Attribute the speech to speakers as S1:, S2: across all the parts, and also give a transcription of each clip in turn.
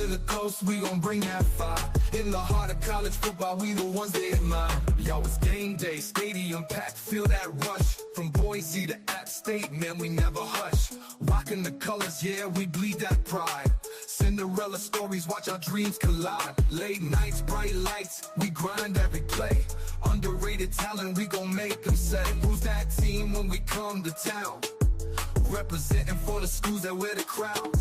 S1: to the coast, we gon' bring that fire. In the heart of college football, we the ones they admire. Yo, it's game day, stadium packed, feel that rush. From Boise to App State, man, we never hush. Rocking the colors, yeah, we bleed that pride. Cinderella stories, watch our dreams collide. Late nights, bright lights, we grind every play. Underrated talent, we gon' make them say, who's that team when we come to town? Representing for the schools that wear the crown.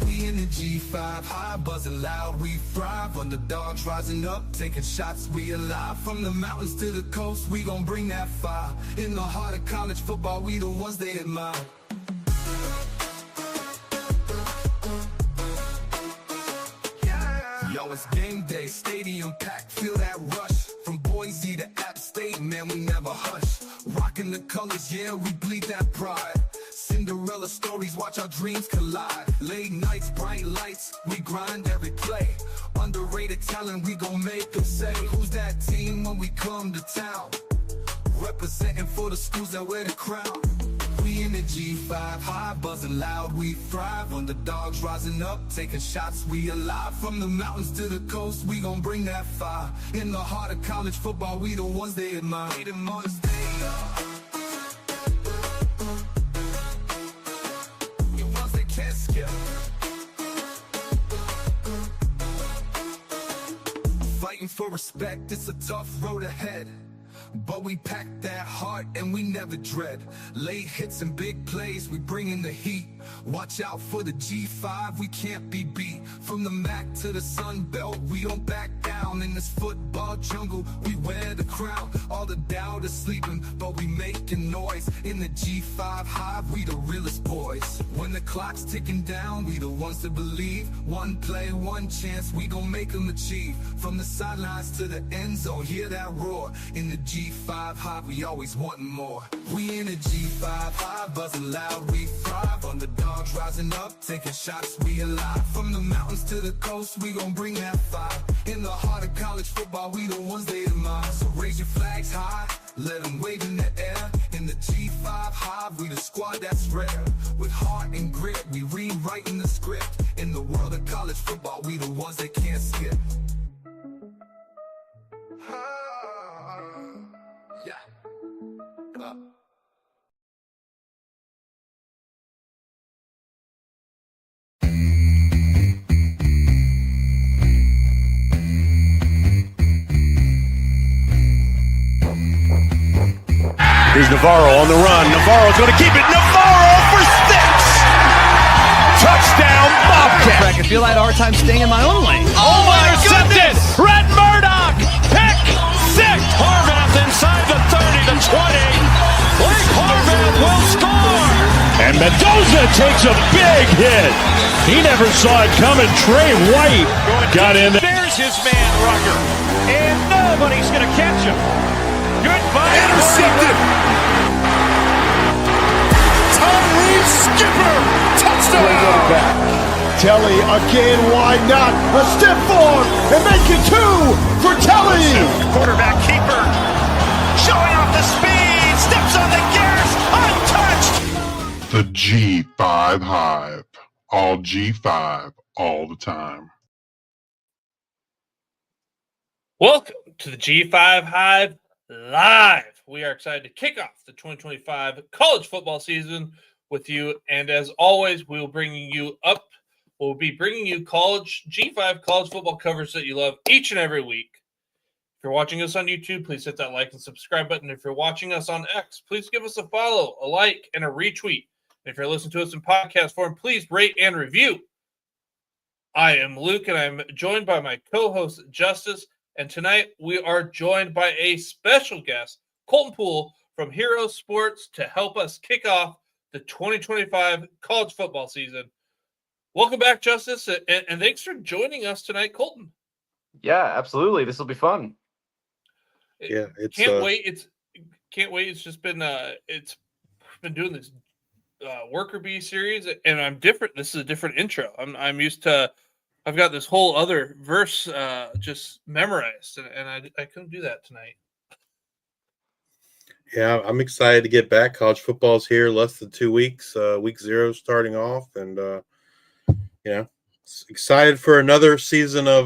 S1: We in the G5, high buzzing loud, we thrive. Underdogs rising up, taking shots, we alive. From the mountains to the coast, we gon' bring that fire. In the heart of college football, we the ones they admire. Yo, it's game day, stadium packed, feel that rush. From Boise to App State, man, we never hush. Rocking the colors, yeah, we bleed that pride. Cinderella stories, watch our dreams collide. Late nights, bright lights, we grind every play. Underrated talent, we gon' make them say, who's that team when we come to town? Representing for the schools that wear the crown. We in the G5, high buzzing loud, we thrive. Underdogs rising up, taking shots, we alive. From the mountains to the coast, we gon' bring that fire. In the heart of college football, we the ones they admire. We them ones they are. The ones they can't skip. Fighting for respect, it's a tough road ahead. But we pack that heart and we never dread. Late hits and big plays, we bring in the heat. Watch out for the G5, we can't be beat. From the MAC to the Sun Belt, we don't back down. In this football jungle, we wear the crown. All the doubters sleeping, but we making noise. In the G5 hive, we the realest boys. When the clock's ticking down, we the ones to believe. One play, one chance, we gon' make them achieve. From the sidelines to the end zone, hear that roar. In the G5 hive, we always wanting more. We in the G5 hive, buzzing loud, we thrive. Underdogs rising up, taking shots, we alive. From the mountains to the coast, we gon' bring that fire. In the heart of college football, we the ones they admire. So raise your flags high, let them wave in the air. In the G5 hive, we the squad that's rare. With heart and grit, we rewriting the script. In the world of college football, we the ones that can't skip. Yeah.
S2: Here's Navarro on the run. Navarro's going to keep it. Navarro for 6! Touchdown, Bobcat!
S3: I feel I had a hard time staying in my own lane.
S2: Oh my goodness! Brett Murdoch! Pick 6! Harvath inside the 30, the 20. Blake Harvath will score! And Mendoza takes a big hit. He never saw it coming. Trey White got in there. There's his man, Rucker. And nobody's going to catch him. Goodbye. Intercepted. Tyree Skipper. Touchdown.
S4: Telly again, why not? A step forward and make it 2 for Telly.
S2: Quarterback keeper showing off the speed. Steps on the gas. Untouched.
S5: The G5 Hive. All G5 all the time.
S6: Welcome to the G5 Hive Live. We are excited to kick off the 2025 college football season with you. And as always, we'll be bringing you G5 college football coverage that you love each and every week. If you're watching us on YouTube, please hit that like and subscribe button. If you're watching us on X, please give us a follow, a like, and a retweet. If you're listening to us in podcast form, please rate and review. I am Luke, and I'm joined by my co-host, Justice. And tonight, we are joined by a special guest, Colton Pool from Hero Sports, to help us kick off the 2025 college football season. Welcome back, Justice, and thanks for joining us tonight, Colton.
S7: Yeah, absolutely. This will be fun.
S8: Yeah,
S6: Can't wait. It's just been doing this Worker Bee series, and I'm different. This is a different intro. I'm used to. I've got this whole other verse just memorized, and I couldn't do that tonight.
S8: Yeah, I'm excited to get back. College football's here, less than 2 weeks. Week 0 starting off, and Excited for another season of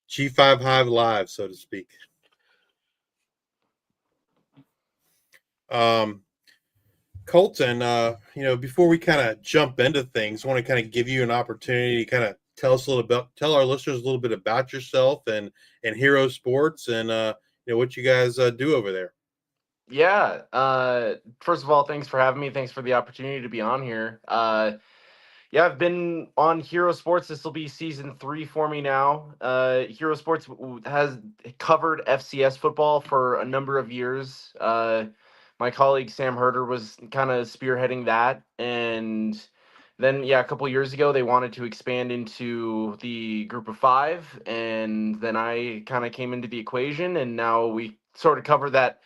S8: G5 Hive Live, so to speak. Colton, before we kind of jump into things, I want to kind of give you an opportunity to kind of tell our listeners a little bit about yourself and Hero Sports and what you guys do over there.
S7: Yeah. First of all, thanks for having me. Thanks for the opportunity to be on here. Yeah, I've been on Hero Sports. This will be season 3 for me now. Hero Sports has covered FCS football for a number of years. My colleague Sam Herder was kind of spearheading that. And then, a couple years ago, they wanted to expand into the group of 5. And then I kind of came into the equation. And now we sort of cover the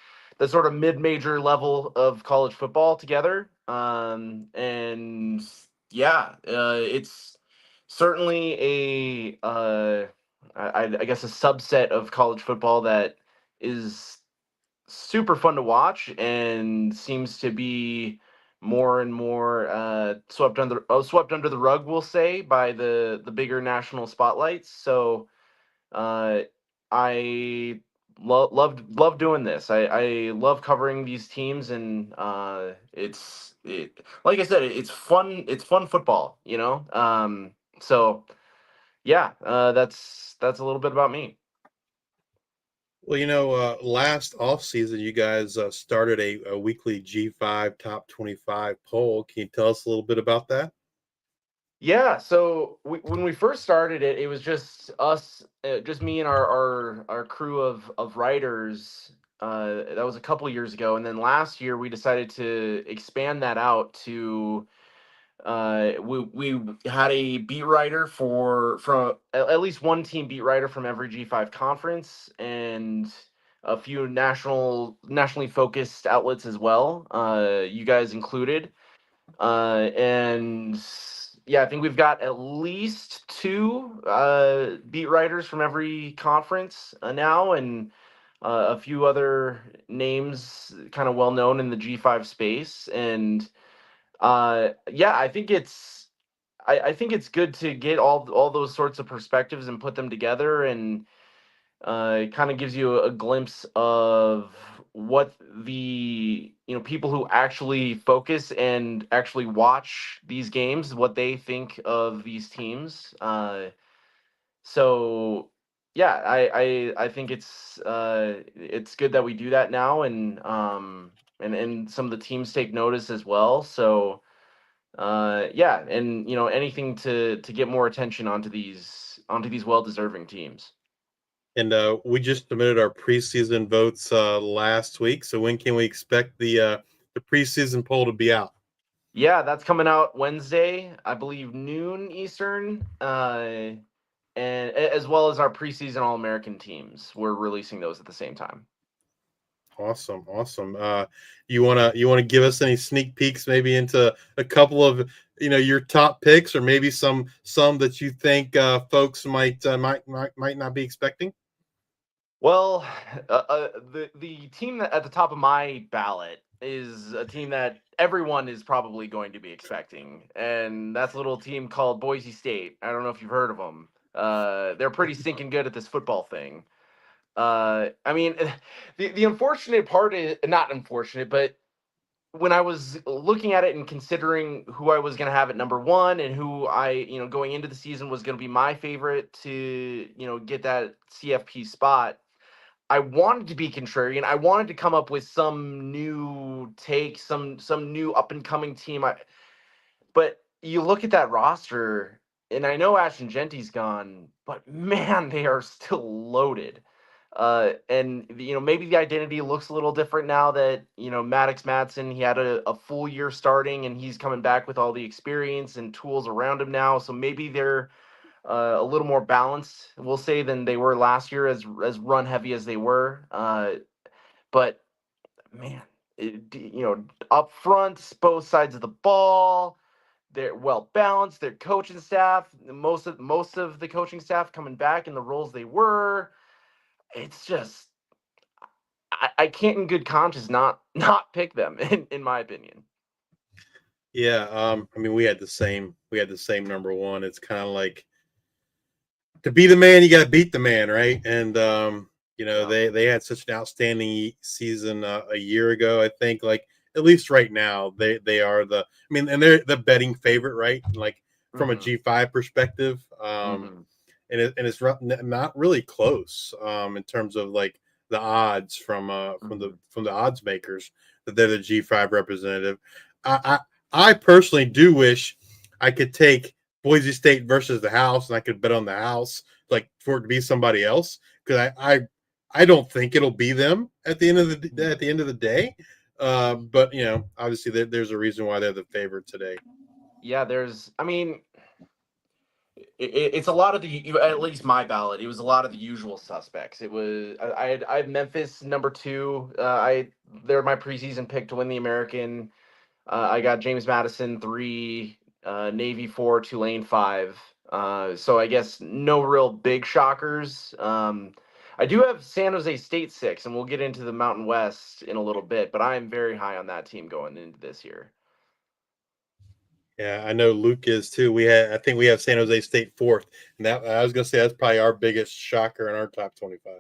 S7: sort of mid-major level of college football together. And yeah, it's certainly I guess a subset of college football that is super fun to watch and seems to be more and more swept under the rug, we'll say, by the bigger national spotlights. So I love doing this. I love covering these teams, and like I said, it's fun. It's fun football, So yeah, that's a little bit about me.
S8: Well, last offseason, you guys started a weekly G5 top 25 poll. Can you tell us a little bit about that?
S7: Yeah, so when we first started it, it was just us, just me and our crew of writers. That was a couple years ago, and then last year we decided to expand that out to. We had a beat writer from at least one team beat writer from every G5 conference, and a few nationally focused outlets as well. You guys included. And yeah, I think we've got at least 2 beat writers from every conference now, and a few other names kind of well known in the G5 space. And yeah, I think it's good to get all those sorts of perspectives and put them together, and it kind of gives you a glimpse of what the people who actually focus and actually watch these games, what they think of these teams. So yeah, I think it's good that we do that now, and some of the teams take notice as well. So yeah, and anything to get more attention onto these well-deserving teams.
S8: And we just submitted our preseason votes last week. So when can we expect the preseason poll to be out?
S7: Yeah, that's coming out Wednesday, I believe noon Eastern, and as well as our preseason All-American teams. We're releasing those at the same time.
S8: Awesome. You wanna give us any sneak peeks, maybe into a couple of your top picks, or maybe some that you think folks might not be expecting?
S7: Well, the team that at the top of my ballot is a team that everyone is probably going to be expecting, and that's a little team called Boise State. I don't know if you've heard of them. They're pretty stinking good at this football thing. I mean, the unfortunate part is not unfortunate, but when I was looking at it and considering who I was going to have at number 1 and who going into the season was going to be my favorite to, get that CFP spot, I wanted to be contrarian. I wanted to come up with some new take, some new up and coming team. But you look at that roster, and I know Ashton Genty's gone, but man, they are still loaded. And maybe the identity looks a little different now that Maddox Madsen, he had a full year starting, and he's coming back with all the experience and tools around him now. So maybe they're a little more balanced, we'll say, than they were last year, as run heavy as they were. But man, up front, both sides of the ball, they're well balanced. Their coaching staff, most of the coaching staff coming back in the roles they were. It's just I can't in good conscience not pick them in my opinion.
S8: Yeah, I mean, we had the same number one. It's kind of like, to be the man, you got to beat the man, right? And they had such an outstanding season a year ago. I think, like, at least right now, they are and they're the betting favorite, right? Like, from a G5 perspective, and it's not really close in terms of like the odds from the odds makers that they're the G5 representative. I personally do wish I could take Boise State versus the house, and I could bet on the house, like, for it to be somebody else, because I don't think it'll be them at the end of the day. But obviously there's a reason why they're the favorite today.
S7: Yeah, it's a lot of at least my ballot. It was a lot of the usual suspects. It was I had Memphis number 2. They're my preseason pick to win the American. I got James Madison 3, Navy 4, Tulane 5. So I guess no real big shockers. I do have San Jose State 6, and we'll get into the Mountain West in a little bit, but I am very high on that team going into this year.
S8: Yeah, I know Luke is too. I think we have San Jose State 4th, and that I was gonna say that's probably our biggest shocker in our top 25.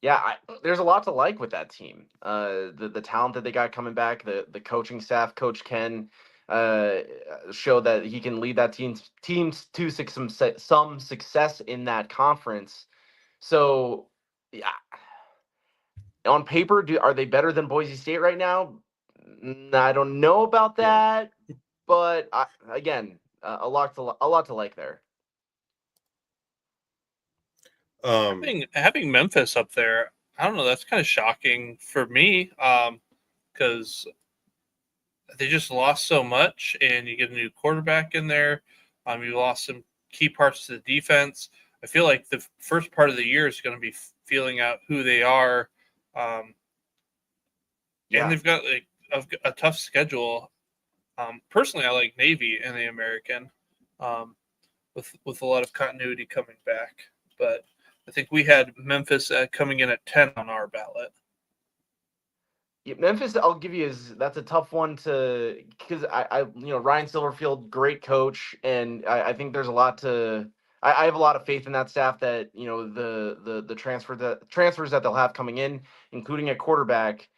S7: Yeah, there's a lot to like with that team. The talent that they got coming back, the coaching staff, Coach Ken, showed that he can lead that team to some success in that conference. So, yeah, on paper, are they better than Boise State right now? I don't know about that, but again, a lot to like there.
S6: Having Memphis up there, I don't know. That's kind of shocking for me because they just lost so much, and you get a new quarterback in there. You lost some key parts to the defense. I feel like the first part of the year is going to be feeling out who they are, and they've got like a tough schedule. Personally, I like Navy and the American, with a lot of continuity coming back, but I think we had Memphis coming in at 10 on our ballot.
S7: Yeah, Memphis, I'll give you that's a tough one because Ryan Silverfield, great coach, and I think there's a lot to. I have a lot of faith in that staff that the transfers that they'll have coming in, including a quarterback.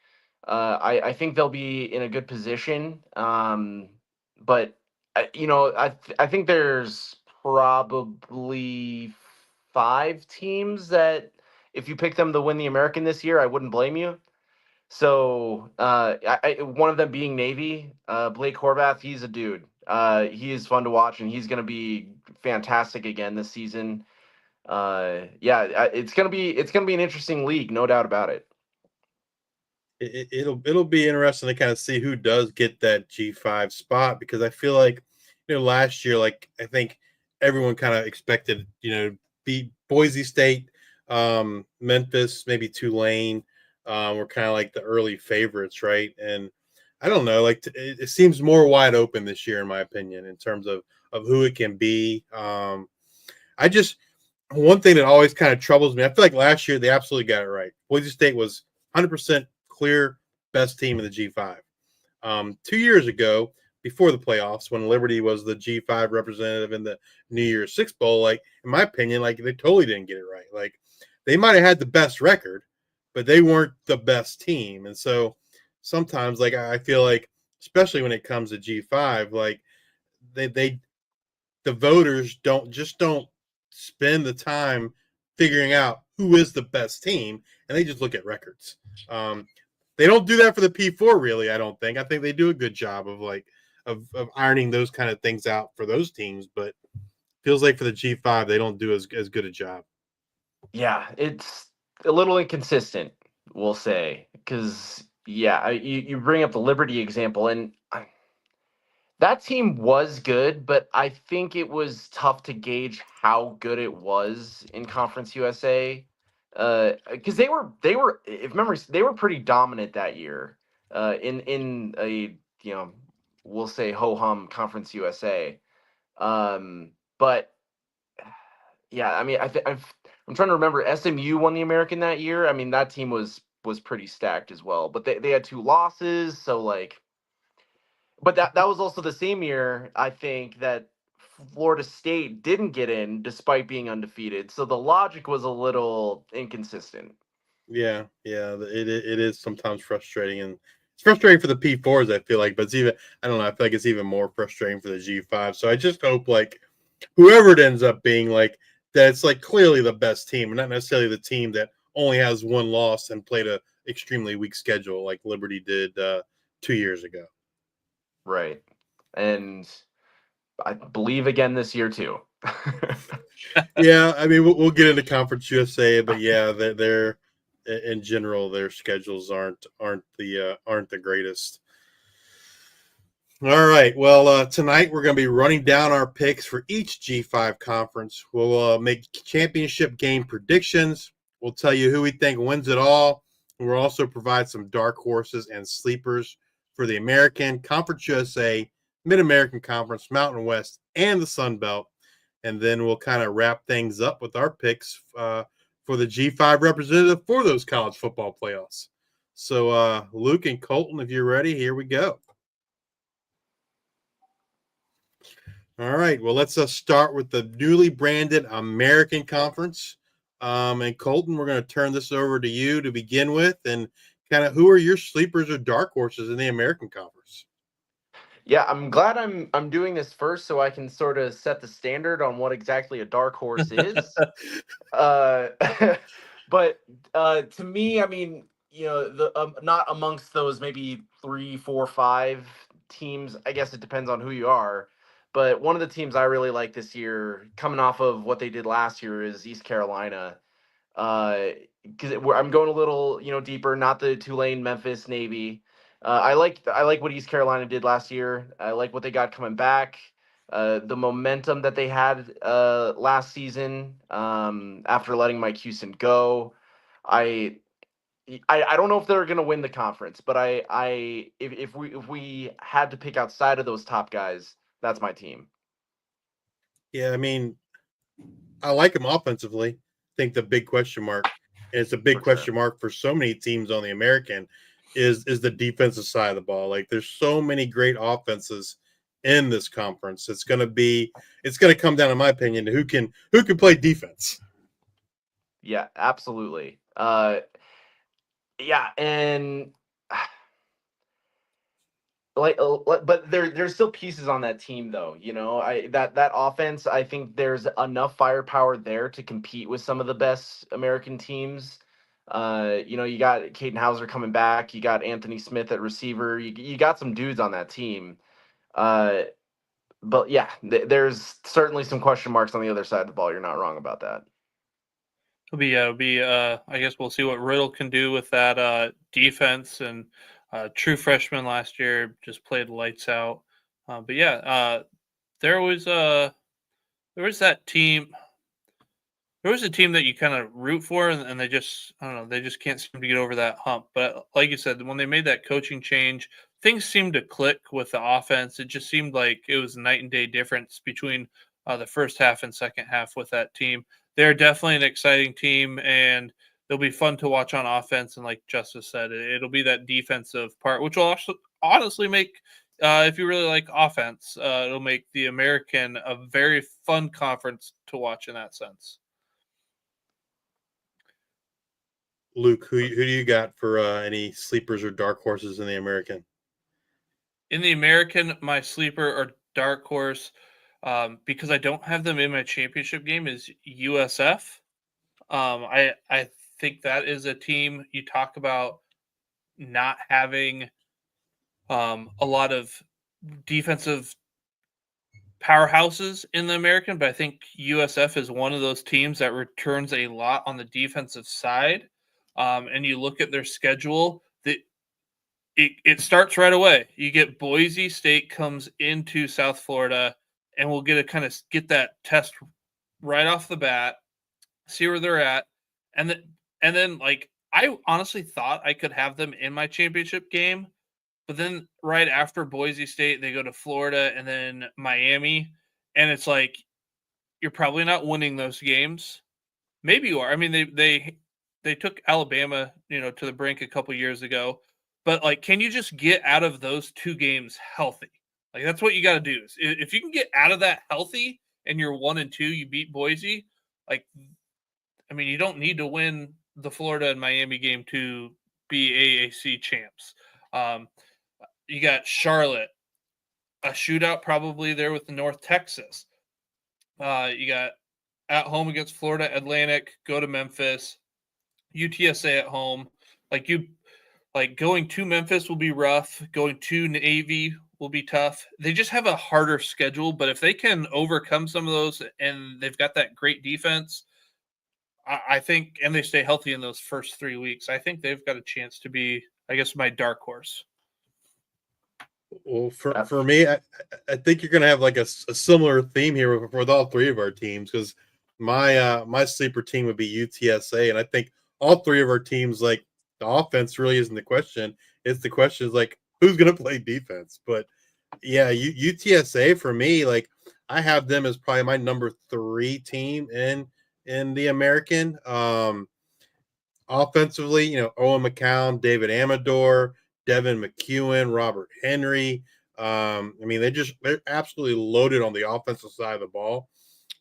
S7: I think they'll be in a good position. But I think there's probably 5 teams that if you pick them to win the American this year, I wouldn't blame you. So one of them being Navy, Blake Horvath, he's a dude. He is fun to watch, and he's going to be fantastic again this season. It's gonna be an interesting league, no doubt about it.
S8: It'll be interesting to kind of see who does get that G5 spot, because I feel like last year, like, I think everyone kind of expected beat Boise State, Memphis, maybe Tulane. Were kind of like the early favorites, right? And I don't know, like, it seems more wide open this year, in my opinion, in terms of who it can be. One thing that always kind of troubles me, I feel like last year they absolutely got it right. Boise State was 100% clear best team in the G5. 2 years ago, before the playoffs, when Liberty was the G5 representative in the New Year's Six Bowl, like, in my opinion, like, they totally didn't get it right. Like, they might have had the best record, but they weren't the best team. And so sometimes, like, I feel like, especially when it comes to G5, like, the voters don't spend the time figuring out who is the best team, and they just look at records. They don't do that for the P4, really, I don't think. I think they do a good job of ironing those kind of things out for those teams, but feels like for the G5, they don't do as good a job.
S7: Yeah, it's a little inconsistent, we'll say, because you bring up the Liberty example, and that team was good, but I think it was tough to gauge how good it was in Conference USA, because they were if memories they were pretty dominant that year in a we'll say ho hum Conference USA, but yeah, I mean I'm trying to remember. SMU won the American that year. I mean, that team was pretty stacked as well, but they had 2 losses. So, like, But that was also the same year, I think, that Florida State didn't get in despite being undefeated. So the logic was a little inconsistent.
S8: Yeah, it is sometimes frustrating, and it's frustrating for the P4s. I feel like, but it's even I don't know. I feel like it's even more frustrating for the G5. So I just hope like whoever it ends up being, like that, it's like clearly the best team, and not necessarily the team that only has one loss and played a extremely weak schedule like Liberty did 2 years ago.
S7: Right. And I believe again this year too.
S8: Yeah, I mean we'll get into Conference USA, but yeah, they're in general their schedules aren't the greatest. All right, well tonight we're going to be running down our picks for each G5 conference. We'll make championship game predictions. We'll tell you who we think wins it all. We'll also provide some dark horses and sleepers for the American, Conference USA, Mid-American Conference, Mountain West, and the Sun Belt. And then we'll kind of wrap things up with our picks for the G5 representative for those college football playoffs. So, Luke and Colton, if you're ready, here we go. All right. Well, let's start with the newly branded American Conference. And Colton, we're going to turn this over to you to begin with. And kind of who are your sleepers or dark horses in the American Conference?
S7: Yeah, I'm glad I'm doing this first so I can sort of set the standard on what exactly a dark horse is. But to me, I mean, the not amongst those maybe 3, 4, 5 teams. I guess it depends on who you are. But one of the teams I really like this year, coming off of what they did last year, is East Carolina. Because I'm going a little, deeper, not the Tulane, Memphis, Navy. I like what East Carolina did last year. I like what they got coming back. The momentum that they had last season after letting MACtion go. I don't know if they're going to win the conference, but if we had to pick outside of those top guys, that's my team.
S8: Yeah, I mean, I like them offensively. I think the big question mark, and it's a big question mark for so many teams on the American, is the defensive side of the ball. Like there's so many great offenses in this conference. It's going to come down, in my opinion, to who can play defense.
S7: Yeah, absolutely. Yeah, and but there's still pieces on that team though. That offense, I think there's enough firepower there to compete with some of the best American teams. You got Caden Hauser coming back. You got Anthony Smith at receiver. You got some dudes on that team. But yeah, there's certainly some question marks on the other side of the ball. You're not wrong about that.
S6: It'll be I guess we'll see what Riddle can do with that defense, and true freshman last year just played lights out. But yeah, there was that team. There was a team that you kind of root for, and they just, I don't know, they just can't seem to get over that hump. But like you said, when they made that coaching change, things seemed to click with the offense. It just seemed like it was a night and day difference between the first half and second half with that team. They're definitely an exciting team, and they'll be fun to watch on offense. And like Justice said, it'll be that defensive part, which will also honestly make, if you really like offense, it'll make the American a very fun conference to watch in that sense.
S8: Luke, who do you got for any sleepers or dark horses in the American?
S6: In the American, my sleeper or dark horse, because I don't have them in my championship game, is USF. I think that is a team you talk about not having a lot of defensive powerhouses in the American, but I think USF is one of those teams that returns a lot on the defensive side. And you look at their schedule, it starts right away. You get Boise State comes into South Florida, and we'll get that test right off the bat, see where they're at, and then like I honestly thought I could have them in my championship game, but then right after Boise State, they go to Florida and then Miami, and it's like you're probably not winning those games. Maybe you are. I mean, they took Alabama, to the brink a couple years ago, But like, can you just get out of those 2 games healthy? Like, that's what you got to do. If you can get out of that healthy and you're 1-2, you beat Boise. Like, I mean, you don't need to win the Florida and Miami game to be AAC champs. You got Charlotte, a shootout probably there with the North Texas. You got at home against Florida Atlantic, go to Memphis, UTSA at home. Like going to Memphis will be rough. Going to Navy will be tough. They just have a harder schedule, but if they can overcome some of those and they've got that great defense, I think, and they stay healthy in those first 3 weeks, I think they've got a chance to be, I guess, my dark horse.
S8: Well, for me, I think you're going to have like a similar theme here with all 3 of our teams, because my sleeper team would be UTSA, and I think all 3 of our teams, like, the offense really isn't the question. It's the question is like, who's going to play defense? But yeah, UTSA for me, like, I have them as probably my number 3 team in the American. Offensively, Owen McCown, David Amador, Devin McEwen, Robert Henry. I mean, they're absolutely loaded on the offensive side of the ball.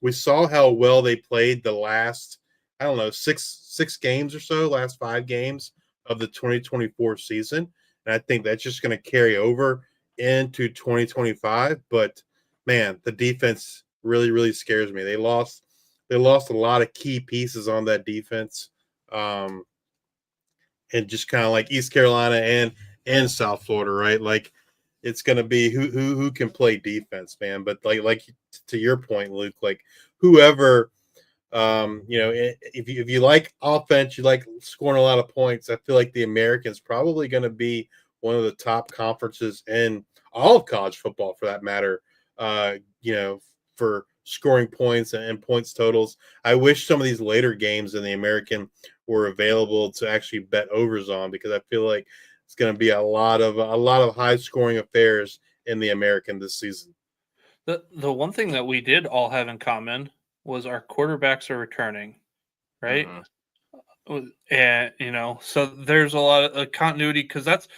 S8: We saw how well they played the last, I don't know, six games or so, last 5 games of the 2024 season. And I think that's just going to carry over into 2025. But man, the defense really, really scares me. They lost a lot of key pieces on that defense. And just kind of like East Carolina and South Florida, right? Like, it's going to be who can play defense, man. But like to your point, Luke, like whoever, if you like offense, you like scoring a lot of points, I feel like the American's probably going to be one of the top conferences in all of college football, for that matter. For scoring points and points totals. I wish some of these later games in the American were available to actually bet overs on, because I feel like it's going to be a lot of high scoring affairs in the American this season.
S6: The one thing that we did all have in common was our quarterbacks are returning, right? Mm-hmm. And so there's a lot of continuity, because that's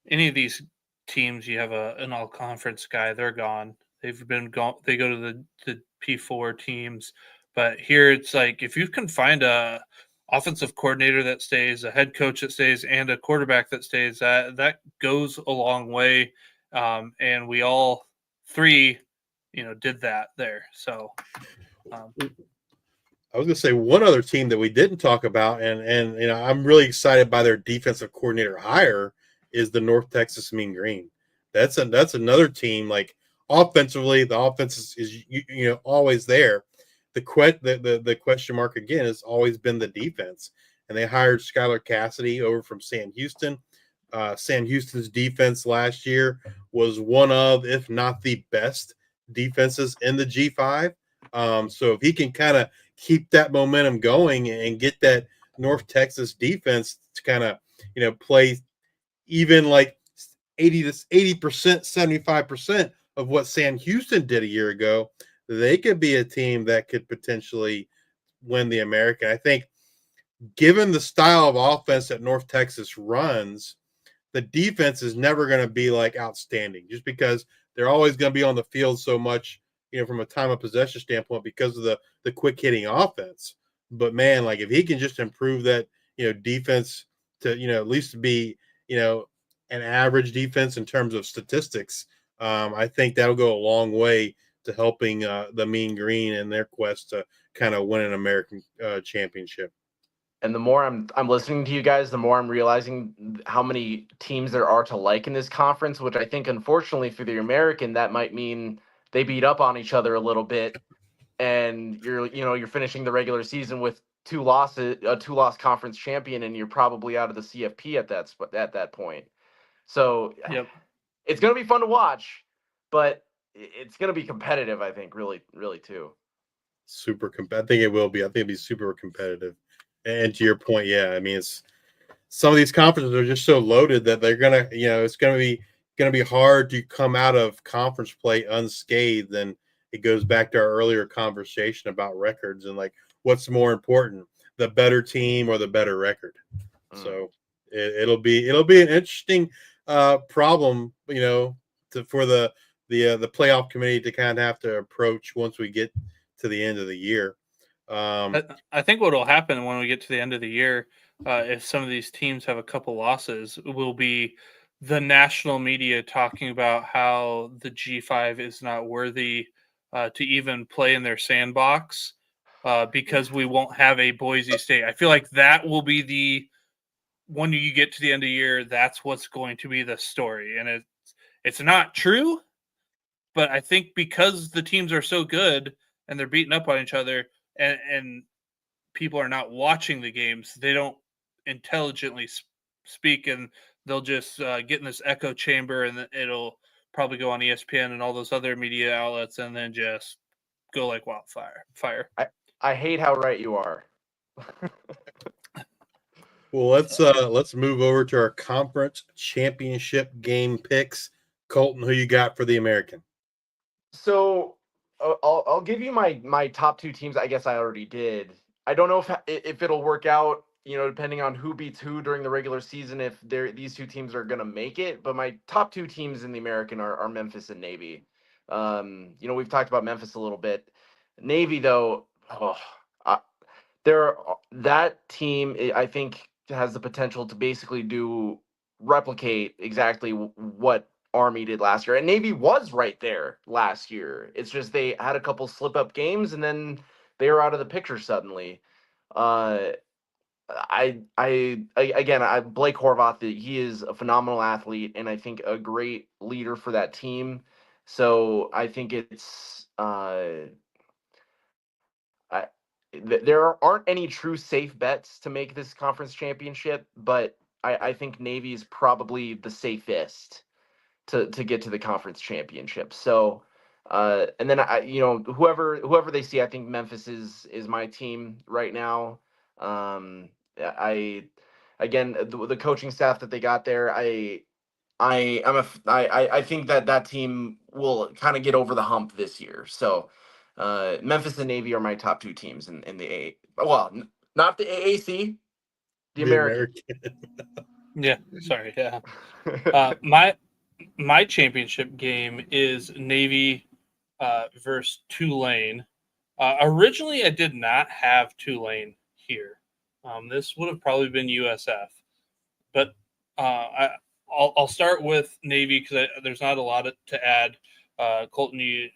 S6: any of these teams, you have an all conference guy, they're gone. They've been gone. They go to the P4 teams, but here it's like, if you can find a offensive coordinator that stays, a head coach that stays, and a quarterback that stays, that goes a long way. And we all 3, did that there. So
S8: I was going to say one other team that we didn't talk about, and I'm really excited by their defensive coordinator hire, is the North Texas Mean Green. That's another team. Like, offensively, the offense is always there. The question mark again has always been the defense, and they hired Skylar Cassidy over from Sam Houston. Sam Houston's defense last year was one of, if not the best defenses in the G5. So if he can kind of keep that momentum going and get that North Texas defense to kind of play even like 80%, 75% of what Sam Houston did a year ago, they could be a team that could potentially win the American. I think, given the style of offense that North Texas runs, the defense is never going to be like outstanding, just because they're always going to be on the field so much, from a time of possession standpoint, because of the quick hitting offense. But man, like, if he can just improve that, defense to, at least be, an average defense in terms of statistics, I think that'll go a long way to helping the Mean Green in their quest to kind of win an American championship.
S7: And the more I'm listening to you guys, the more I'm realizing how many teams there are to like in this conference, which I think, unfortunately, for the American, that might mean they beat up on each other a little bit, and you're finishing the regular season with 2 losses, a 2-loss conference champion, and you're probably out of the CFP at that point. So yep. It's going to be fun to watch, but it's going to be competitive, I think, really, really too.
S8: Super competitive. I think it will be. I think it'll be super competitive. And to your point, yeah, I mean, it's some of these conferences are just so loaded that they're gonna, it's gonna be hard to come out of conference play unscathed. And it goes back to our earlier conversation about records and like what's more important, the better team or the better record. So it'll be an interesting problem, for the playoff committee to kind of have to approach once we get to the end of the year.
S6: I think what will happen when we get to the end of the year, if some of these teams have a couple losses, will be the national media talking about how the G5 is not worthy to even play in their sandbox because we won't have a Boise State. I feel like that will be when you get to the end of the year, that's what's going to be the story. And it's not true, but I think because the teams are so good and they're beating up on each other and people are not watching the games, they don't intelligently speak, and they'll just get in this echo chamber, and it'll probably go on ESPN and all those other media outlets, and then just go like wildfire.
S7: I hate how right you are.
S8: Well, let's move over to our conference championship game picks. Colton, who you got for the American?
S7: So I'll give you my top two teams. I guess I already did. I don't know if it'll work out, depending on who beats who during the regular season, if these two teams are going to make it. But my top two teams in the American are Memphis and Navy. We've talked about Memphis a little bit. Navy, though, that team, I think, has the potential to basically replicate exactly what Army did last year. And Navy was right there last year. It's just they had a couple slip-up games, and then they were out of the picture suddenly. Blake Horvath, he is a phenomenal athlete, and I think a great leader for that team. So I think it's there aren't any true safe bets to make this conference championship, but I think Navy is probably the safest to get to the conference championship. So, and then whoever they see, I think Memphis is my team right now. The coaching staff that they got there, I think that team will kind of get over the hump this year. So, Memphis and Navy are my top two teams in the A. Well, not the AAC, the American.
S6: Yeah, sorry. Yeah. My championship game is Navy versus Tulane. Originally, I did not have Tulane here. This would have probably been USF, but I'll start with Navy because there's not a lot to add. Colton, you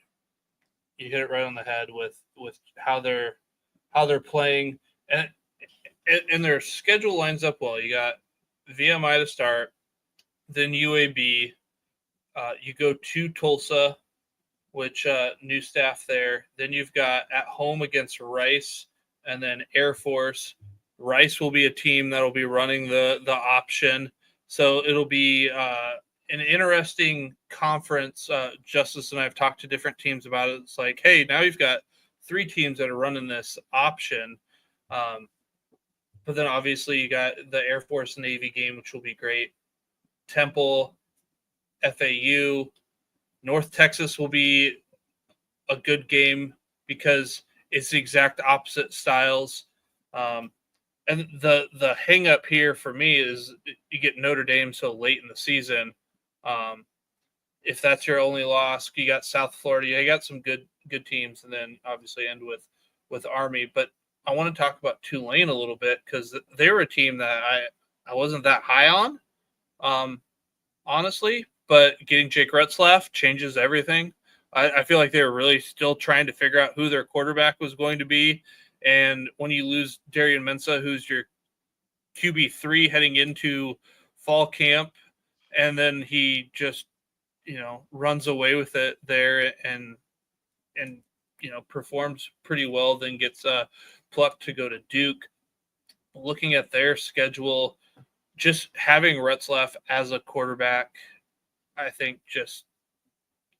S6: hit it right on the head with how they're playing, and their schedule lines up well. You got VMI to start, then UAB. You go to Tulsa, which new staff there. Then you've got at home against Rice, and then Air Force. Rice will be a team that will be running the option. So it'll be an interesting conference. Justice and I have talked to different teams about it. It's like, hey, now you've got three teams that are running this option. But then obviously you got the Air Force Navy game, which will be great. Temple, FAU, North Texas will be a good game because it's the exact opposite styles. And the hang up here for me is you get Notre Dame so late in the season. If that's your only loss, you got South Florida. You got some good teams, and then obviously end with Army. But I want to talk about Tulane a little bit because they were a team that I wasn't that high on, honestly. But getting Jake Retzlaff changes everything. I feel like they were really still trying to figure out who their quarterback was going to be. And when you lose Darian Mensah, who's your QB3 heading into fall camp, and then he just, runs away with it there and performs pretty well, then gets plucked to go to Duke. Looking at their schedule, just having Retzlaff as a quarterback, I think just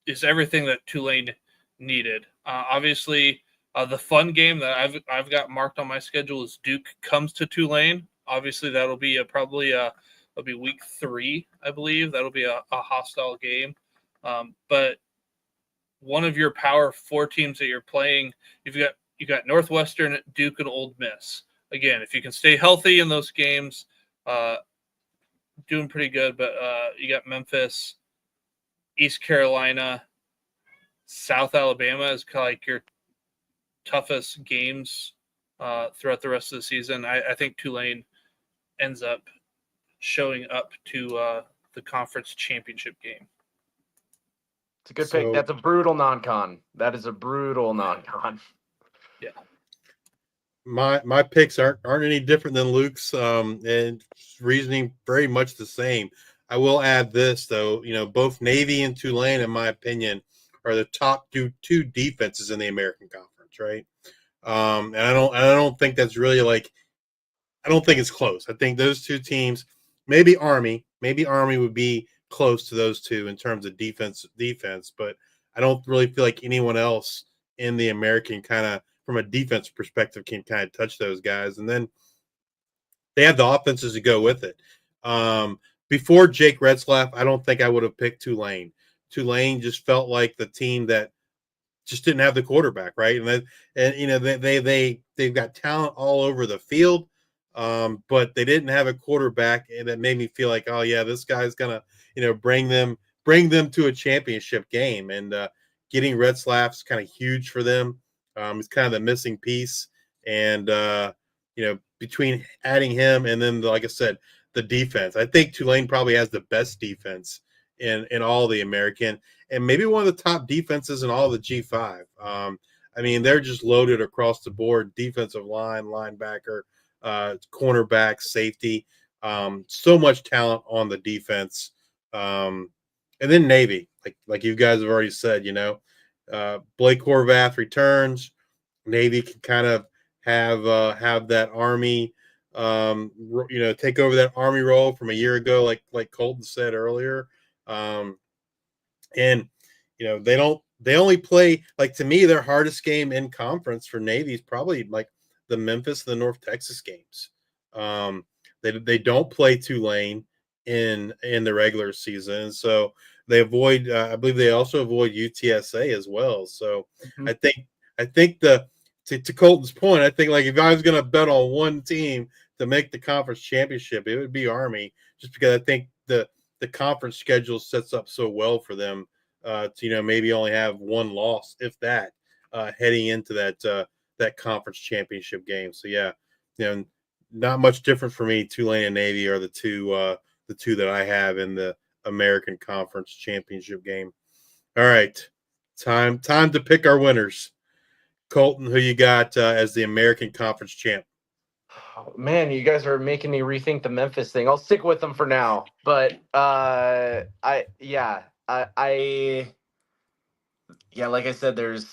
S6: is everything that Tulane needed. Obviously, the fun game that I've got marked on my schedule is Duke comes to Tulane. Obviously, that'll be it'll be week 3, I believe. That'll be a hostile game. But one of your Power 4 teams that you're playing, you got Northwestern, Duke, and Ole Miss. Again, if you can stay healthy in those games, doing pretty good, but you got Memphis, East Carolina, South Alabama is kind of like your toughest games throughout the rest of the season. I think Tulane ends up showing up to the conference championship game.
S7: It's a good pick. That's a brutal non-con. That is a brutal non-con.
S6: Yeah.
S8: My picks aren't any different than Luke's, and reasoning very much the same. I will add this though, both Navy and Tulane, in my opinion, are the top two defenses in the American Conference, right? And I don't think that's really I don't think it's close. I think those two teams, maybe Army would be close to those two in terms of defense, but I don't really feel like anyone else in the American kind of from a defense perspective can kind of touch those guys. And then they have the offenses to go with it. Before Jake Retzlaff, I don't think I would have picked Tulane. Tulane just felt like the team that just didn't have the quarterback, right? They've got talent all over the field, but they didn't have a quarterback, and that made me feel like, oh yeah, this guy's gonna, bring them to a championship game. And getting Retzlaff's kind of huge for them. He's kind of the missing piece, and between adding him and then, like I said, the defense, I think Tulane probably has the best defense in all the American, and maybe one of the top defenses in all the G5. They're just loaded across the board: defensive line, linebacker, cornerback, safety. So much talent on the defense. And then Navy, like you guys have already said, Blake Horvath returns. Navy can kind of have that Army, take over that Army role from a year ago, like Colton said earlier. And they only play, to me, their hardest game in conference for Navy is probably like the Memphis, the North Texas games. They don't play Tulane in the regular season, so they avoid. I believe they also avoid UTSA as well. So I think to Colton's point, I think if I was going to bet on one team to make the conference championship, it would be Army, just because I think the conference schedule sets up so well for them to maybe only have one loss, if that, heading into that conference championship game. So yeah, not much different for me. Tulane and Navy are the two that I have in the American Conference Championship game. All right, time to pick our winners. Colton, who you got as the American Conference champ?
S7: Oh, man, you guys are making me rethink the Memphis thing. I'll stick with them for now, but like I said, there's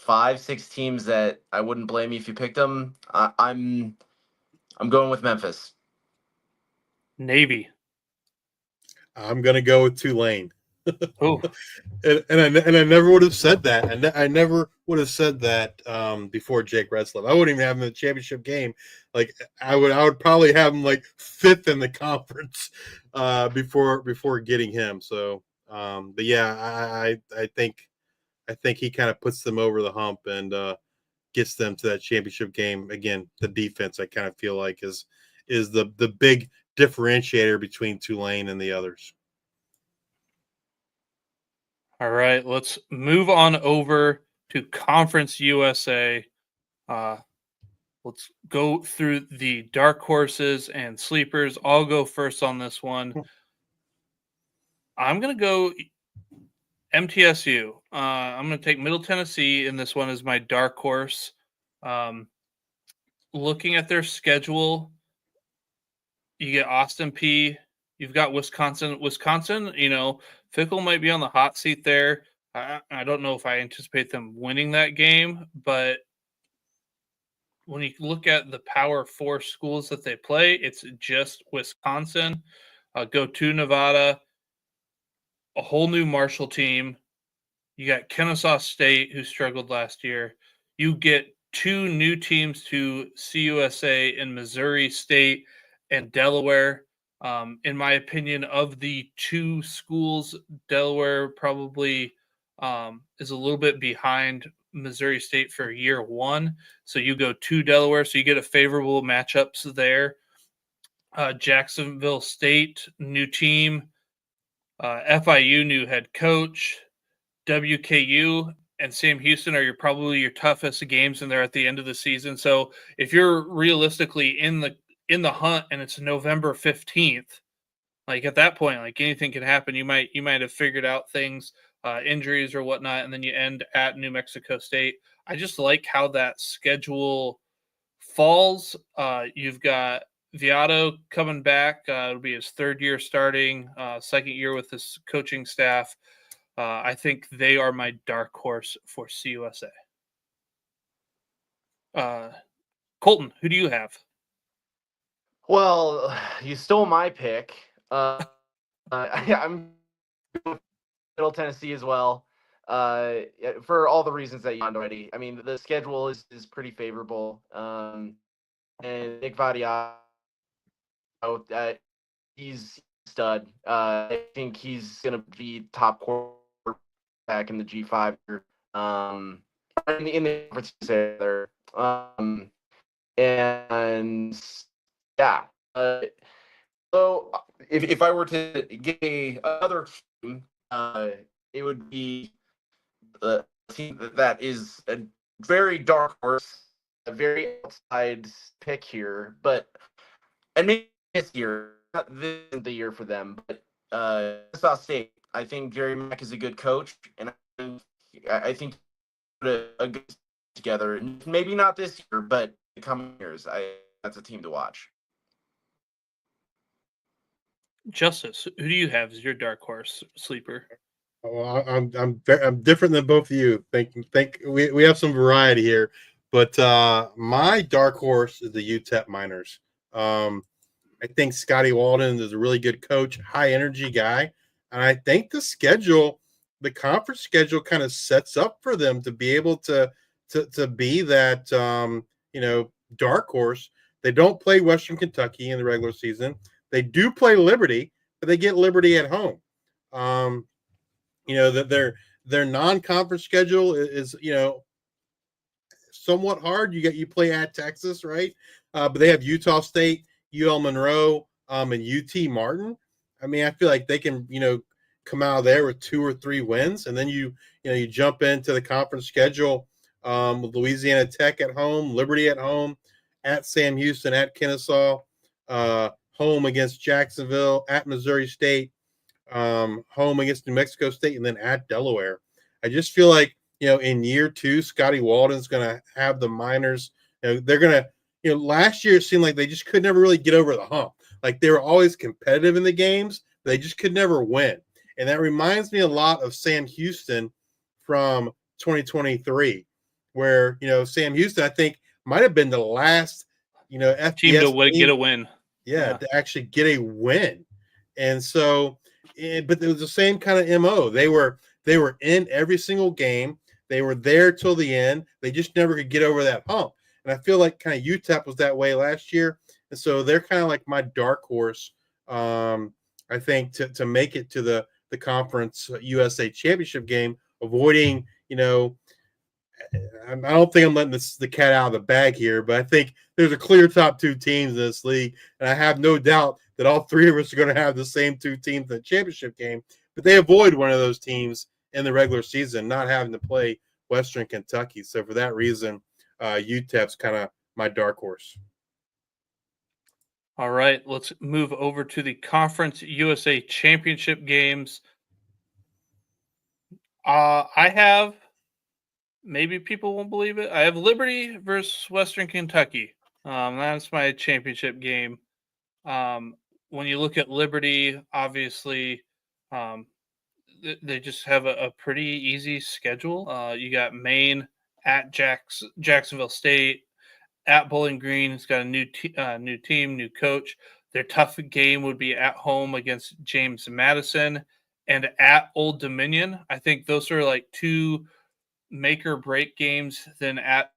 S7: 5-6 teams that I wouldn't blame you if you picked them. I'm going with Memphis.
S6: Navy.
S8: I'm gonna go with Tulane.
S6: Oh,
S8: and I never would have said that. And I never would have said that before Jake Retzlaff. I wouldn't even have him in the championship game. I would probably have him 5th in the conference before getting him. So, but yeah, I think he kind of puts them over the hump and gets them to that championship game. Again, the defense, I kind of feel like is the big differentiator between Tulane and the others.
S6: All right, let's move on over to Conference USA. Let's go through the dark horses and sleepers. I'll go first on this one. I'm going to go MTSU. I'm going to take Middle Tennessee in this one as my dark horse. Looking at their schedule, you get Austin Peay. You've got Wisconsin. Fickle might be on the hot seat there. I don't know if I anticipate them winning that game, but when you look at the Power 4 schools that they play, it's just Wisconsin. Go to Nevada, a whole new Marshall team. You got Kennesaw State, who struggled last year. You get 2 new teams to CUSA in Missouri State and Delaware. In my opinion, of the 2 schools, Delaware probably is a little bit behind Missouri State for year 1. So you go to Delaware, so you get a favorable matchups there. Jacksonville State, new team. FIU, new head coach. WKU and Sam Houston are probably your toughest games, and they're at the end of the season. So if you're realistically in the hunt and it's November 15th, like at that point, like anything can happen. You might have figured out things, injuries or whatnot, and then you end at New Mexico State. I just like how that schedule falls. You've got Viato coming back. It'll be his third year starting, second year with this coaching staff. I think they are my dark horse for CUSA. Colton, who do you have?
S7: Well, you stole my pick. I'm Middle Tennessee as well. For all the reasons that you mentioned already. I mean, the schedule is pretty favorable. And Nick Vadiato, he's a stud. I think he's gonna be top quarterback in the G5 in the conference there. And yeah. So if I were to get another team, it would be a team that is a very dark horse, a very outside pick here, and maybe this year, not this isn't the year for them, but South State. I think Jerry Mack is a good coach, and I think put a good together. Maybe not this year, but the coming years, that's a team to watch.
S6: Justice, who do you have as your dark horse sleeper?
S8: Well, I'm different than both of you. Think we have some variety here, but my dark horse is the UTEP Miners. I think Scotty Walden is a really good coach, high energy guy, and I think the conference schedule, kind of sets up for them to be able to be that dark horse. They don't play Western Kentucky in the regular season. They do play Liberty, but they get Liberty at home. That their non-conference schedule is somewhat hard. You play at Texas, right? But they have Utah State, UL Monroe, and UT Martin. I mean, I feel like they can come out of there with 2 or 3 wins, and then you jump into the conference schedule with Louisiana Tech at home, Liberty at home, at Sam Houston, at Kennesaw, home against Jacksonville, at Missouri State, home against New Mexico State, and then at Delaware. I just feel like, in year 2, Scotty Walden's going to have the Miners. They're going to, last year it seemed like they just could never really get over the hump. Like they were always competitive in the games, but they just could never win. And that reminds me a lot of Sam Houston from 2023, where, Sam Houston, I think, might have been the last, FBS
S6: team to get a win.
S8: Yeah, to actually get a win. And so, but it was the same kind of MO. They were in every single game. They were there till the end. They just never could get over that hump. And I feel like kind of UTEP was that way last year. And so they're kind of like my dark horse, I think, to make it to the Conference USA Championship game, avoiding, I don't think I'm letting the cat out of the bag here, but I think there's a clear top 2 teams in this league, and I have no doubt that all 3 of us are going to have the same 2 teams in the championship game, but they avoid one of those teams in the regular season, not having to play Western Kentucky. So for that reason, UTEP's kind of my dark horse.
S6: All right, let's move over to the Conference USA Championship games. I have, maybe people won't believe it, I have Liberty versus Western Kentucky. That's my championship game. When you look at Liberty, obviously, they just have a pretty easy schedule. You got Maine at Jacksonville State, at Bowling Green. It's got a new team, new coach. Their tough game would be at home against James Madison and at Old Dominion. I think those are like 2 make or break games. Then at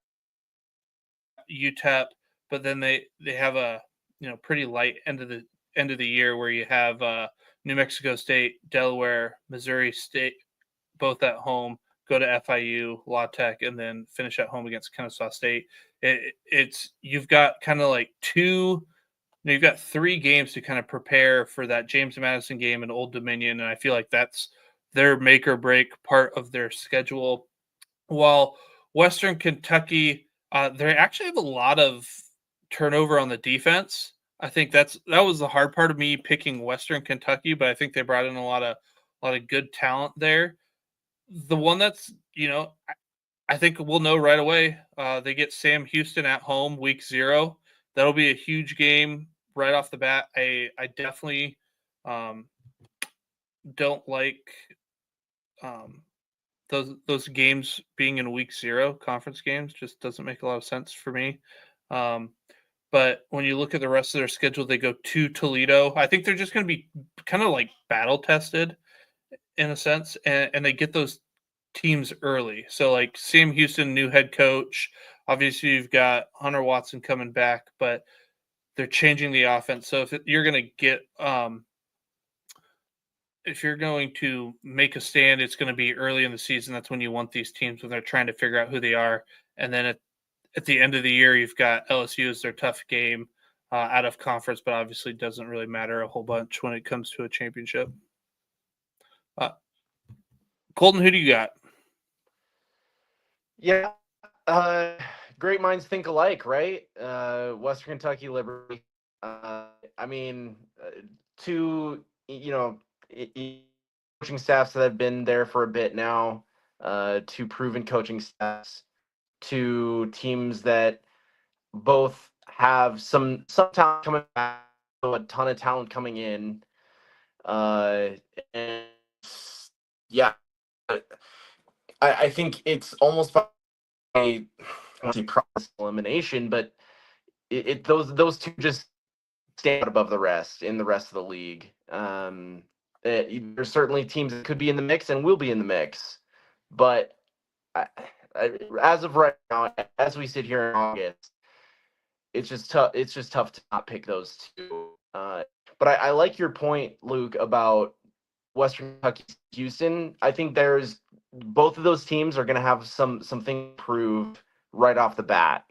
S6: UTEP, but then they have a pretty light end of the year where you have New Mexico State, Delaware, Missouri State, both at home. Go to FIU, La Tech, and then finish at home against Kennesaw State. You've got kind of like 2 you've got 3 games to kind of prepare for that James Madison game in Old Dominion, and I feel like that's their make or break part of their schedule. While Western Kentucky, they actually have a lot of turnover on the defense. I think that was the hard part of me picking Western Kentucky, but I think they brought in a lot of good talent there. The one that's, I think we'll know right away. They get Sam Houston at home week 0. That'll be a huge game right off the bat. I definitely don't like those games being in week 0, conference games. Just doesn't make a lot of sense for me. But when you look at the rest of their schedule, they go to Toledo. I think they're just going to be kind of like battle tested in a sense, and they get those teams early. So like Sam Houston, new head coach. Obviously, you've got Hunter Watson coming back, but they're changing the offense. So if you're going to make a stand, it's going to be early in the season. That's when you want these teams, when they're trying to figure out who they are. And then at the end of the year, you've got LSU as their tough game out of conference, but obviously doesn't really matter a whole bunch when it comes to a championship. Colton, who do you got?
S7: Yeah, great minds think alike, right? Western Kentucky, Liberty. Two, coaching staffs that have been there for a bit now, two proven coaching staffs, two teams that both have some talent coming back, a ton of talent coming in, and yeah, I think it's almost by I don't say process elimination, but those two just stand out above the rest in the rest of the league. There's certainly teams that could be in the mix and will be in the mix, but as of right now, as we sit here in August, it's just tough. It's just tough to not pick those two. But I like your point, Luke, about Western Kentucky, Houston. I think there's both of those teams are going to have something to prove right off the bat.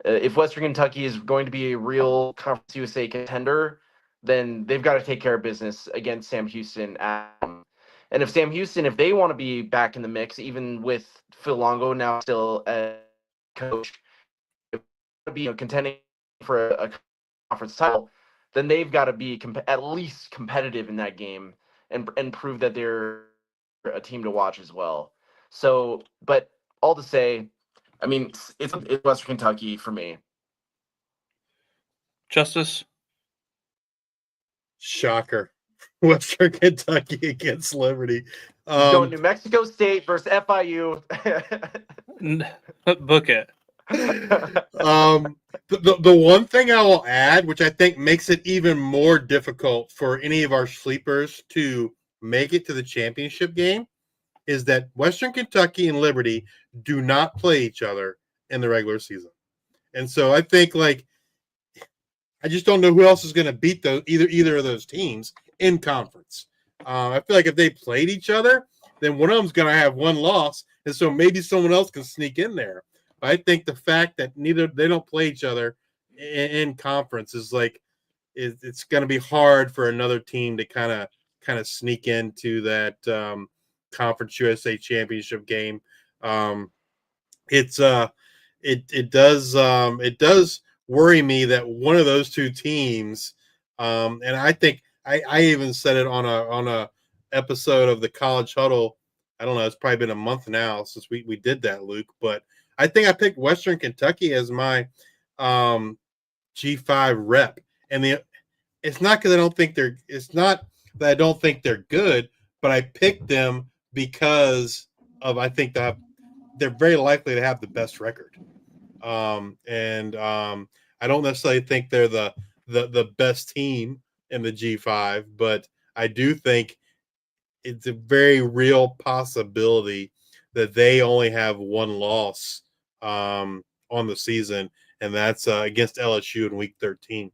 S7: If Western Kentucky is going to be a real Conference USA contender, then they've got to take care of business against Sam Houston. And if Sam Houston, if they want to be back in the mix, even with Phil Longo now still as coach, if they want to be contending for a conference title, then they've got to be at least competitive in that game and prove that they're a team to watch as well. So, but all to say, it's Western Kentucky for me.
S6: Justice?
S8: Shocker. Western Kentucky against Liberty.
S7: Going New Mexico State versus FIU.
S6: Book it.
S8: The one thing I will add, which I think makes it even more difficult for any of our sleepers to make it to the championship game, is that Western Kentucky and Liberty do not play each other in the regular season. And so I think, I just don't know who else is going to beat either of those teams in conference. I feel like if they played each other, then one of them's going to have one loss, and so maybe someone else can sneak in there. But I think the fact that they don't play each other in conference is it's going to be hard for another team to kind of sneak into that Conference USA championship game. It does worry me that one of those two teams, and I think I even said it on a episode of the College Huddle. I don't know, it's probably been a month now since we did that, Luke, but I think I picked Western Kentucky as my G5 rep, and it's not because I don't think I don't think they're good, but I picked them because of I think that they're very likely to have the best record. I don't necessarily think they're the best team in the G5, but I do think it's a very real possibility that they only have one loss on the season, and that's against LSU in week 13.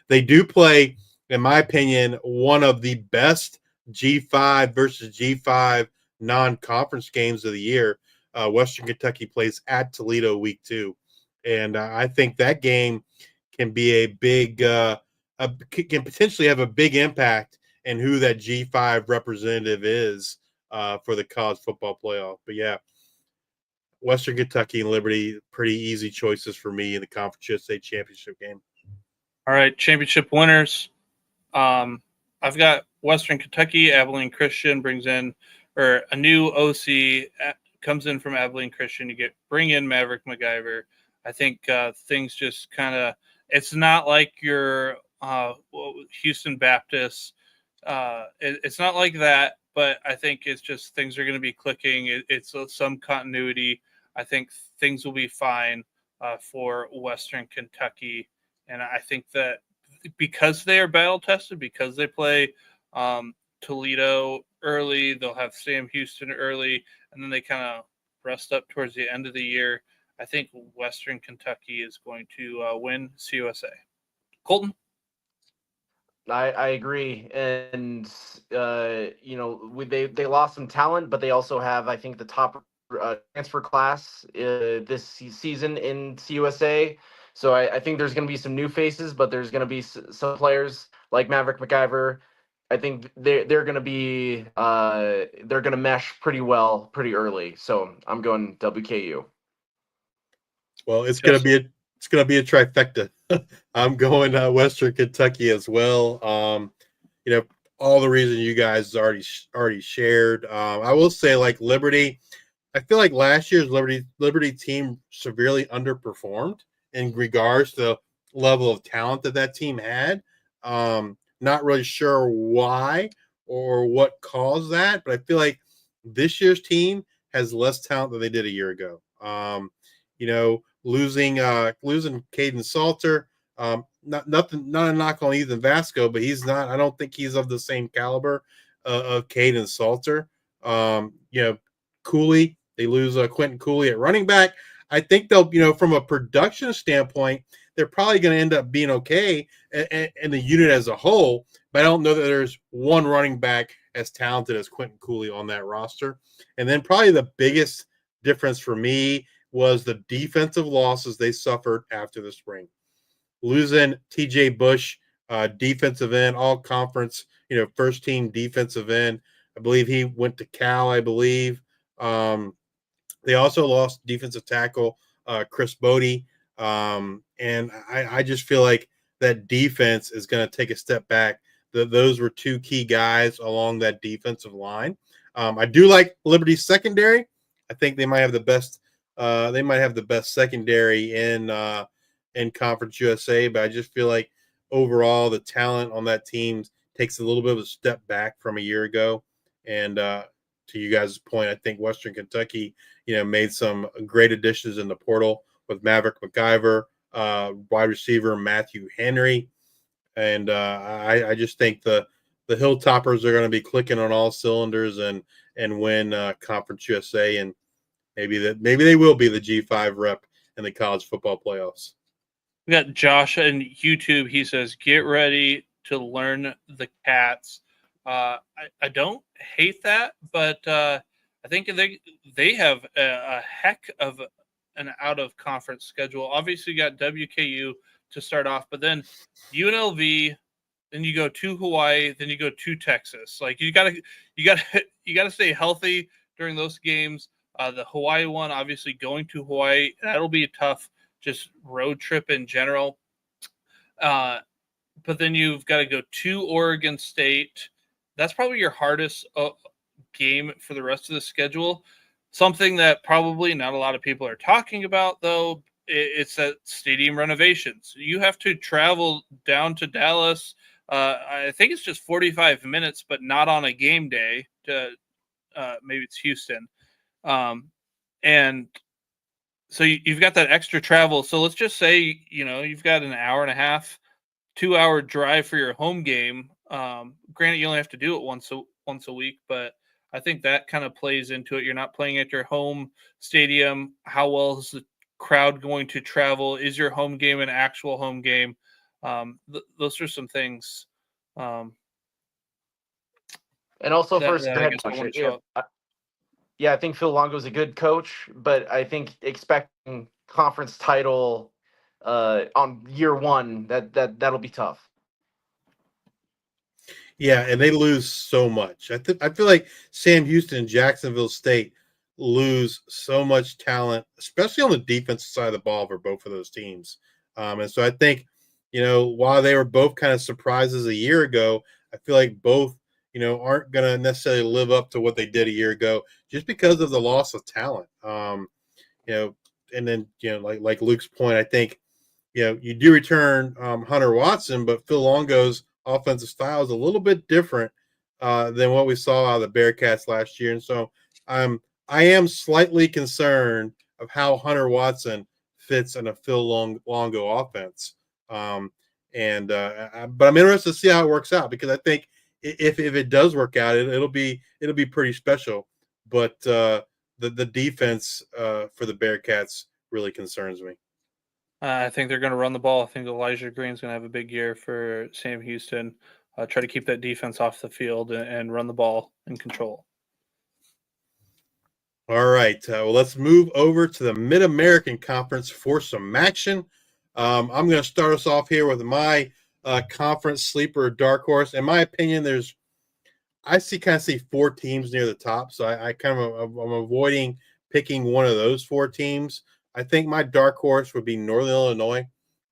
S8: They do play, in my opinion, one of the best G5 versus G5 non-conference games of the year. Western Kentucky plays at Toledo week 2, and I think that game can be a big can potentially have a big impact in who that G5 representative is for the college football playoff. But yeah, Western Kentucky and Liberty, pretty easy choices for me in the Conference USA championship game.
S6: All right, championship winners. I've got Western Kentucky. Abilene Christian brings in, or a new OC comes in from Abilene Christian. You bring in Maverick MacGyver. I think things just kind of. It's not like your Houston Baptist. It's not like that, but I think it's just things are going to be clicking. It's some continuity. I think things will be fine for Western Kentucky, and I think that because they are battle tested, because they play Toledo early, they'll have Sam Houston early, and then they kind of rest up towards the end of the year. I think Western Kentucky is going to win CUSA. Colton?
S7: I agree, and they lost some talent, but they also have, I think, the top transfer class this season in CUSA. So I think there's going to be some new faces, but there's going to be some players like Maverick MacGyver. I think they're going to mesh pretty well pretty early. So I'm going WKU.
S8: Well, it's going to be a trifecta. I'm going Western Kentucky as well. All the reasons you guys already shared. I will say, like Liberty, I feel like last year's Liberty team severely underperformed in regards to the level of talent that team had. Not really sure why or what caused that, but I feel like this year's team has less talent than they did a year ago. Losing Caden Salter, not a knock on Ethan Vasco, but he's not. I don't think he's of the same caliber of Caden Salter. Cooley, they lose Quentin Cooley at running back. I think they'll, from a production standpoint, they're probably going to end up being okay in the unit as a whole. But I don't know that there's one running back as talented as Quentin Cooley on that roster. And then probably the biggest difference for me was the defensive losses they suffered after the spring. Losing TJ Bush, defensive end, all conference, first team defensive end. I believe he went to Cal, I believe. They also lost defensive tackle Chris Bodie. And I just feel like that defense is going to take a step back. Those were two key guys along that defensive line. I do like Liberty's secondary. I think they might have the best. They might have the best secondary in Conference USA, but I just feel like overall the talent on that team takes a little bit of a step back from a year ago. And to you guys' point, I think Western Kentucky, made some great additions in the portal with Maverick MacGyver, wide receiver Matthew Henry, and I just think the Hilltoppers are going to be clicking on all cylinders and win Conference USA, and maybe they will be the G5 rep in the college football playoffs.
S6: We got Josh on YouTube. He says, "Get ready to learn the Cats." I don't hate that, but I think they have a heck of an out of conference schedule. Obviously, you got WKU to start off, but then UNLV, then you go to Hawaii, then you go to Texas. Like you gotta stay healthy during those games. The Hawaii one, obviously going to Hawaii, that'll be a tough just road trip in general. But then you've got to go to Oregon State. That's probably your hardest game for the rest of the schedule. Something that probably not a lot of people are talking about, though, it's that stadium renovations. You have to travel down to Dallas. I think it's just 45 minutes, but not on a game day. Maybe it's Houston. And so you've got that extra travel. So let's just say, you've got an hour and a half, 2-hour drive for your home game. Granted, you only have to do it once a week, but I think that kind of plays into it. You're not playing at your home stadium. How well is the crowd going to travel? Is your home game an actual home game? Those are some things.
S7: And also first head coach. I think Phil Longo is a good coach, but I think expecting conference title on year one, that'll be tough.
S8: Yeah, and they lose so much. I feel like Sam Houston and Jacksonville State lose so much talent, especially on the defensive side of the ball for both of those teams. And so I think, while they were both kind of surprises a year ago, I feel like both, aren't going to necessarily live up to what they did a year ago just because of the loss of talent. And then, like Luke's point, I think, you do return Hunter Watson, but Phil Longo's offensive style is a little bit different than what we saw out of the Bearcats last year. And so I am slightly concerned of how Hunter Watson fits in a Phil Longo offense. But I'm interested to see how it works out, because I think if it does work out, it'll be pretty special. But the defense for the Bearcats really concerns me.
S6: I think they're going to run the ball. I think Elijah Green's going to have a big year for Sam Houston. Try to keep that defense off the field and run the ball and control.
S8: All right. Well, let's move over to the Mid-American Conference for some action. I'm going to start us off here with my conference sleeper dark horse. In my opinion, I see 4 teams near the top, so I'm avoiding picking one of those 4 teams. I think my dark horse would be Northern Illinois.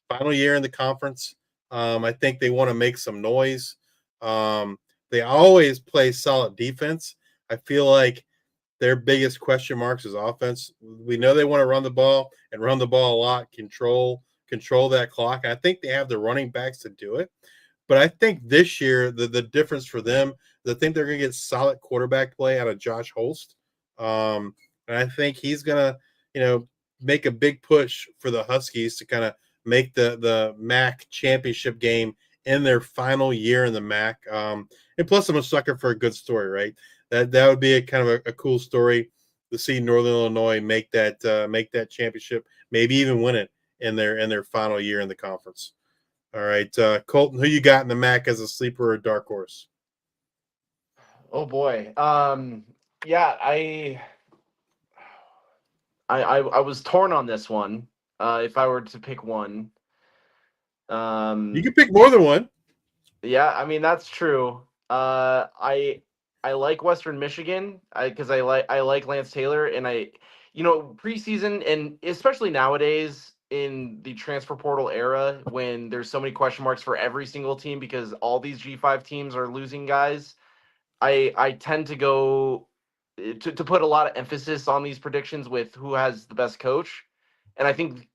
S8: Final year in the conference. I think they want to make some noise. They always play solid defense. I feel like their biggest question marks is offense. We know they want to run the ball and run the ball a lot, control that clock. I think they have the running backs to do it. But I think this year, the difference for them is I think they're going to get solid quarterback play out of Josh Holst. And I think he's going to, make a big push for the Huskies to kind of make the MAC championship game in their final year in the MAC. And plus, I'm a sucker for a good story, right? That would be a kind of a cool story to see Northern Illinois make that championship, maybe even win it in their final year in the conference. All right, Colton, who you got in the MAC as a sleeper or dark horse?
S7: Oh boy, yeah, I was torn on this one. If I were to pick one,
S8: You can pick more than one.
S7: yeah, I mean that's true. I like Western Michigan because I like Lance Taylor, and preseason, and especially nowadays in the transfer portal era when there's so many question marks for every single team because all these G5 teams are losing guys. I tend to go to put a lot of emphasis on these predictions with who has the best coach, and I think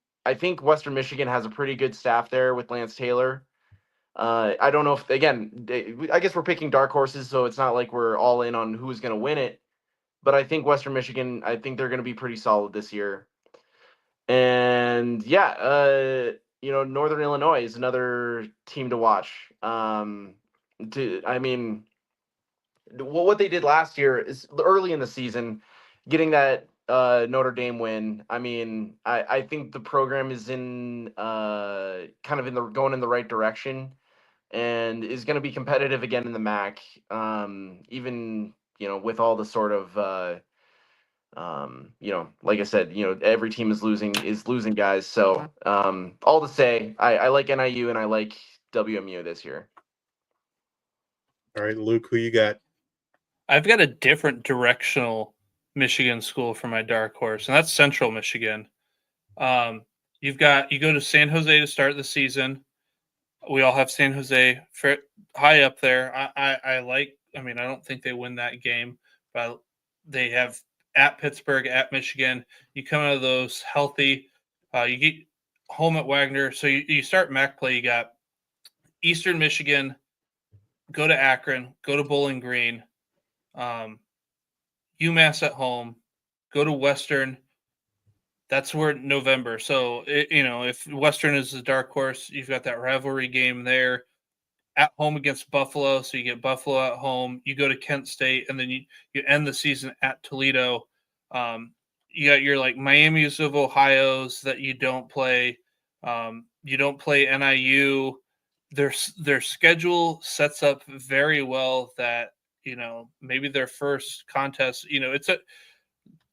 S7: Western Michigan has a pretty good staff there with Lance Taylor. I don't know if, again, I guess we're picking dark horses, so it's not like we're all in on who's going to win it. But I think Western Michigan, I think they're going to be pretty solid this year. And yeah, Northern Illinois is another team to watch. What they did last year is early in the season, getting that Notre Dame win. I mean, I think the program is in kind of going in the right direction, and is going to be competitive again in the MAC. Even with all the sort of like I said, every team is losing guys. So all to say, I like NIU and I like WMU this year.
S8: All right, Luke, who you got?
S6: I've got a different directional Michigan school for my dark horse, and that's Central Michigan. You go to San Jose to start the season. We all have San Jose high up there. I don't think they win that game, but they have at Pittsburgh, at Michigan. You come out of those healthy. You get home at Wagner. So you start MAC play. You got Eastern Michigan, go to Akron, go to Bowling Green, UMass at home, go to Western. That's where November. So, if Western is the dark horse, you've got that rivalry game there at home against Buffalo. So you get Buffalo at home. You go to Kent State, and then you end the season at Toledo. You got your Miami's of Ohio's that you don't play. You don't play NIU. Their schedule sets up very well that, maybe their first contest, it's a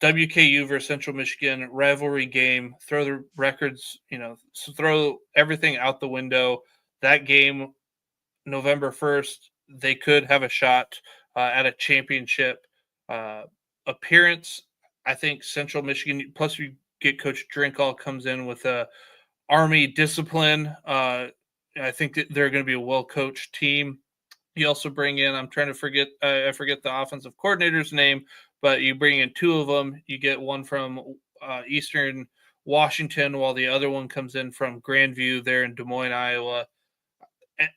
S6: WKU versus Central Michigan rivalry game. Throw the records, throw everything out the window. That game, November 1st, they could have a shot at a championship appearance. I think Central Michigan, plus you get Coach Drinkall comes in with a Army discipline. I think that they're going to be a well-coached team. You also bring in, I'm trying to forget, I forget the offensive coordinator's name, but you bring in two of them. You get one from Eastern Washington, while the other one comes in from Grandview there in Des Moines, Iowa.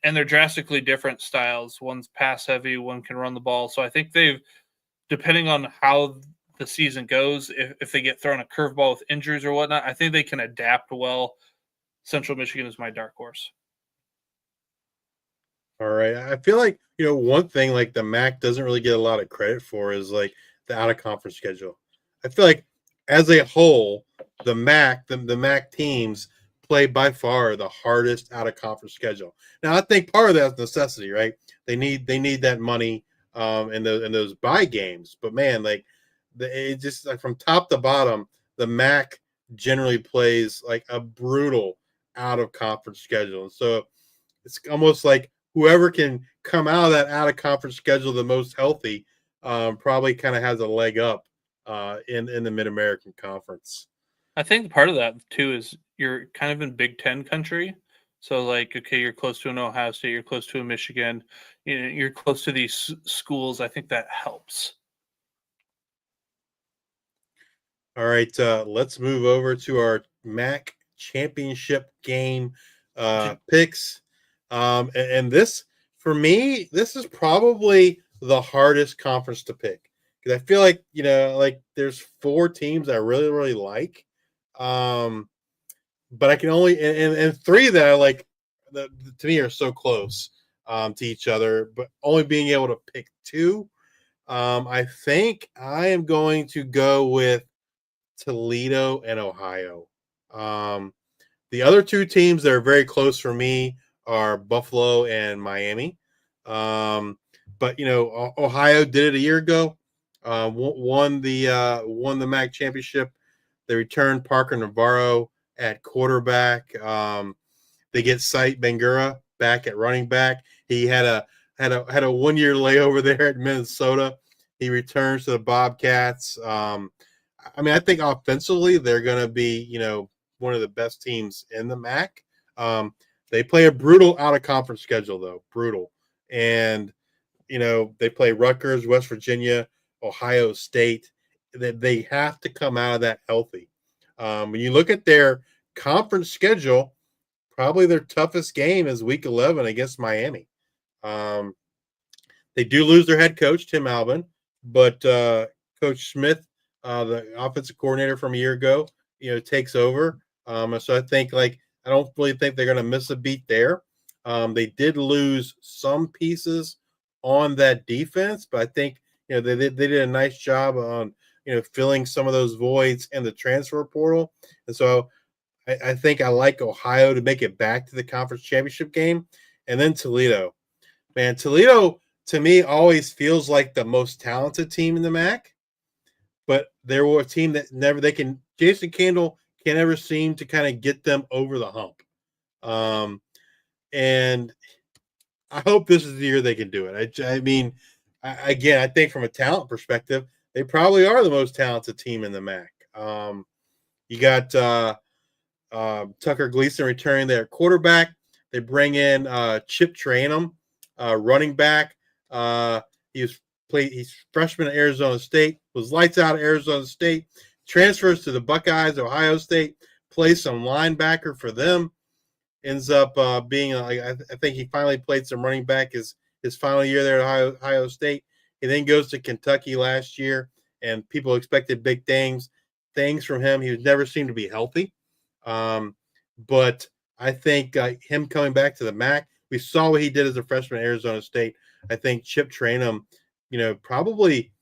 S6: And they're drastically different styles. One's pass heavy, one can run the ball. So I think they've, depending on how the season goes, if they get thrown a curveball with injuries or whatnot, I think they can adapt well. Central Michigan is my dark horse.
S8: All right. I feel like, one thing like the MAC doesn't really get a lot of credit for is like the out of conference schedule. I feel like as a whole, the MAC teams play by far the hardest out of conference schedule. Now, I think part of that is necessity, right? They need that money in those bye games. But man, like it just like from top to bottom, the MAC generally plays like a brutal out of conference schedule. And so it's almost like whoever can come out of that out of conference schedule the most healthy probably kind of has a leg up in the Mid-American Conference.
S6: I think part of that too is you're kind of in Big Ten country. So like, okay, you're close to an Ohio State, you're close to a Michigan, you're close to these schools. I think that helps.
S8: All right, let's move over to our MAC championship game picks. And this, for me, this is probably the hardest conference to pick because I feel like, like there's 4 teams I really, really like. But I can only, and 3 that I like, to me are so close to each other, but only being able to pick 2. I think I am going to go with Toledo and Ohio. The other 2 teams that are very close for me are Buffalo and Miami. But Ohio did it a year ago. Won the MAC championship. They returned Parker Navarro at quarterback. They get Sight Bangura back at running back. He had a 1-year layover there at Minnesota. He returns to the Bobcats. I think offensively they're going to be, one of the best teams in the MAC. They play a brutal out-of-conference schedule, though. Brutal. And, they play Rutgers, West Virginia, Ohio State. They have to come out of that healthy. When you look at their conference schedule, probably their toughest game is Week 11 against Miami. They do lose their head coach, Tim Albin, but Coach Smith, the offensive coordinator from a year ago, takes over. So I think I don't really think they're going to miss a beat there. They did lose some pieces on that defense, but I think they did a nice job on filling some of those voids in the transfer portal. And so I think I like Ohio to make it back to the conference championship game, and then Toledo. Man, Toledo to me always feels like the most talented team in the MAC, but they were a team that Jason Candle can never seem to kind of get them over the hump. And I hope this is the year they can do it. I think from a talent perspective, they probably are the most talented team in the MAC. You got Tucker Gleason returning their quarterback. They bring in Chip Trayanum, running back. He's freshman at Arizona State, was lights out at Arizona State, transfers to the Buckeyes, Ohio State, plays some linebacker for them, ends up being, I think he finally played some running back his final year there at Ohio State. He then goes to Kentucky last year, and people expected big things from him. He never seemed to be healthy. But I think him coming back to the MAC, we saw what he did as a freshman at Arizona State. I think Chip Trayanum, probably,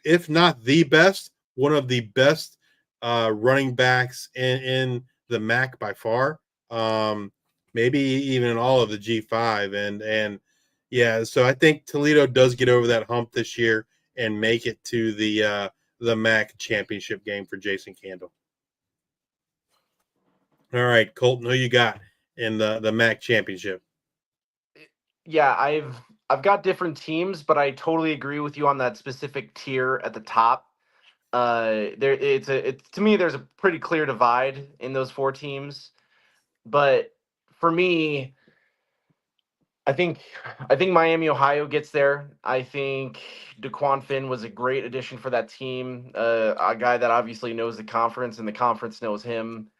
S8: if not the best, one of the best running backs in the MAC by far. Maybe even in all of the G5. And yeah, so I think Toledo does get over that hump this year and make it to the MAC championship game for Jason Candle. All right, Colton, who you got in the MAC championship?
S7: Yeah, I've I've got different teams, but I totally agree with you on that specific tier at the top. To me, there's a pretty clear divide in those 4 teams. But for me, I think Miami, Ohio gets there. I think DeQuan Finn was a great addition for that team. A guy that obviously knows the conference, and the conference knows him.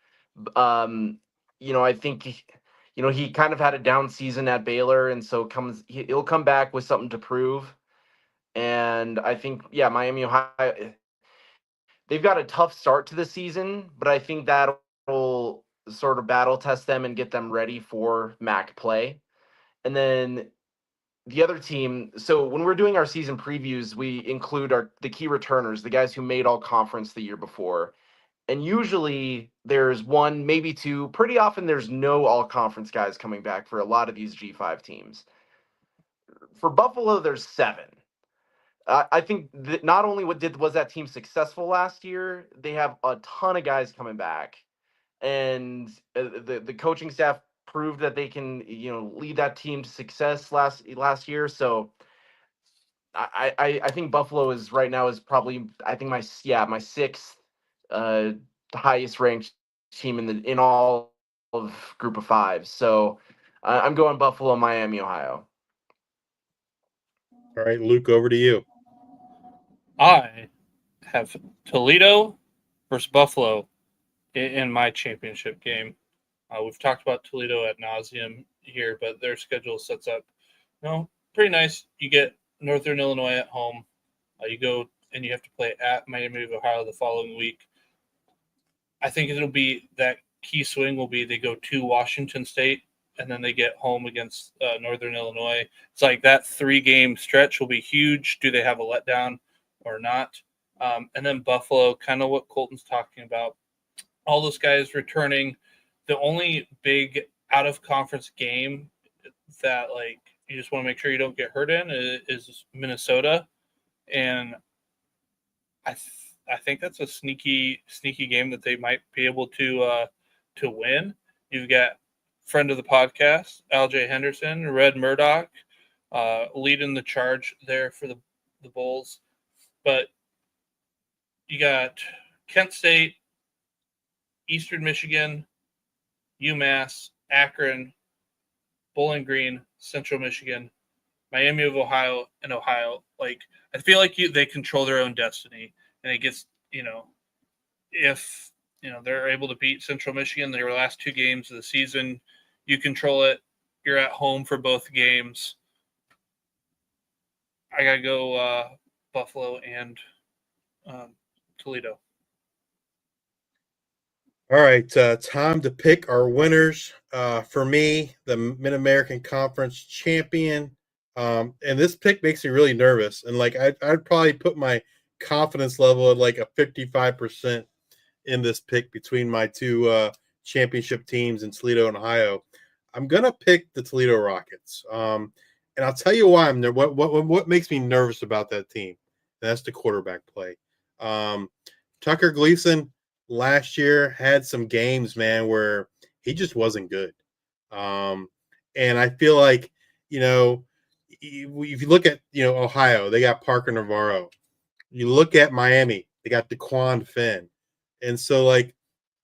S7: I think he kind of had a down season at Baylor, and so he'll come back with something to prove. And I think, yeah, Miami, Ohio, they've got a tough start to the season, but I think that'll sort of battle test them and get them ready for MAC play. And then the other team, so when we're doing our season previews, we include the key returners, the guys who made all conference the year before. And usually there's 1, maybe 2. Pretty often there's no all conference guys coming back for a lot of these G5 teams. For Buffalo, there's 7. I think that not only was that team successful last year, they have a ton of guys coming back, and the coaching staff proved that they can lead that team to success last year. So I think Buffalo is right now is probably, I think my 6th highest ranked team in all of Group of 5. So I'm going Buffalo, Miami, Ohio.
S8: All right, Luke, over to you.
S6: I have Toledo versus Buffalo in my championship game. We've talked about Toledo ad nauseum here, but their schedule sets up, pretty nice. You get Northern Illinois at home. You go and you have to play at Miami of Ohio the following week. I think it'll be that key swing will be they go to Washington State and then they get home against Northern Illinois. It's like that 3-game stretch will be huge. Do they have a letdown or not? And then Buffalo, kind of what Colton's talking about. All those guys returning. The only big out-of-conference game that, you just want to make sure you don't get hurt in is Minnesota. And I think that's a sneaky game that they might be able to win. You've got friend of the podcast, L.J. Henderson, Red Murdoch, leading the charge there for the Bulls. But you got Kent State, Eastern Michigan, UMass, Akron, Bowling Green, Central Michigan, Miami of Ohio, and Ohio. I feel like they control their own destiny, and it gets, if they're able to beat Central Michigan their last 2 games of the season, you control it. You're at home for both games. I gotta go Buffalo and Toledo.
S8: All right, time to pick our winners. For me, the Mid-American Conference champion. And this pick makes me really nervous. And I'd probably put my confidence level at a 55% in this pick between my 2 championship teams in Toledo and Ohio. I'm gonna pick the Toledo Rockets. And I'll tell you why I'm there. What makes me nervous about that team? And that's the quarterback play. Tucker Gleason last year had some games, man, where he just wasn't good. And I feel like, if you look at, Ohio, they got Parker Navarro. You look at Miami, they got DeQuan Finn. And so,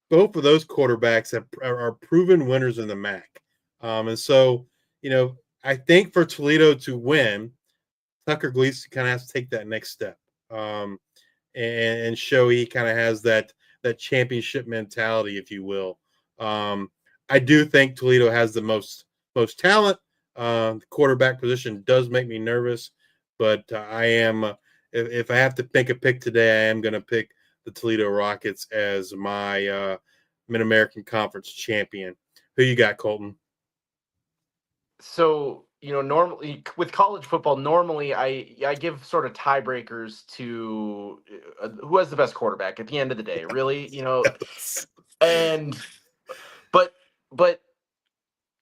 S8: both of those quarterbacks are proven winners in the MAC. And so, I think for Toledo to win, Tucker Gleason kind of has to take that next step and show he kind of has that championship mentality, if you will. I do think Toledo has the most talent. The quarterback position does make me nervous, but I am if I have to make a pick today, I am going to pick the Toledo Rockets as my Mid-American Conference champion. Who you got, Colton?
S7: So, normally with college football, I give sort of tiebreakers to who has the best quarterback at the end of the day, really, and but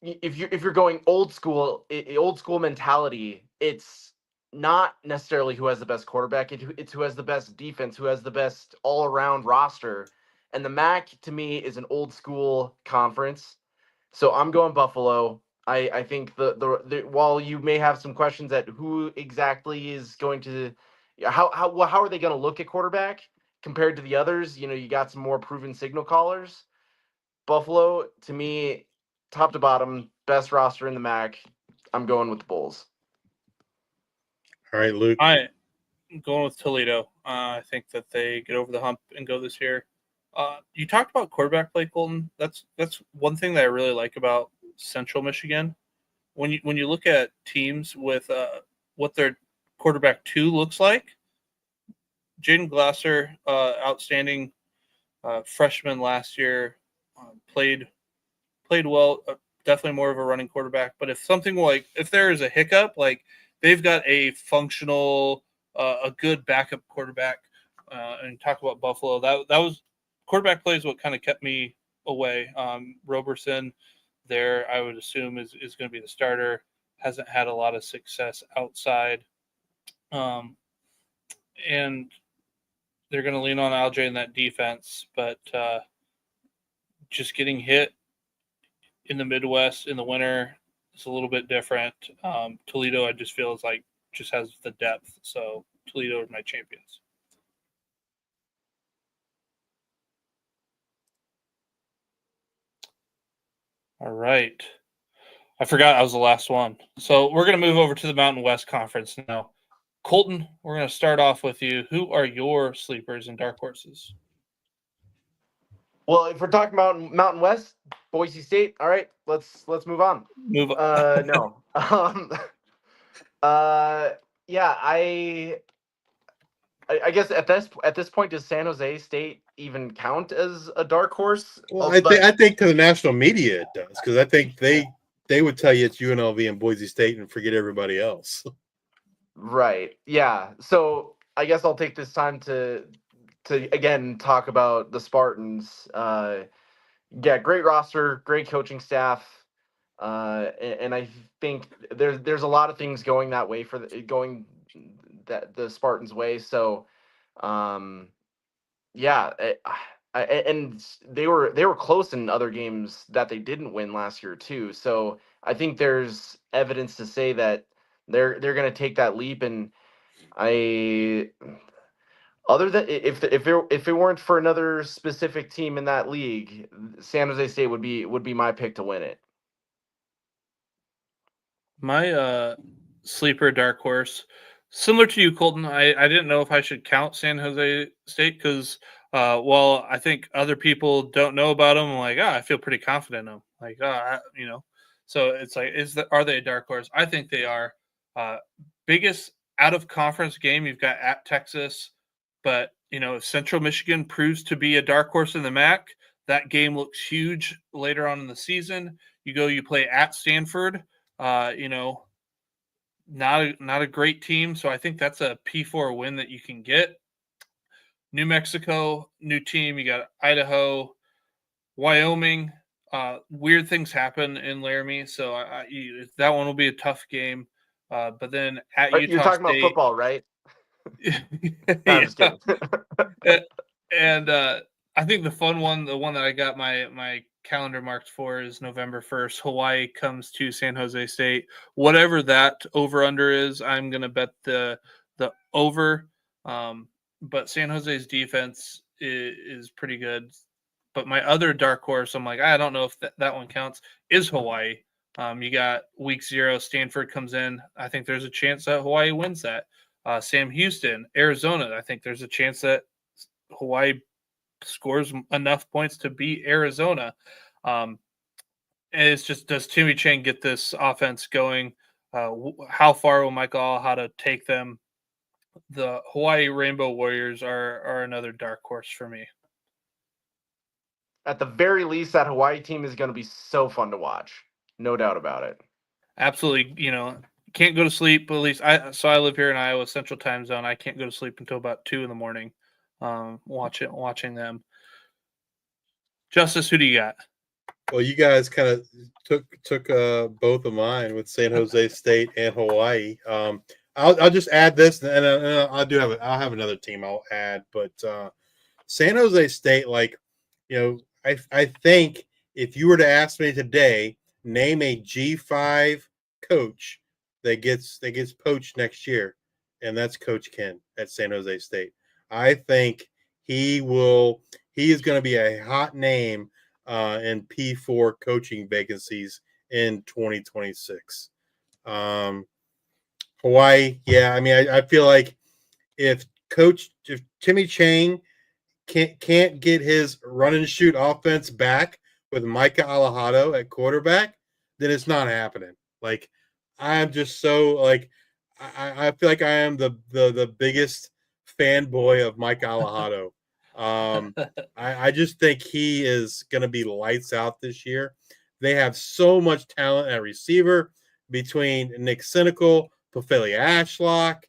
S7: if you're going old school mentality, it's not necessarily who has the best quarterback. It's who has the best defense, who has the best all around roster. And the MAC to me is an old school conference. So I'm going Buffalo. I think the while you may have some questions at who exactly is going to how are they going to look at quarterback compared to the others? You got some more proven signal callers. Buffalo, to me, top to bottom, best roster in the MAC. I'm going with the Bulls.
S8: All right, Luke.
S6: I'm going with Toledo. I think that they get over the hump and go this year. You talked about quarterback play, Colton. That's one thing that I really like about Central Michigan. When you look at teams with what their quarterback 2 looks like, Jaden Glasser, outstanding freshman last year, played well. Definitely more of a running quarterback. But if there is a hiccup, like they've got a functional, a good backup quarterback. And talk about Buffalo. That was quarterback play is what kind of kept me away. Roberson there, I would assume is going to be the starter. Hasn't had a lot of success outside. And they're going to lean on Alge in that defense, but just getting hit in the Midwest in the winter is a little bit different. Toledo, I just feel just has the depth. So Toledo are my champions. All right. I forgot I was the last one. So we're going to move over to the Mountain West Conference now. Colton, we're going to start off with you. Who are your sleepers and dark horses?
S7: Well, if we're talking about Mountain West, Boise State, all right, let's move on.
S6: Move on.
S7: No. Yeah, I guess at this point, does San Jose State even count as a dark horse?
S8: Well, I think to the national media it does, because I think they would tell you it's UNLV and Boise State and forget everybody else.
S7: Right. Yeah. So I guess I'll take this time to again talk about the Spartans. Yeah, great roster, great coaching staff, and I think there's a lot of things going that way the Spartans' way. So, yeah, and they were close in other games that they didn't win last year too. So I think there's evidence to say that they're going to take that leap. And other than if it weren't for another specific team in that league, San Jose State would be my pick to win it.
S6: My sleeper dark horse, similar to you, Colton. I didn't know if I should count San Jose State because while I think other people don't know about them, I'm like, I feel pretty confident in them. Like, so it's like, are they a dark horse? I think they are. Biggest out of conference game you've got at Texas, but if Central Michigan proves to be a dark horse in the MAC, that game looks huge later on in the season. You play at Stanford. Not a great team, so I think that's a P4 win that you can get. New Mexico, new team. You got Idaho, Wyoming. Weird things happen in Laramie, so that one will be a tough game. But then at Utah State,
S7: you're talking about football, right? I'm just kidding.
S6: And I think the fun one, the one that I got my calendar marked for, is November 1st. Hawaii comes to San Jose State. Whatever that over under is, I'm gonna bet the over. But San Jose's defense is pretty good. But my other dark horse, I'm like, I don't know if that one counts, is Hawaii. You got week 0, Stanford comes in. I think there's a chance that Hawaii wins that. Sam Houston, Arizona, I think there's a chance that Hawaii scores enough points to beat Arizona. And it's just, does Timmy Chang get this offense going? How far will Michael Alhada take them? The Hawaii Rainbow Warriors are another dark horse for me.
S7: At the very least, that Hawaii team is going to be so fun to watch. No doubt about it.
S6: Absolutely. Can't go to sleep. At least I live here in Iowa Central Time Zone. I can't go to sleep until about 2 a.m. Watching them. Justice, who do you got?
S8: Well, you guys kind of took both of mine with San Jose State and Hawaii. I'll just add this, and I'll have another team I'll add, but San Jose State, I think if you were to ask me today, name a G5 coach that gets poached next year, and that's Coach Ken at San Jose State. I think he is going to be a hot name in P4 coaching vacancies in 2026. Hawaii, yeah, I mean, I feel like if Timmy Chang can't get his run and shoot offense back with Micah Alejado at quarterback, then it's not happening. Like, I'm just so like I feel like I am the biggest fanboy of Micah Alejado. I just think he is going to be lights out this year. They have so much talent at receiver between Nick Cynical, Pofeli Ashlock,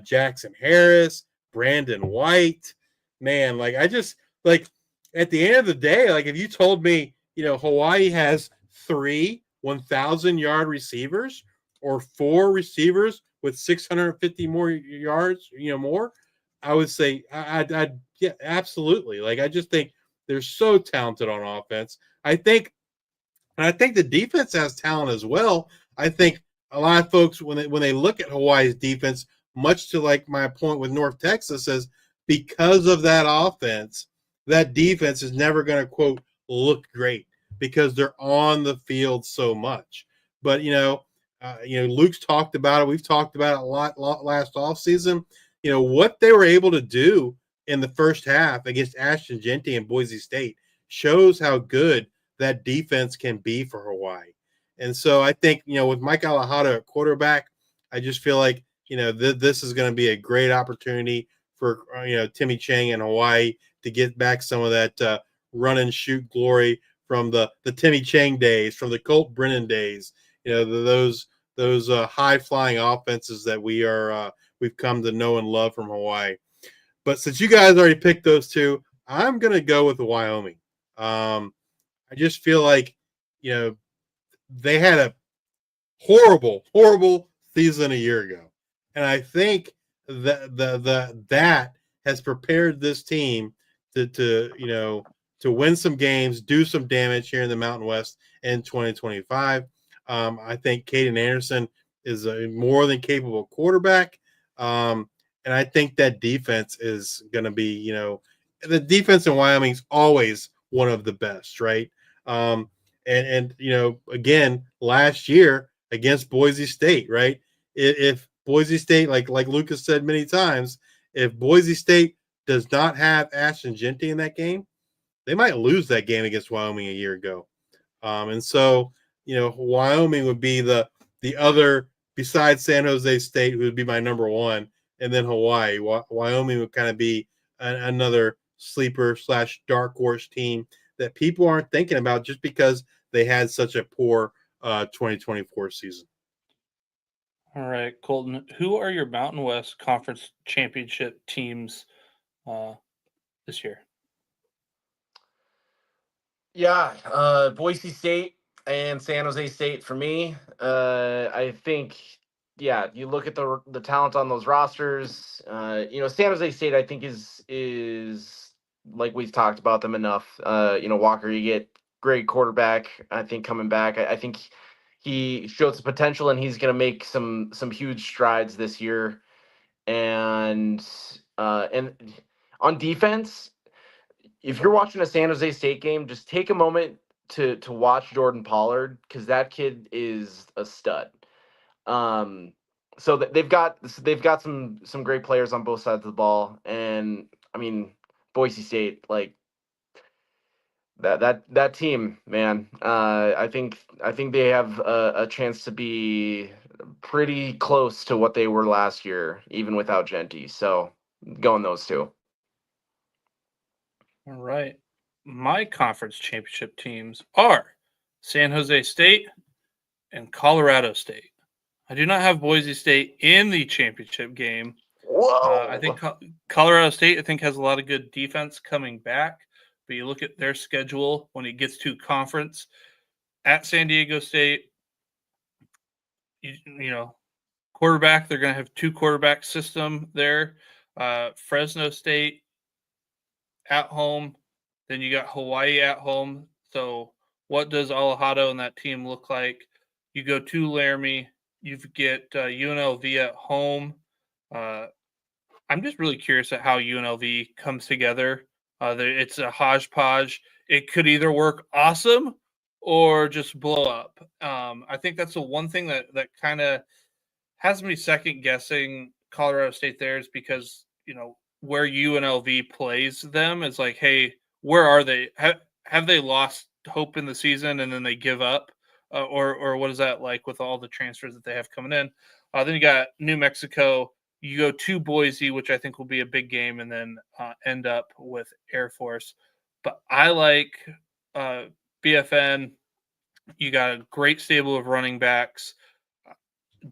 S8: Jackson Harris, Brandon White. Man, like I just like at the end of the day, like if you told me, Hawaii has 3 1,000-yard receivers or 4 receivers with 650 more yards, more, I would say I'd yeah, absolutely. Like I just think they're so talented on offense. I think the defense has talent as well. I think a lot of folks when they look at Hawaii's defense, much to like my point with North Texas, is because of that offense, that defense is never going to quote look great because they're on the field so much. But Luke's talked about it. We've talked about it a lot last offseason. What they were able to do in the first half against Ashton Genty and Boise State shows how good that defense can be for Hawaii. And so I think, with Mike Alejado at quarterback, I just feel like, this is going to be a great opportunity for, Timmy Chang and Hawaii to get back some of that run and shoot glory from the Timmy Chang days, from the Colt Brennan days, those high flying offenses that we've come to know and love from Hawaii. But since you guys already picked those two, I'm going to go with Wyoming. I just feel like, they had a horrible, horrible season a year ago. And I think that has prepared this team to win some games, do some damage here in the Mountain West in 2025. I think Caden Anderson is a more than capable quarterback. And I think that defense is going to be, the defense in Wyoming is always one of the best, right? And again, last year against Boise State, right? If Boise State, like Lucas said many times, if Boise State does not have Ashton Genty in that game, they might lose that game against Wyoming a year ago. And so, Wyoming would be the other, besides San Jose State, who would be my number one, and then Hawaii. Wyoming would kind of be another sleeper / dark horse team that people aren't thinking about just because they had such a poor 2024 season.
S6: All right, Colton, who are your Mountain West Conference Championship teams this year?
S7: Yeah, Boise State and San Jose State for me. I think, you look at the talent on those rosters. San Jose State, I think is like we've talked about them enough. Walker, you get great quarterback. I think coming back, I think he showed some potential, and he's going to make some huge strides this year. And on defense, if you're watching a San Jose State game, just take a moment to watch Jordan Pollard, because that kid is a stud. So they've got some great players on both sides of the ball, and I mean Boise State, like that team, man. I think they have a chance to be pretty close to what they were last year, even without Genty. So going those two.
S6: All right. My conference championship teams are San Jose State and Colorado State. I do not have Boise State in the championship game.
S7: Whoa!
S6: I think Colorado State, has a lot of good defense coming back. But you look at their schedule when it gets to conference at San Diego State, quarterback, they're going to have 2 quarterback system there. Fresno State at home. Then you got Hawaii at home. So what does Alejado and that team look like? You go to Laramie, you get UNLV at home. I'm just really curious at how UNLV comes together. It's a hodgepodge. It could either work awesome or just blow up. I think that's the one thing that kind of has me second guessing Colorado State there is because, where UNLV plays them is like, hey, where are they? Have they lost hope in the season and then they give up? Or what is that like with all the transfers that they have coming in? Then you got New Mexico. You go to Boise, which I think will be a big game, and then end up with Air Force. But I like BFN. You got a great stable of running backs.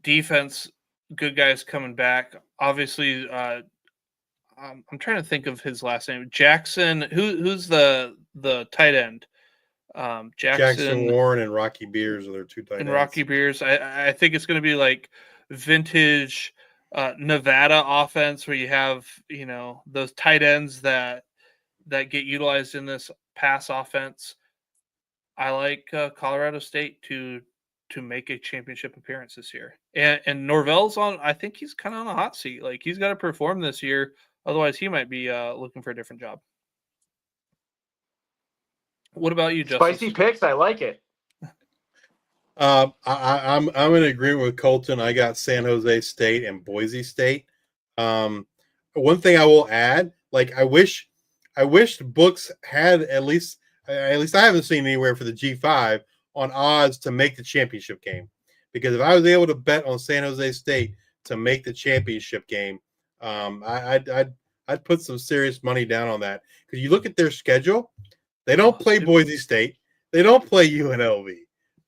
S6: Defense, good guys coming back. Obviously, I'm trying to think of his last name. Jackson. Who's the tight end?
S8: Jackson Warren and Rocky Beers are their two tight ends.
S6: Rocky Beers. I think it's going to be like vintage Nevada offense where you have those tight ends that get utilized in this pass offense. I like Colorado State to make a championship appearance this year, and Norvell's on. I think he's kind of on a hot seat. Like he's got to perform this year, otherwise he might be looking for a different job. What about you, Justin?
S7: Spicy picks. I like it.
S8: I'm in agreement with Colton. I got San Jose State and Boise State. One thing I will add, like I wish books had at least I haven't seen anywhere for the G5 on odds to make the championship game, because if I was able to bet on San Jose State to make the championship game, I'd put some serious money down on that, because you look at their schedule. They don't play Boise State. They don't play UNLV,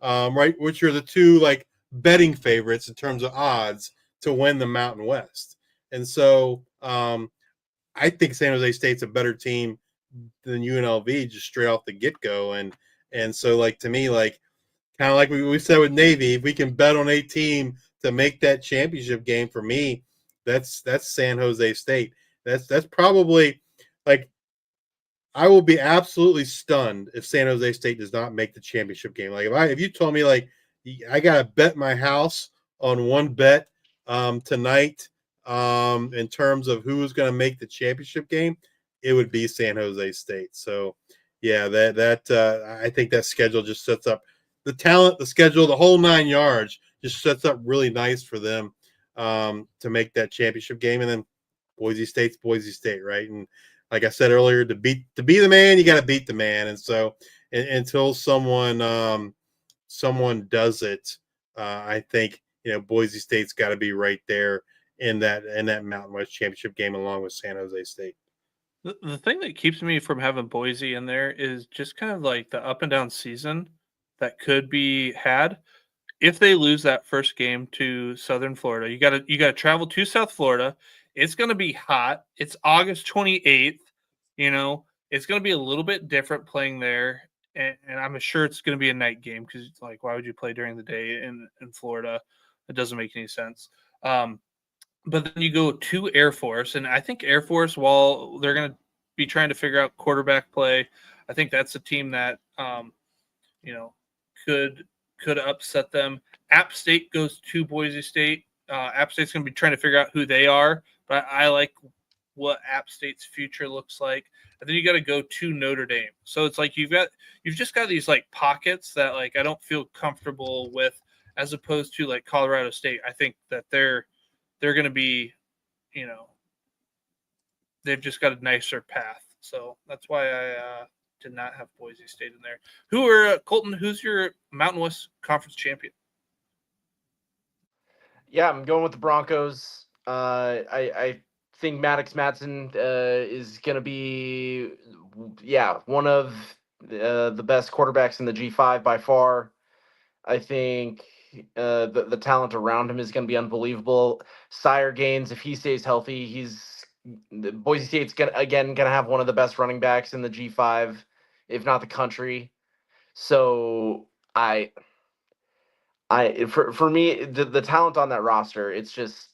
S8: right? Which are the two like betting favorites in terms of odds to win the Mountain West. And so I think San Jose State's a better team than UNLV just straight off the get-go. And so like to me, like kind of like we said with Navy, if we can bet on a team to make that championship game, for me, that's San Jose State. That's probably like. I will be absolutely stunned if San Jose State does not make the championship game. Like if you told me like I gotta bet my house on one bet tonight in terms of who is going to make the championship game, it would be San Jose State. So yeah, that I think that schedule just sets up the talent, the schedule, the whole 9 yards just sets up really nice for them to make that championship game. And then Boise State's Boise State, right? And like I said earlier, to be the man, you got to beat the man. And so until someone does it, I think Boise State's got to be right there in that Mountain West championship game along with San Jose State.
S6: The thing that keeps me from having Boise in there is just kind of like the up and down season that could be had if they lose that first game to Southern Florida. You got to travel to South Florida. It's going to be hot. It's August 28th. It's going to be a little bit different playing there. And I'm sure it's going to be a night game because, like, why would you play during the day in Florida? It doesn't make any sense. But then you go to Air Force. And I think Air Force, while they're going to be trying to figure out quarterback play, I think that's a team that, could upset them. App State goes to Boise State. App State's going to be trying to figure out who they are. But I like what App State's future looks like. And then you got to go to Notre Dame. So it's like you've just got these like pockets that like I don't feel comfortable with, as opposed to like Colorado State. I think that they're going to be, they've just got a nicer path. So that's why I did not have Boise State in there. Colton, who's your Mountain West Conference champion?
S7: Yeah, I'm going with the Broncos. I think MACtion is going to be, one of the best quarterbacks in the G5 by far. I think the talent around him is going to be unbelievable. Sire Gaines, if he stays healthy, Boise State's going to have one of the best running backs in the G5, if not the country. So for me, the talent on that roster, it's just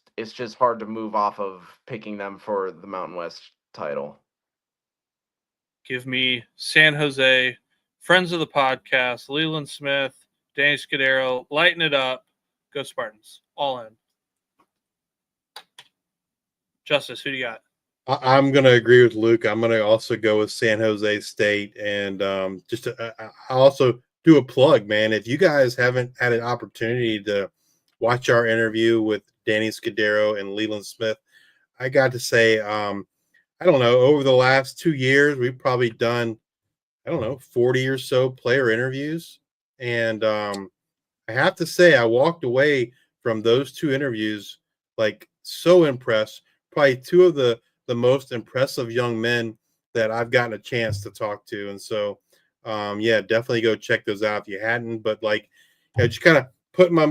S7: hard to move off of picking them for the Mountain West title.
S6: Give me San Jose friends of the podcast, Leland Smith, Danny Scudero, lighten it up. Go Spartans. All in. Justice, who do you got?
S8: I'm going to agree with Luke. I'm going to also go with San Jose State. And I also do a plug, man. If you guys haven't had an opportunity to watch our interview with Danny Scudero and Leland Smith, I got to say, I don't know, over the last 2 years, we've probably done, 40 or so player interviews. And I have to say, I walked away from those 2 interviews like so impressed. Probably 2 of the most impressive young men that I've gotten a chance to talk to. And so, definitely go check those out if you hadn't. But just kind of putting my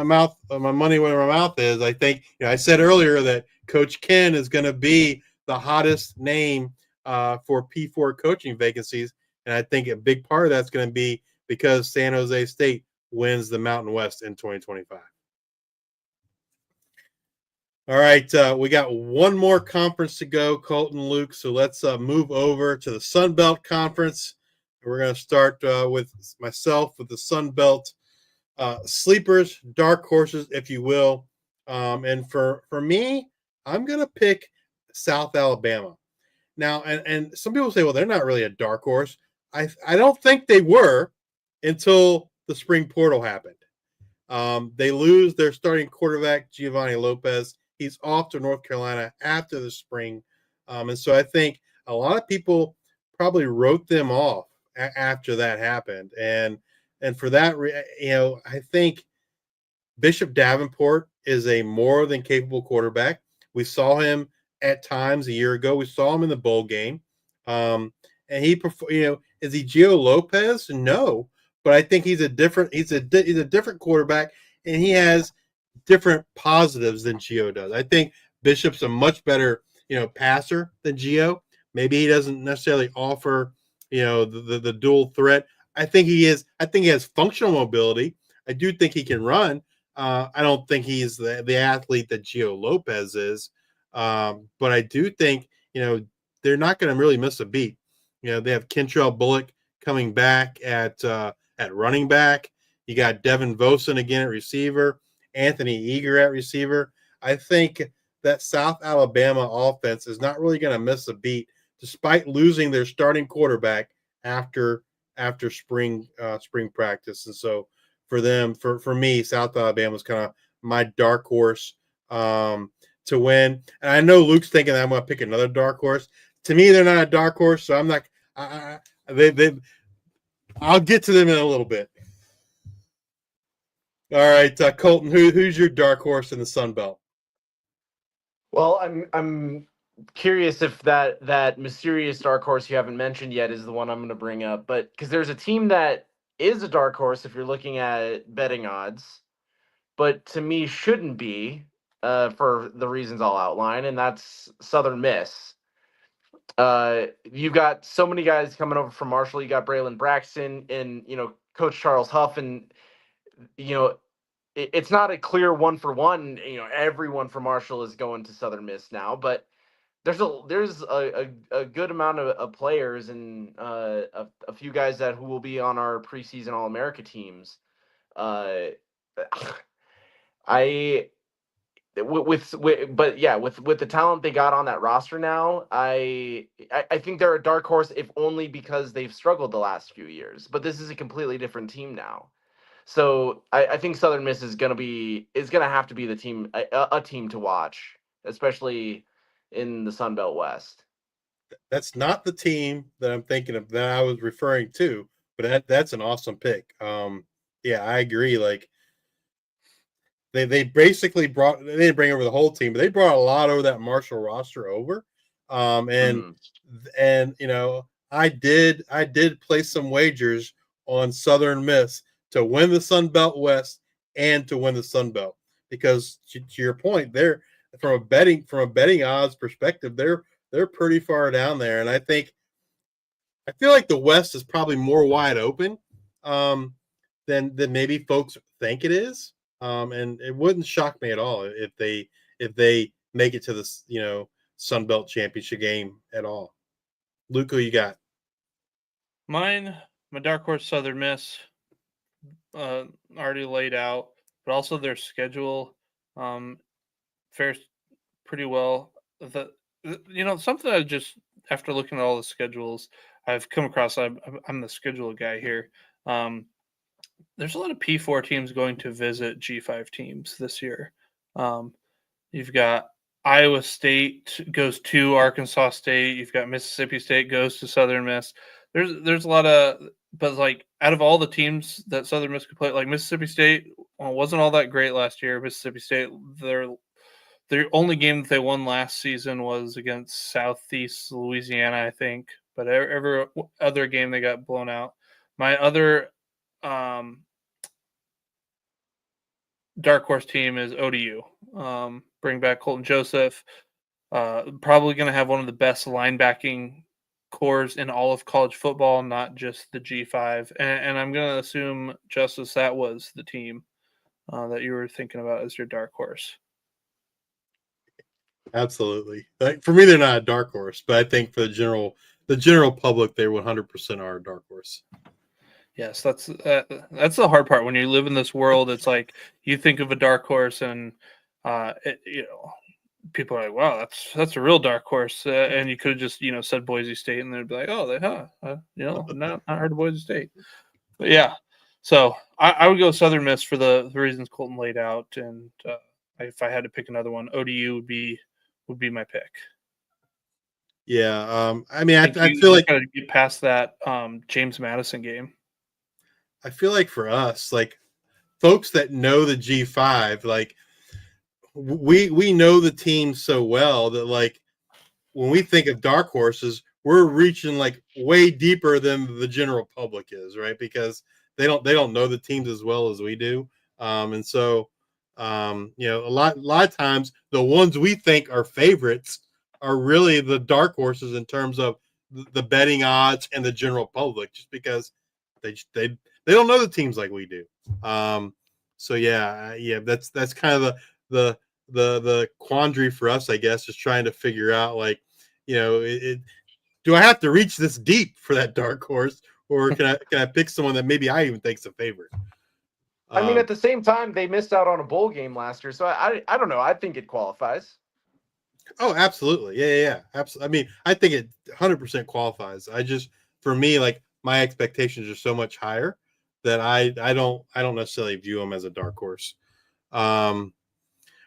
S8: money where my mouth is. I think, I said earlier that Coach Ken is going to be the hottest name for P4 coaching vacancies. And I think a big part of that's going to be because San Jose State wins the Mountain West in 2025. All right, we got one more conference to go, Colton, Luke. So let's move over to the Sun Belt Conference. We're going to start with myself with the Sun Belt sleepers, dark horses, if you will. And for me, I'm going to pick South Alabama. Now, and some people say, well, they're not really a dark horse. I don't think they were until the spring portal happened. They lose their starting quarterback, Giovanni Lopez. He's off to North Carolina after the spring. And so I think a lot of people probably wrote them off after that happened. And for that, I think Bishop Davenport is a more than capable quarterback. We saw him at times a year ago. We saw him in the bowl game. And he, is he Gio Lopez? No, but I think he's a different quarterback, and he has different positives than Gio does. I think Bishop's a much better, passer than Gio. Maybe he doesn't necessarily offer, the dual threat. I think he has functional mobility. I do think he can run. I don't think he's the athlete that Gio Lopez is. But I do think, they're not going to really miss a beat. They have Kentrell Bullock coming back at running back. You got Devin Vosen again at receiver. Anthony Eager at receiver. I think that South Alabama offense is not really going to miss a beat, despite losing their starting quarterback after spring practice. And so for them, for me, South Alabama is kind of my dark horse to win. And I know Luke's thinking that I'm going to pick another dark horse. To me, they're not a dark horse, so I'm not. I'll get to them in a little bit. All right, Colton, who's your dark horse in the Sun Belt?
S7: Well, I'm curious if that mysterious dark horse you haven't mentioned yet is the one I'm going to bring up, but because there's a team that is a dark horse if you're looking at betting odds, but to me shouldn't be for the reasons I'll outline, and that's Southern Miss. You've got so many guys coming over from Marshall. You got Braylon Braxton and Coach Charles Huff, and it's not a clear 1-for-1. Everyone from Marshall is going to Southern Miss now, but there's a good amount of players and a few guys who will be on our preseason All-America teams. With the talent they got on that roster now, I think they're a dark horse, if only because they've struggled the last few years. But this is a completely different team now. So I think Southern Miss is gonna have to be the team, a team to watch, especially in the Sun Belt West.
S8: That's not the team that I'm thinking of that I was referring to, but that's an awesome pick. I agree. Like they basically they didn't bring over the whole team, but they brought a lot over that Marshall roster over. And I did place some wagers on Southern Miss to win the Sun Belt West and to win the Sun Belt, because to your point, they're from a betting odds perspective, they're pretty far down there. And I feel like the West is probably more wide open than maybe folks think it is. And it wouldn't shock me at all if they make it to the Sun Belt championship game at all. Luke, who you got?
S6: Mine my dark horse Southern Miss already laid out, but also their schedule fares pretty well. Something I just, after looking at all the schedules I've come across, I'm the schedule guy here. There's a lot of P4 teams going to visit G5 teams this year. You've got Iowa State goes to Arkansas State. You've got Mississippi State goes to Southern Miss. There's a lot of, but like out of all the teams that Southern Miss could play, like Mississippi State wasn't all that great last year. Mississippi State, their only game that they won last season was against Southeast Louisiana, I think. But every other game they got blown out. My other dark horse team is ODU. Bring back Colton Joseph. Probably going to have one of the best linebacking cores in all of college football, not just the G5. And I'm going to assume, Justice, that was the team that you were thinking about as your dark horse.
S8: Absolutely. Like, for me, they're not a dark horse, but I think for the general public, they 100% are a dark horse.
S6: Yes, that's the hard part. When you live in this world, it's like you think of a dark horse, and people are like, "Wow, that's a real dark horse," and you could have just said Boise State, and they'd be like, "Oh, not heard of Boise State." But yeah, so I would go Southern Miss for the reasons Colton laid out, and if I had to pick another one, ODU would be my pick.
S8: Yeah, I mean, I feel like
S6: gotta get past that James Madison game.
S8: I feel like for us, like folks that know the G5, like we know the team so well that like when we think of dark horses, we're reaching like way deeper than the general public is, right? Because they don't know the teams as well as we do, and so a lot of times the ones we think are favorites are really the dark horses in terms of the betting odds and the general public, just because they don't know the teams like we do. So that's kind of the quandary for us, I guess, is trying to figure out, like, do I have to reach this deep for that dark horse, or can I pick someone that maybe I even think's a favorite?
S7: I mean, at the same time, they missed out on a bowl game last year, so I don't know. I think it qualifies.
S8: Oh, absolutely. Yeah. Absolutely. I mean, I think it 100% qualifies. For me, like, my expectations are so much higher that I don't necessarily view them as a dark horse. All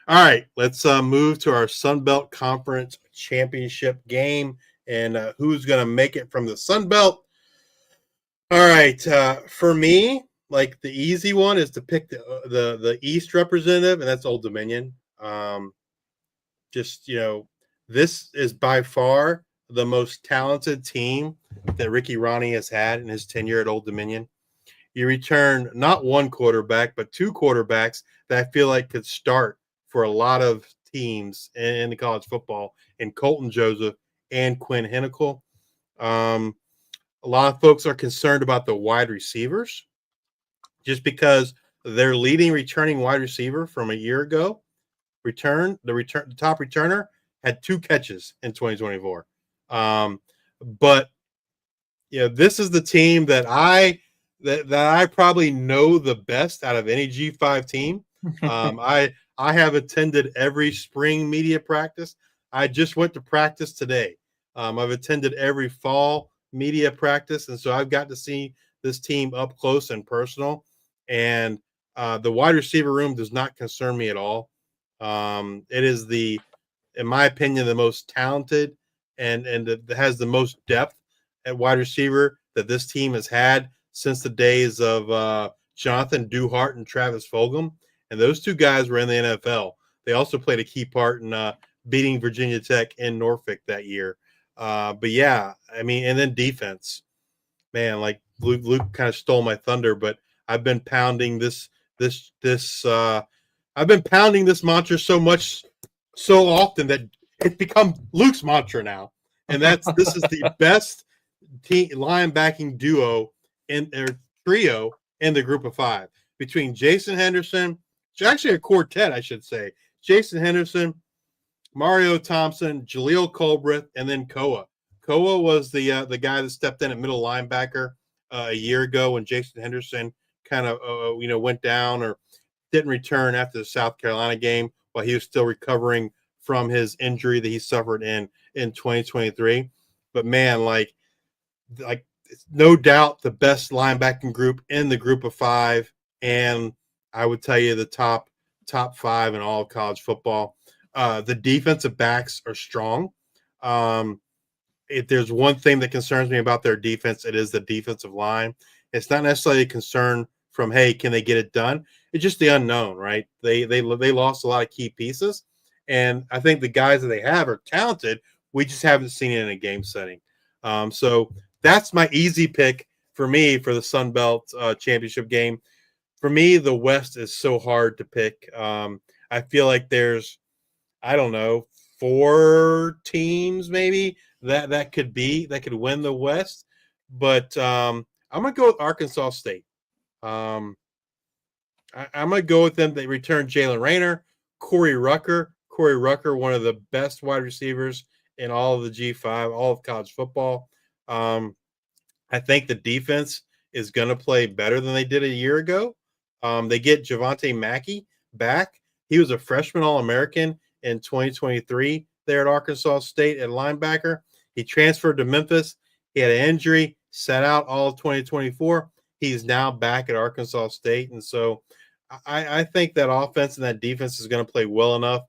S8: right, let's move to our Sun Belt Conference Championship game and who's going to make it from the Sun Belt. All right, for me, like, the easy one is to pick the East representative, and that's Old Dominion. This is by far the most talented team that Ricky Ronnie has had in his tenure at Old Dominion. You return not one quarterback, but two quarterbacks that I feel like could start for a lot of teams in the college football, in Colton Joseph and Quinn Hinnkel. A lot of folks are concerned about the wide receivers, just because their leading returning wide receiver from a year ago, the top returner, had 2 catches in 2024. But this is the team that I probably know the best out of any G5 team. I have attended every spring media practice. I just went to practice today. I've attended every fall media practice, and so I've got to see this team up close and personal. And the wide receiver room does not concern me at all. It is in my opinion, the most talented and it has the most depth at wide receiver that this team has had since the days of Jonathan Duhart and Travis Fulgham. And those 2 guys were in the NFL. They also played a key part in beating Virginia Tech in Norfolk that year. But yeah, I mean, and then defense, man, like Luke kind of stole my thunder, but I've been pounding this mantra so often that it's become Luke's mantra now. And this is the best linebacking duo trio in the group of 5, between Jason Henderson, it's actually a quartet, I should say. Jason Henderson, Mario Thompson, Jaleel Colbreth, and then Koa. Koa was the guy that stepped in at middle linebacker a year ago when Jason Henderson kind of went down or didn't return after the South Carolina game while he was still recovering from his injury that he suffered in 2023. But man, like no doubt the best linebacking group in the group of five, and I would tell you the top five in all of college football. The defensive backs are strong. If there's one thing that concerns me about their defense, it is the defensive line. It's not necessarily a concern from, hey, can they get it done? It's just the unknown, right? They lost a lot of key pieces, and I think the guys that they have are talented. We just haven't seen it in a game setting. So that's my easy pick for me for the Sun Belt championship game. For me, the West is so hard to pick. I feel like there's, I don't know, 4 teams maybe that could win the West, but I'm gonna go with Arkansas State. I'm gonna go with them. They returned Jalen Rayner, Corey Rucker, one of the best wide receivers in all of the G5, all of college football. I think the defense is going to play better than they did a year ago. They get Javonte Mackey back. He was a freshman All-American in 2023 there at Arkansas State at linebacker. He transferred to Memphis. He had an injury, sat out all of 2024. He's now back at Arkansas State. And so I think that offense and that defense is going to play well enough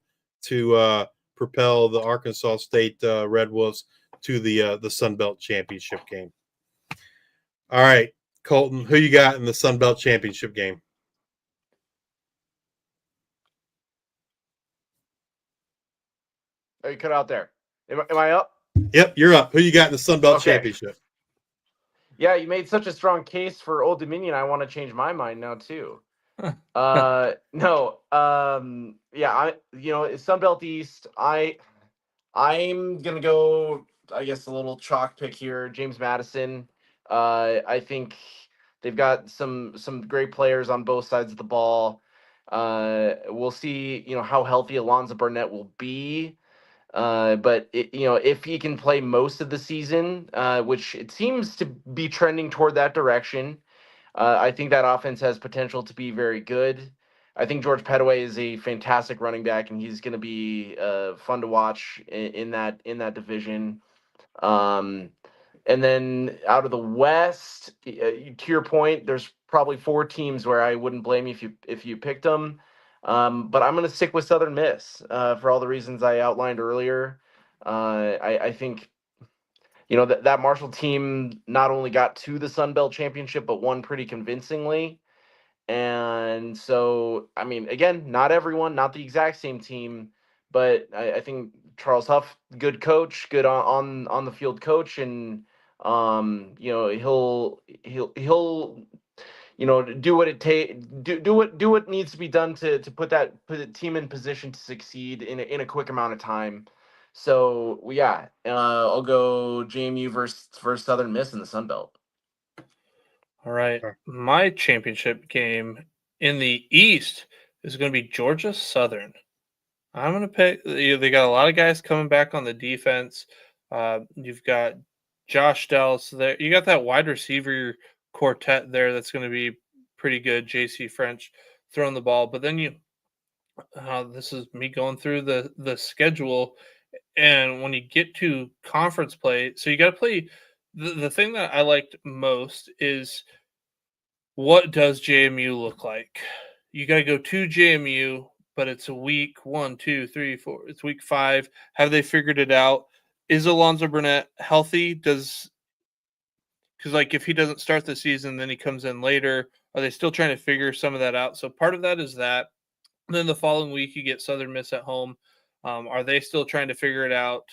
S8: to propel the Arkansas State Red Wolves to the Sun Belt Championship game. All right, Colton, who you got in the Sun Belt Championship game?
S7: Oh, you cut out there. Am I up?
S8: Yep, you're up. Who you got in the Sun Belt Championship?
S7: Yeah, you made such a strong case for Old Dominion. I want to change my mind now too. Yeah, Sun Belt East. I'm gonna go, I guess, a little chalk pick here. James Madison. I think they've got some great players on both sides of the ball. We'll see, how healthy Alonzo Burnett will be. But if he can play most of the season, which it seems to be trending toward that direction, I think that offense has potential to be very good. I think George Pettaway is a fantastic running back, and he's going to be fun to watch in that division. And then out of the West, to your point, there's probably 4 teams where I wouldn't blame you if you picked them. But I'm going to stick with Southern Miss for all the reasons I outlined earlier. I think, that Marshall team not only got to the Sun Belt Championship, but won pretty convincingly. And so, I mean, again, not everyone, not the exact same team, but I think Charles Huff, good coach, good on the field coach, and he'll do what do what needs to be done to put the team in position to succeed in a quick amount of time. So I'll go JMU versus Southern Miss in the Sun Belt.
S6: All right. My championship game in the East is going to be Georgia Southern. I'm going to pick. They got a lot of guys coming back on the defense. You've got Josh Dallas there. You got that wide receiver quartet there that's going to be pretty good. JC French throwing the ball. But then this is me going through the schedule. And when you get to conference play, so you got to play. The thing that I liked most is, what does JMU look like? You got to go to JMU, but it's a week 1, 2, 3, 4. It's week 5. Have they figured it out? Is Alonzo Burnett healthy? Because if he doesn't start the season, then he comes in later. Are they still trying to figure some of that out? So part of that is that. And then the following week, you get Southern Miss at home. Are they still trying to figure it out?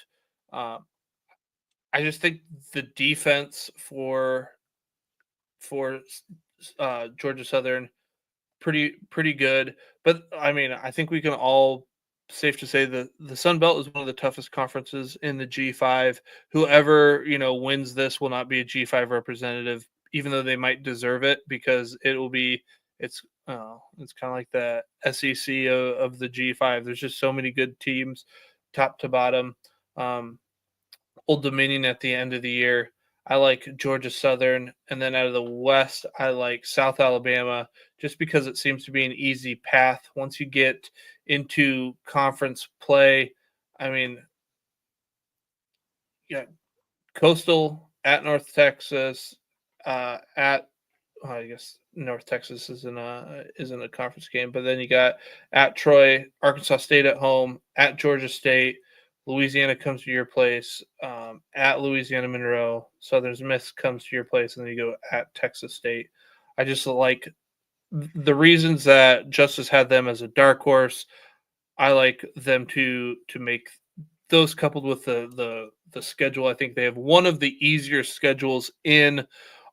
S6: I just think the defense for Georgia Southern pretty good. But I mean, I think we can all safe to say that the Sun Belt is one of the toughest conferences in the G5. Whoever wins this will not be a G5 representative, even though they might deserve it, because it's kind of like the SEC of the G5. There's just so many good teams, top to bottom. Old Dominion at the end of the year. I like Georgia Southern, and then out of the West, I like South Alabama, just because it seems to be an easy path once you get into conference play. I mean, yeah, Coastal at North Texas, at I guess North Texas isn't a conference game, but then you got at Troy, Arkansas State at home, at Georgia State, Louisiana comes to your place, at Louisiana Monroe, Southern Miss comes to your place, and then you go at Texas State. I just like the reasons that Justice had them as a dark horse. I like them to make those, coupled with the schedule. I think they have one of the easier schedules in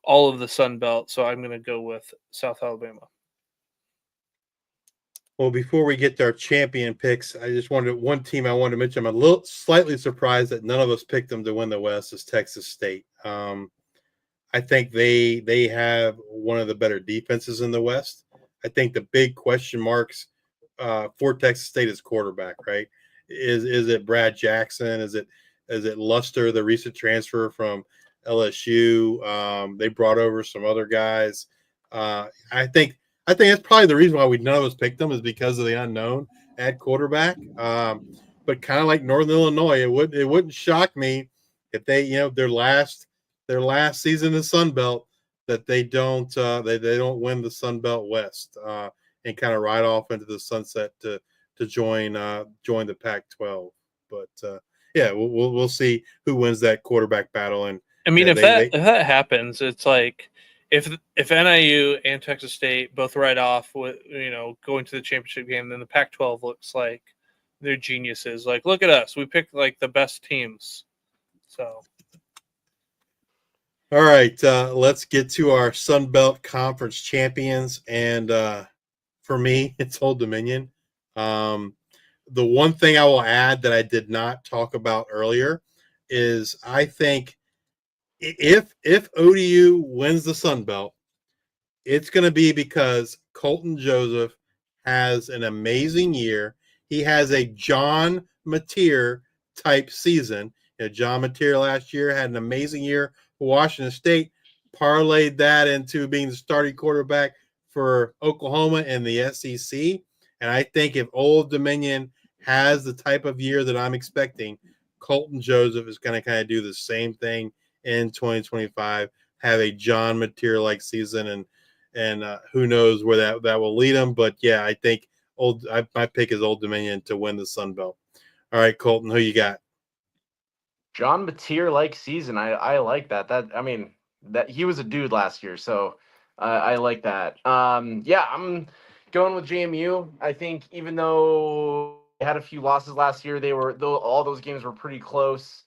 S6: all of the Sun Belt, so I'm going to go with South Alabama.
S8: Well, before we get to our champion picks, I just wanted one team I wanted to mention. I'm a little slightly surprised that none of us picked them to win the West is Texas State. I think they have one of the better defenses in the West. I think the big question marks for Texas State is quarterback, right? Is it Brad Jackson? Is it Luster, the recent transfer from LSU? They brought over some other guys. I think that's probably the reason why none of us picked them is because of the unknown at quarterback. But kind of like Northern Illinois, it wouldn't shock me if they, their last season in the Sun Belt, that they don't win the Sun Belt West and kind of ride off into the sunset to join the Pac-12. But yeah, we'll see who wins that quarterback battle. And
S6: I mean, if that happens, it's like if NIU and Texas State both ride off with going to the championship game, then the Pac-12 looks like they're geniuses. Like, look at us, we picked like the best teams. So,
S8: all right, let's get to our Sun Belt Conference champions, and for me, it's Old Dominion. The one thing I will add that I did not talk about earlier is I think if ODU wins the Sun Belt, it's going to be because Colton Joseph has an amazing year. He has a John Mateer type season. John Mateer last year had an amazing year for Washington State, parlayed that into being the starting quarterback for Oklahoma and the SEC. And I think if Old Dominion has the type of year that I'm expecting, Colton Joseph is going to kind of do the same thing in 2025, have a John Mateer-like season, and who knows where that will lead him. But yeah, I think my pick is Old Dominion to win the Sun Belt. All right, Colton, who you got?
S7: John Mateer-like season. I like that. That he was a dude last year, so I like that. Yeah, I'm going with JMU. I think even though they had a few losses last year, all those games were pretty close.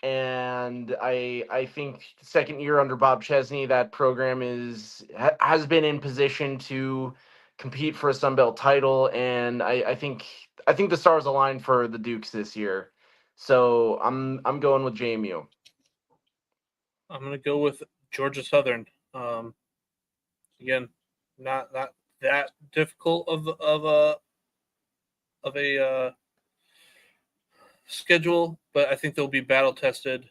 S7: And I think second year under Bob Chesney, that program has been in position to compete for a Sun Belt title, and I think the stars align for the Dukes this year. So I'm going with JMU.
S6: I'm going to go with Georgia Southern. Again, not that difficult of a schedule, but I think they'll be battle tested.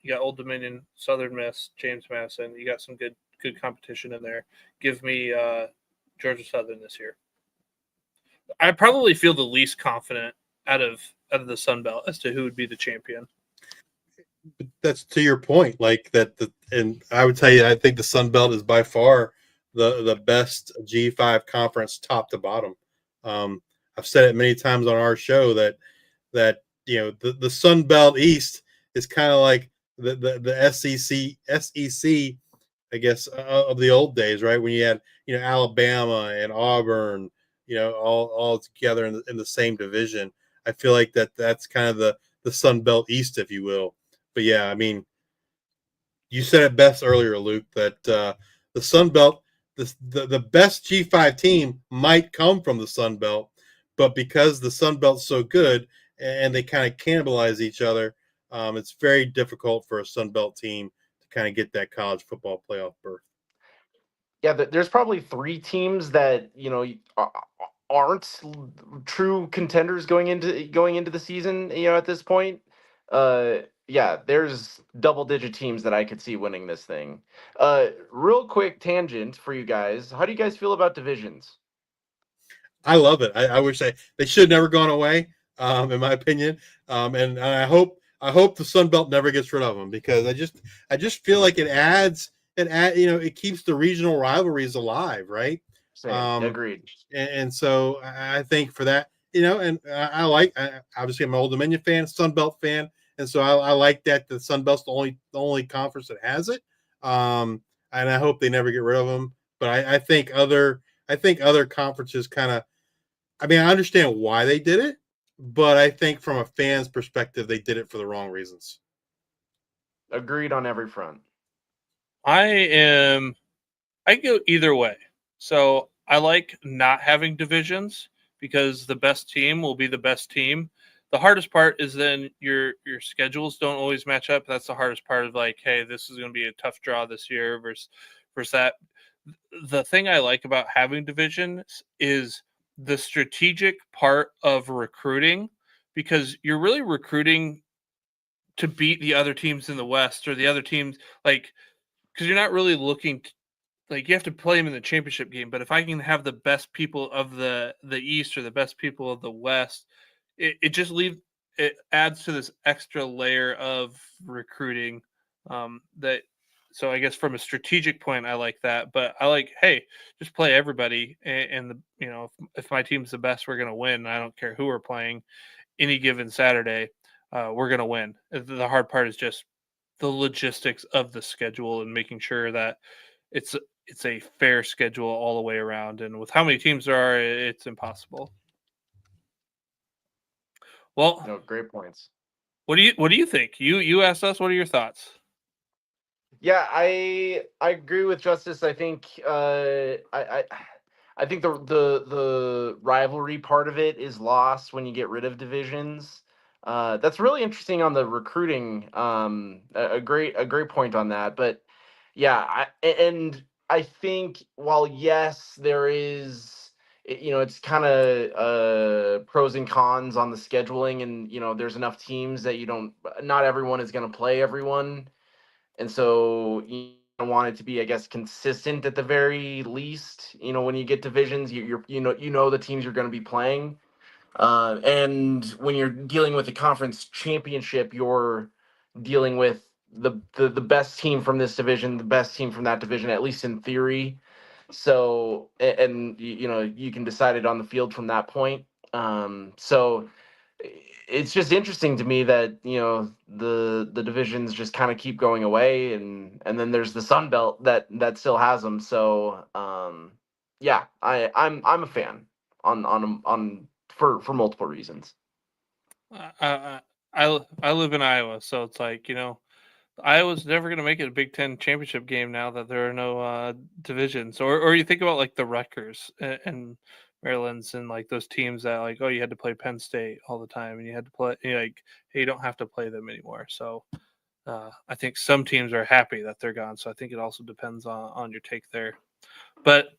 S6: You got Old Dominion, Southern Miss, James Madison. You got some good competition in there. Give me Georgia Southern this year. I probably feel the least confident out of the Sun Belt as to who would be the champion.
S8: That's to your point, like that. And I would tell you, I think the Sun Belt is by far the best G5 conference, top to bottom. I've said it many times on our show that the Sun Belt East is kind of like the SEC, I guess, of the old days, right? When you had Alabama and Auburn, all together in the same division. I feel like that's kind of the Sun Belt East, if you will. But yeah, I mean, you said it best earlier, Luke, that the Sun Belt, the best G5 team might come from the Sun Belt, but because the Sun Belt's so good and they kind of cannibalize each other, it's very difficult for a Sun Belt team to kind of get that college football playoff berth.
S7: Yeah, there's probably three teams that aren't true contenders going into the season. At this point, yeah, there's double-digit teams that I could see winning this thing. Real quick tangent for you guys. How do you guys feel about divisions?
S8: I love it. I wish they should have never gone away, in my opinion. And I hope the Sun Belt never gets rid of them, because I just feel like it keeps the regional rivalries alive, right?
S7: Same.
S8: Um,
S7: Agreed.
S8: and so I think for that, and obviously I'm an Old Dominion fan, Sun Belt fan, and so I like that the Sun Belt's the only conference that has it. And I hope they never get rid of them. But I think other conferences kind of. I mean, I understand why they did it, but I think from a fan's perspective, they did it for the wrong reasons.
S7: Agreed on every front.
S6: I go either way. So I like not having divisions because the best team will be the best team. The hardest part is then your schedules don't always match up. That's the hardest part of like, hey, this is going to be a tough draw this year versus that. The thing I like about having divisions is the strategic part of recruiting, because you're really recruiting to beat the other teams in the West or the other teams, like, because you're not really looking like, you have to play them in the championship game. But if I can have the best people of the East or the best people of the West, it adds to this extra layer of recruiting. That So I guess from a strategic point, I like that. But I like, hey, just play everybody, and if my team's the best, we're gonna win. I don't care who we're playing any given Saturday. We're gonna win. The hard part is just the logistics of the schedule and making sure that it's a fair schedule all the way around. And with how many teams there are, it's impossible. Well,
S7: No, great points.
S6: what do you think? You asked us. What are your thoughts?
S7: Yeah, I agree with Justice. I think I think the rivalry part of it is lost when you get rid of divisions. That's really interesting on the recruiting. A great point on that. But yeah, and I think while yes, there is, it's kind of pros and cons on the scheduling, and there's enough teams that not everyone is going to play everyone, and so you want it to be, I guess, consistent at the very least. When you get divisions, you're the teams you're going to be playing, and when you're dealing with the conference championship, you're dealing with the best team from this division, the best team from that division, at least in theory. So, and you can decide it on the field from that point. So it's just interesting to me that the divisions just kind of keep going away, and then there's the Sun Belt that still has them. So yeah, I'm a fan on for multiple reasons.
S6: I live in Iowa, so it's like, Iowa's never going to make it a Big Ten championship game now that there are no divisions. Or you think about like the Rutgers and Maryland's and like those teams that, like, oh, you had to play Penn State all the time, and you had to play, like, hey, you don't have to play them anymore. So I think some teams are happy that they're gone. So I think it also depends on your take there. But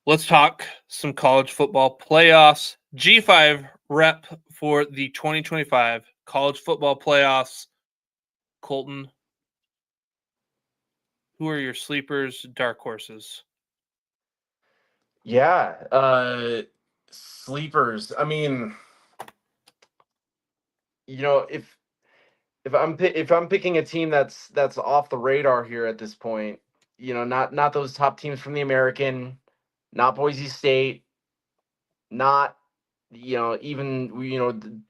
S6: let's talk some college football playoffs. G5 rep for the 2025 college football playoffs. Colton, who are your sleepers, dark horses?
S7: Yeah, sleepers. I mean, if I'm picking a team that's off the radar here at this point, not those top teams from the American, not Boise State, not even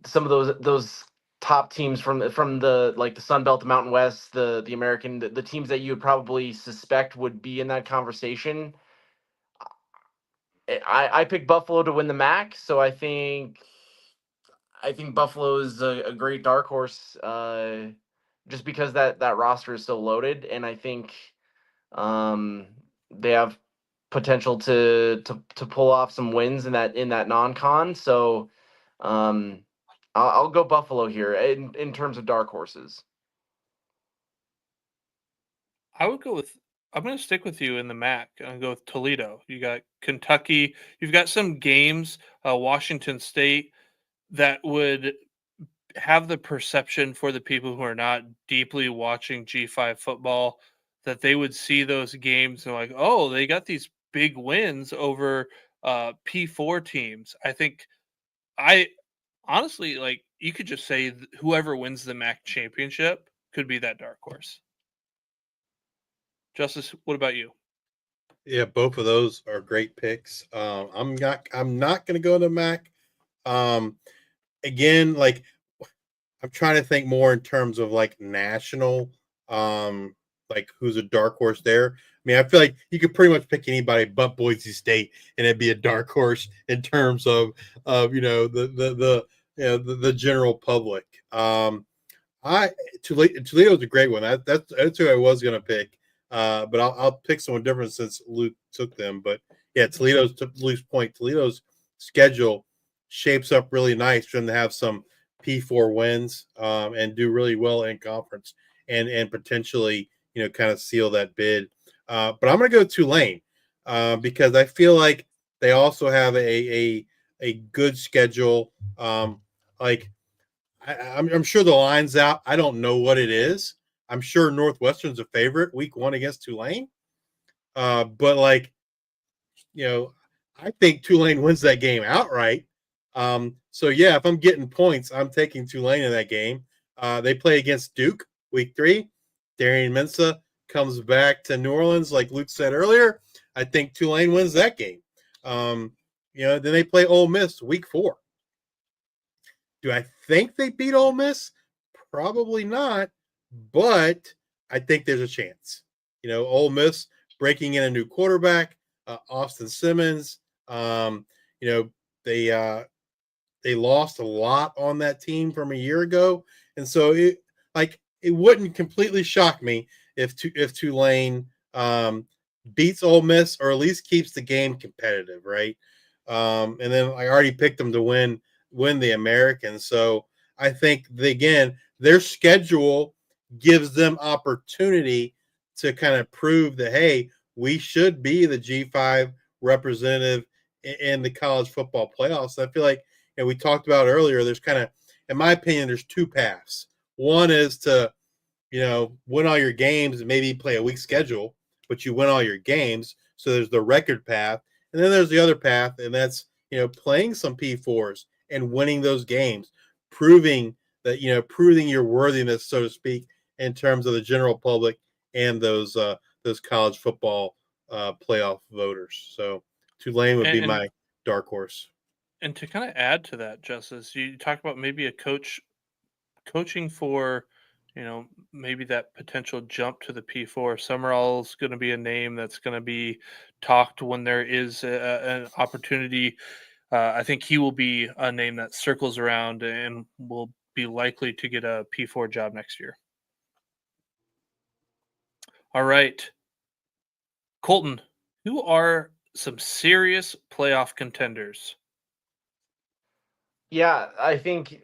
S7: some of those top teams from the, like, the Sun Belt, the Mountain West, the American, the teams that you would probably suspect would be in that conversation. I picked Buffalo to win the MAC, so I think Buffalo is a great dark horse, just because that roster is so loaded, and I think they have potential to pull off some wins in that non-con. So I'll go Buffalo here in terms of dark horses.
S6: I'm going to stick with you in the MAC. I'm going to go with Toledo. You got Kentucky. You've got some games, Washington State, that would have the perception for the people who are not deeply watching G5 football that they would see those games and like, oh, they got these big wins over P4 teams. I think I honestly like you could just say whoever wins the MAC championship could be that dark horse. Justice, what about you?
S8: Yeah, both of those are great picks. I'm not going to go to MAC. Again, like I'm trying to think more in terms of like national, like who's a dark horse there. I mean, I feel like you could pretty much pick anybody but Boise State, and it'd be a dark horse in terms of the general public. Toledo's a great one. That's who I was going to pick. But I'll pick someone different since Luke took them. But yeah, Toledo's, to Luke's point, Toledo's schedule shapes up really nice for them to have some P4 wins and do really well in conference and potentially, kind of seal that bid. But I'm going to go Tulane because I feel like they also have a good schedule. I'm sure the line's out. I don't know what it is. I'm sure Northwestern's a favorite week 1 against Tulane. But I think Tulane wins that game outright. So yeah, if I'm getting points, I'm taking Tulane in that game. They play against Duke week 3. Darian Mensah comes back to New Orleans, like Luke said earlier. I think Tulane wins that game. Then they play Ole Miss week 4. Do I think they beat Ole Miss? Probably not, but I think there's a chance. Ole Miss breaking in a new quarterback, Austin Simmons. They lost a lot on that team from a year ago, and so it wouldn't completely shock me if Tulane beats Ole Miss or at least keeps the game competitive, right? And then I already picked them to win the American. So I think their schedule gives them opportunity to kind of prove that, hey, we should be the G5 representative in the college football playoffs. I feel like, we talked about earlier, there's kind of, in my opinion, there's 2 paths. One is to, win all your games and maybe play a weak schedule, but you win all your games. So there's the record path. And then there's the other path, and that's, playing some P4s and winning those games, proving your worthiness, so to speak, in terms of the general public and those college football playoff voters. So Tulane would be my dark horse.
S6: And to kind of add to that, Justice, you talk about maybe a coaching for, maybe that potential jump to the P4. Summerall's going to be a name that's going to be talked when there is an opportunity. I think he will be a name that circles around and will be likely to get a P4 job next year. All right. Colton, who are some serious playoff contenders?
S7: Yeah, I think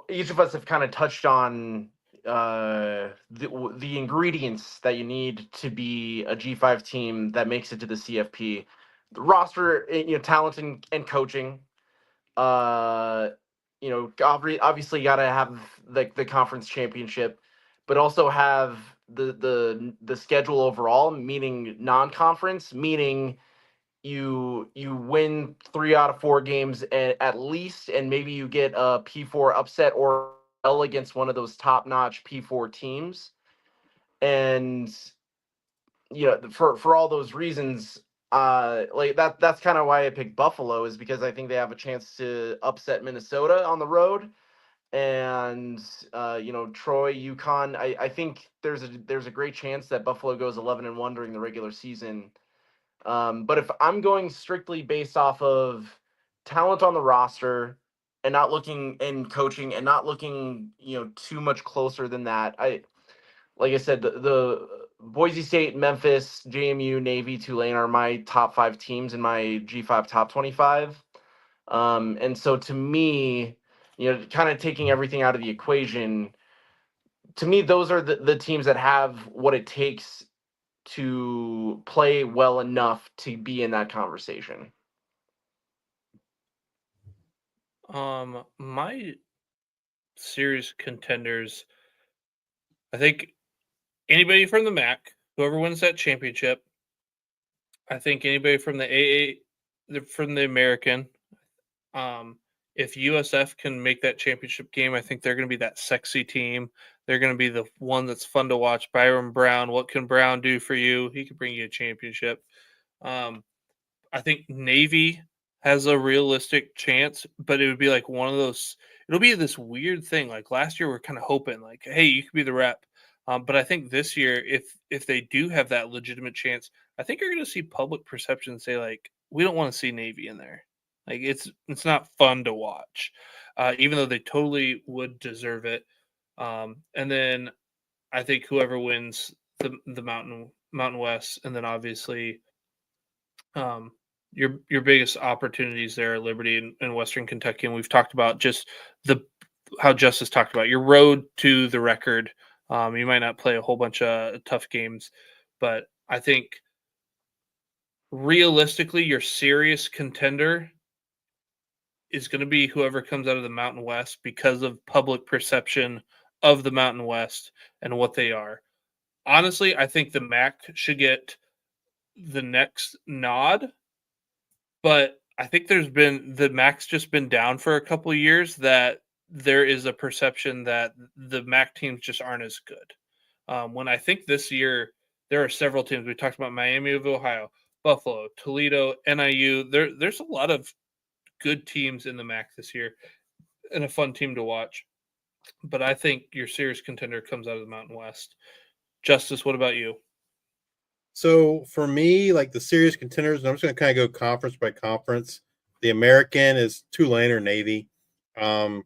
S7: each of us have kind of touched on the ingredients that you need to be a G5 team that makes it to the CFP. The roster, talent and coaching. Obviously you got to have the conference championship, but also have the schedule overall, meaning non-conference, meaning you win 3 out of 4 games at least, and maybe you get a P4 upset or L against one of those top-notch P4 teams. And for all those reasons, that's kind of why I picked Buffalo, is because I think they have a chance to upset Minnesota on the road. And Troy, UConn, I think there's a great chance that Buffalo goes 11-1 during the regular season. But if I'm going strictly based off of talent on the roster and not looking in coaching and not looking, too much closer than that, like I said, the Boise State, Memphis, JMU, Navy, Tulane are my top 5 teams in my G5 top 25. And so to me, kind of taking everything out of the equation, to me, those are the teams that have what it takes to play well enough to be in that conversation.
S6: My serious contenders, I think anybody from the MAC, whoever wins that championship, I think anybody from the from the American, if USF can make that championship game, I think they're going to be that sexy team. They're going to be the one that's fun to watch. Byron Brown, what can Brown do for you? He can bring you a championship. I think Navy has a realistic chance, but it would be like one of those. It'll be this weird thing. Like last year, we're kind of hoping, like, hey, you could be the rep. But I think this year, if they do have that legitimate chance, I think you're going to see public perception say, like, we don't want to see Navy in there. Like it's not fun to watch, even though they totally would deserve it. And then I think whoever wins the Mountain West, and then obviously your biggest opportunities there are Liberty and Western Kentucky, and we've talked about just how Justice talked about your road to the record. You might not play a whole bunch of tough games, but I think realistically, your serious contender is going to be whoever comes out of the Mountain West because of public perception of the Mountain West and what they are. Honestly, I think the MAC should get the next nod, but I think the MAC's just been down for a couple of years, that there is a perception that the MAC teams just aren't as good. When I think this year, there are several teams. We talked about Miami of Ohio, Buffalo, Toledo, NIU. There's a lot of good teams in the MAC this year and a fun team to watch. But I think your serious contender comes out of the Mountain West. Justice, what about you?
S8: So for me, like the serious contenders, I'm just going to kind of go conference by conference. The American is Tulane or Navy. I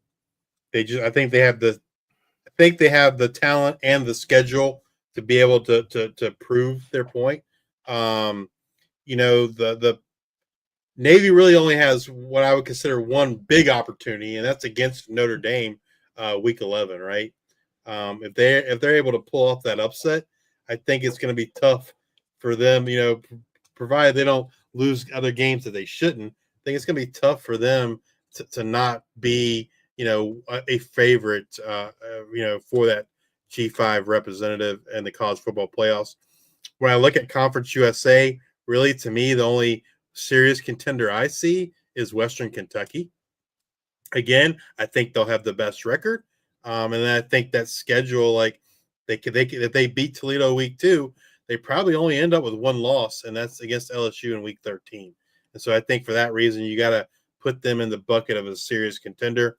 S8: think they have the talent and the schedule to be able to prove their point. The Navy really only has what I would consider one big opportunity, and that's against Notre Dame, week 11, right? If they're able to pull off that upset, I think it's going to be tough for them. Provided they don't lose other games that they shouldn't, I think it's going to be tough for them to not be a favorite for that G5 representative in the college football playoffs. When I look at Conference USA, really to me the only serious contender I see is Western Kentucky. Again, I think they'll have the best record, and then I think that schedule, like if they beat Toledo week 2, they probably only end up with one loss, and that's against LSU in week 13. And so I think for that reason, you got to put them in the bucket of a serious contender.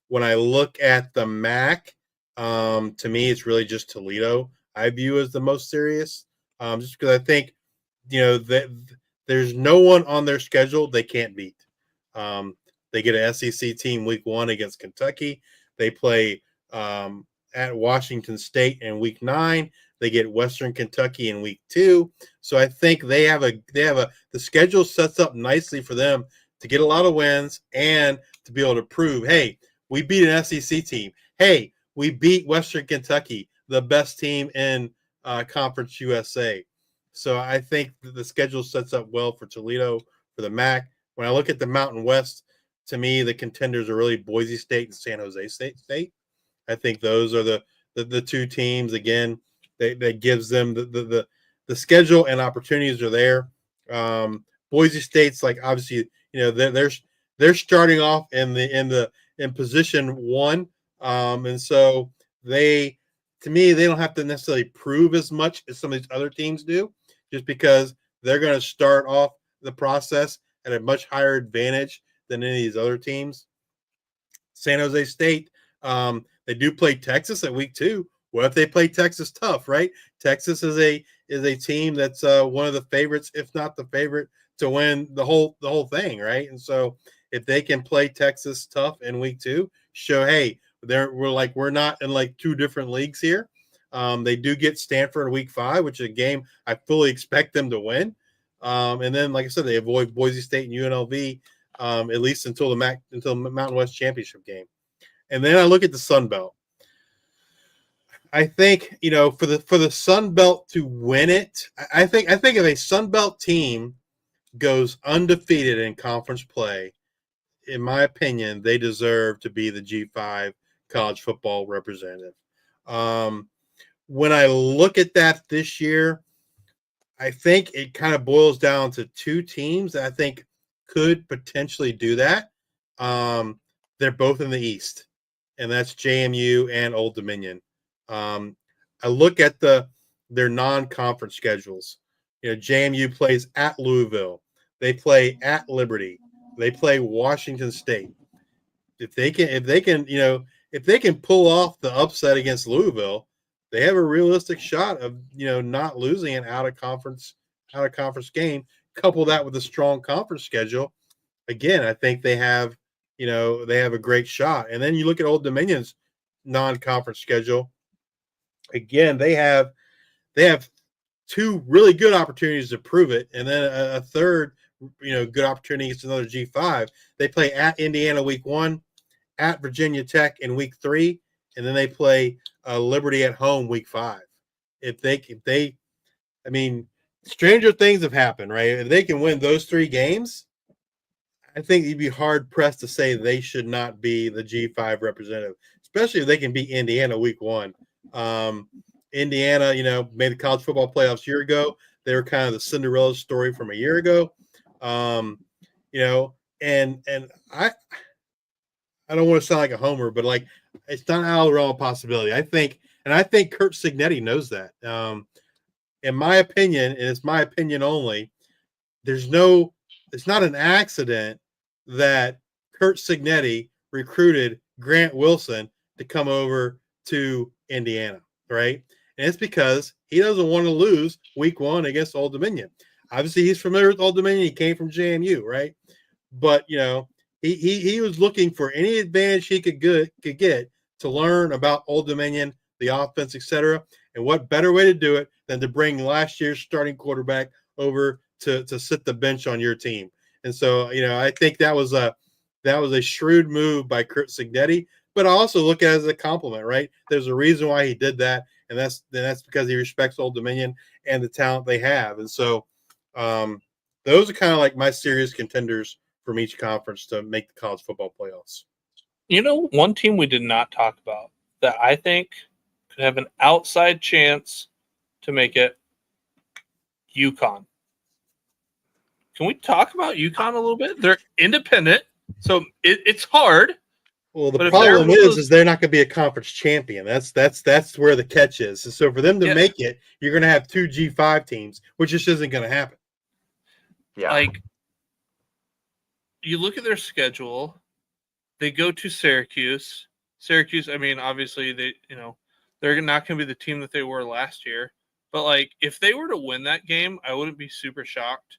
S8: When I look at the MAC, to me, it's really just Toledo I view as the most serious, just because I think, there's no one on their schedule they can't beat. They get an SEC team week 1 against Kentucky. They play at Washington State in week 9. They get Western Kentucky in week 2. So I think the schedule sets up nicely for them to get a lot of wins and to be able to prove, hey, we beat an SEC team. Hey, we beat Western Kentucky, the best team in Conference USA. So I think the schedule sets up well for Toledo, for the MAC. When I look at the Mountain West, to me, the contenders are really Boise State and San Jose State. I think those are the two teams. Again, that gives them the schedule and opportunities are there. Boise State's like obviously they're starting off in position 1, and so they don't have to necessarily prove as much as some of these other teams do, just because they're going to start off the process at a much higher advantage than any of these other teams. San Jose State, they do play Texas at week 2. What if they play Texas tough, right? Texas is a team that's one of the favorites, if not the favorite, to win the whole thing, right? And so if they can play Texas tough in week 2, show, hey, we're not in like 2 different leagues here. They do get Stanford week 5, which is a game I fully expect them to win. And then, like I said, they avoid Boise State and UNLV at least until the Mountain West Championship game. And then I look at the Sun Belt. I think for the Sun Belt to win it, I think if a Sun Belt team goes undefeated in conference play, in my opinion, they deserve to be the G5 college football representative. When I look at that this year, I think it kind of boils down to two teams that I think could potentially do that. They're both in the East, and that's JMU and Old Dominion. I look at their non-conference schedules. JMU plays at Louisville. They play at Liberty. They play Washington State. If they can pull off the upset against Louisville, they have a realistic shot of not losing an out of conference game. Couple that with a strong conference schedule, again, I think they have a great shot. And then you look at Old Dominion's non-conference schedule. Again, they have two really good opportunities to prove it, and then a third good opportunity against another G5. They play at Indiana week 1, at Virginia Tech in week 3, and then they play Liberty at home week 5. Stranger things have happened, right? If they can win those 3 games, I think you'd be hard pressed to say they should not be the G5 representative, especially if they can beat Indiana week 1. Indiana, made the college football playoffs a year ago. They were kind of the Cinderella story from a year ago. And I don't want to sound like a homer, but it's not out of the realm of possibility. I think Kurt Cignetti knows that. In my opinion, and it's my opinion only, it's not an accident that Kurt Cignetti recruited Grant Wilson to come over to Indiana, right? And it's because he doesn't want to lose week 1 against Old Dominion. Obviously, he's familiar with Old Dominion. He came from JMU, right? But, he was looking for any advantage he could get to learn about Old Dominion, the offense, etc. And what better way to do it than to bring last year's starting quarterback over to sit the bench on your team. And so, I think that was a shrewd move by Kurt Cignetti, but I also look at it as a compliment, right? There's a reason why he did that, and that's because he respects Old Dominion and the talent they have. And so those are kind of like my serious contenders from each conference to make the college football playoffs.
S6: One team we did not talk about that I think could have an outside chance to make it, UConn. Can we talk about UConn a little bit? They're independent, so it's hard.
S8: Well, the problem is they're not going to be a conference champion. That's where the catch is. So for them to make it, you're going to have 2 G5 teams, which just isn't going to happen.
S7: Yeah.
S6: You look at their schedule, they go to Syracuse. Syracuse, obviously they're not going to be the team that they were last year. But if they were to win that game, I wouldn't be super shocked.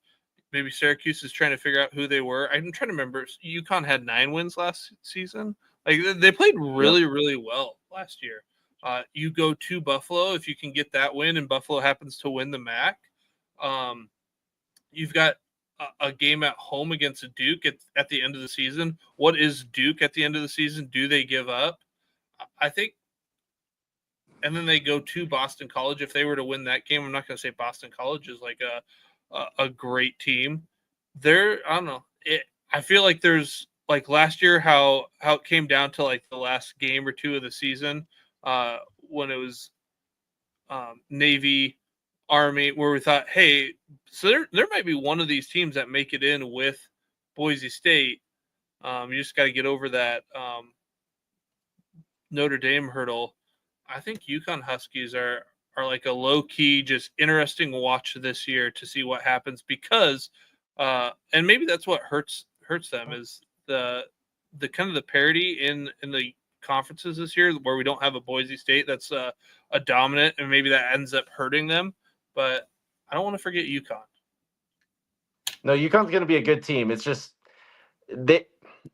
S6: Maybe Syracuse is trying to figure out who they were. I'm trying to remember. UConn had 9 wins last season. They played really, really well last year. You go to Buffalo if you can get that win, and Buffalo happens to win the MAC. You've got a game at home against Duke at the end of the season. What is Duke at the end of the season? Do they give up? I think. And then they go to Boston College. If they were to win that game, I'm not going to say Boston College is a great team. I don't know. I feel like there's last year how it came down to the last game or 2 of the season when it was Navy, Army, where we thought, hey, so there might be one of these teams that make it in with Boise State. You just got to get over that Notre Dame hurdle. I think UConn Huskies are a low-key, just interesting watch this year to see what happens because and maybe that's what hurts them is the kind of the parity in the conferences this year where we don't have a Boise State that's a dominant, and maybe that ends up hurting them. But I don't want to forget UConn.
S7: No, UConn's going to be a good team. It's just the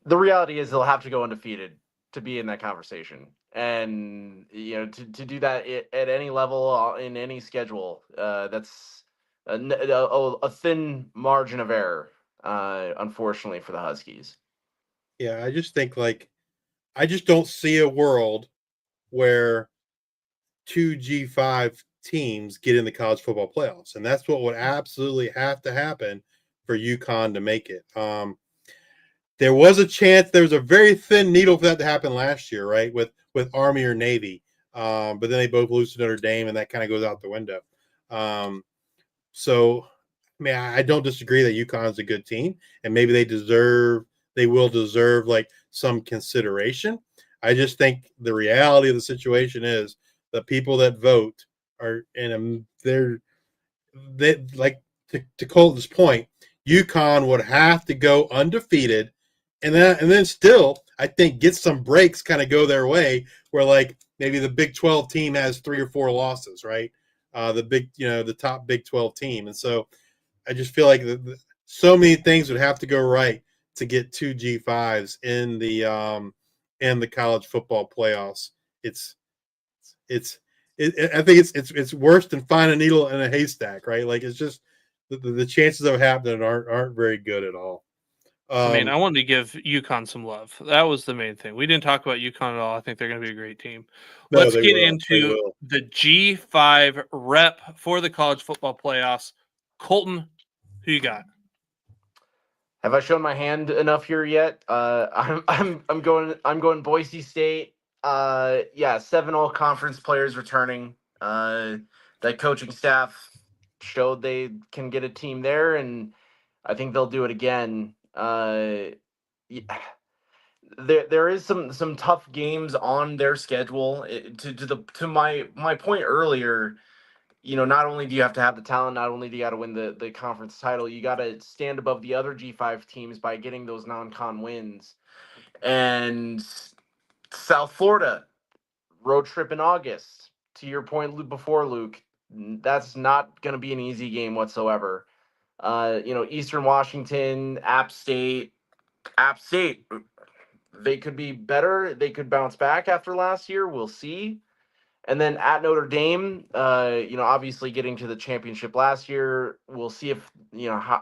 S7: reality is they'll have to go undefeated to be in that conversation. And, to do that at any level in any schedule, that's a thin margin of error, unfortunately, for the Huskies.
S8: Yeah, I just think I just don't see a world where 2 G5 teams get in the college football playoffs. And that's what would absolutely have to happen for UConn to make it. There was a chance, there was a very thin needle for that to happen last year, right? With with Army or Navy. But then they both lose to Notre Dame, and that kind of goes out the window. So, I mean, I don't disagree that UConn's a good team, and maybe they will deserve like some consideration. I just think the reality of the situation is the people that vote are they like to Colton's point, UConn would have to go undefeated, and then still I think get some breaks kind of go their way, where like maybe the Big 12 team has 3 or 4 losses, right? The top Big 12 team, and so I just feel like so many things would have to go right to get 2 G5s in the college football playoffs. I think it's worse than finding a needle in a haystack, right? Like it's just the chances of it happening aren't very good at all.
S6: I wanted to give UConn some love. That was the main thing. We didn't talk about UConn at all. I think they're going to be a great team.
S8: No,
S6: Let's
S8: they
S6: get
S8: will.
S6: into the G5 rep for the college football playoffs. Colton, who you got?
S7: Have I shown my hand enough here yet? I'm going Boise State. 7 all-conference players returning. That coaching staff showed they can get a team there, and I think they'll do it again. There is some tough games on their schedule. To my point earlier, not only do you have to have the talent, not only do you got to win the conference title, you got to stand above the other G5 teams by getting those non-con wins. And South Florida, road trip in August. To your point before, Luke, that's not going to be an easy game whatsoever. Eastern Washington, App State, they could be better. They could bounce back after last year. We'll see. And then at Notre Dame, obviously getting to the championship last year, we'll see if,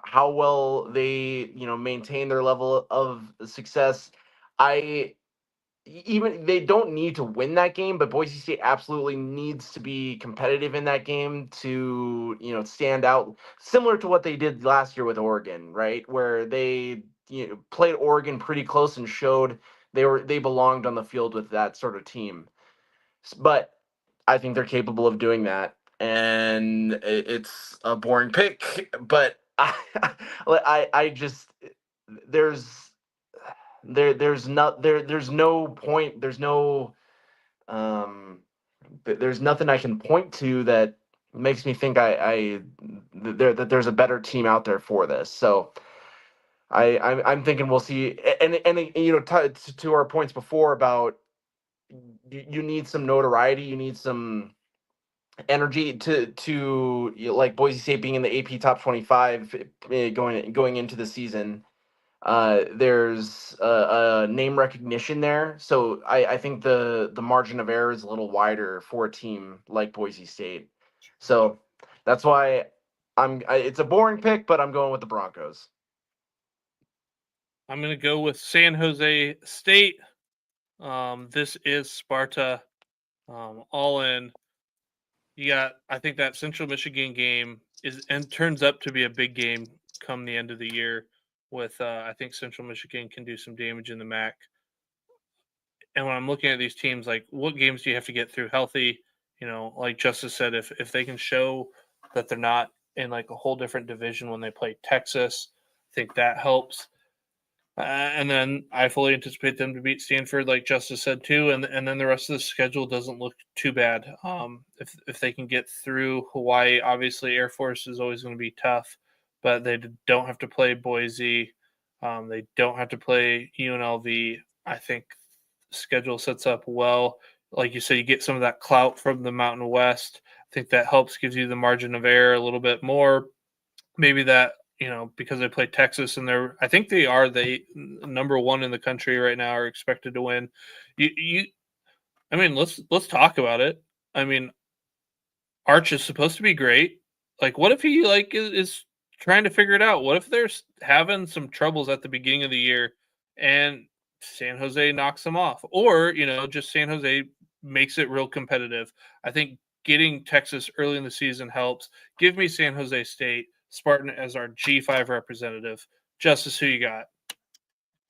S7: how well they, maintain their level of success. They don't need to win that game, but Boise State absolutely needs to be competitive in that game to, stand out, similar to what they did last year with Oregon, right? Where they, played Oregon pretty close and showed they belonged on the field with that sort of team. But I think they're capable of doing that, and it's a boring pick, but I just there's no point, there's nothing I can point to that makes me think that there's a better team out there for this. So I'm thinking we'll see, and to our points before about you need some notoriety, you need some energy to like Boise State being in the AP top 25 going into the season. There's a name recognition there, so I think the margin of error is a little wider for a team like Boise State. So that's why it's a boring pick, but I'm going with the Broncos.
S6: I'm going to go with San Jose State. This is Sparta, all in. I think that Central Michigan game turns up to be a big game come the end of the year. With I think Central Michigan can do some damage in the MAC. And when I'm looking at these teams, like what games do you have to get through healthy? Like Justice said, if they can show that they're not in like a whole different division when they play Texas, I think that helps. And then I fully anticipate them to beat Stanford, like Justice said too. And then the rest of the schedule doesn't look too bad. If they can get through Hawaii, obviously Air Force is always going to be tough, but they don't have to play Boise. They don't have to play UNLV. I think the schedule sets up well. Like you said, you get some of that clout from the Mountain West. I think that helps, gives you the margin of error a little bit more. Maybe that, because they play Texas and I think they are the number 1 in the country right now, are expected to win. Let's talk about it. Arch is supposed to be great. Like, what if he is trying to figure it out? What if they're having some troubles at the beginning of the year and San Jose knocks them off, or just San Jose makes it real competitive? I think getting Texas early in the season helps. Give me San Jose State, Spartan as our G5 representative. Justice, who you got?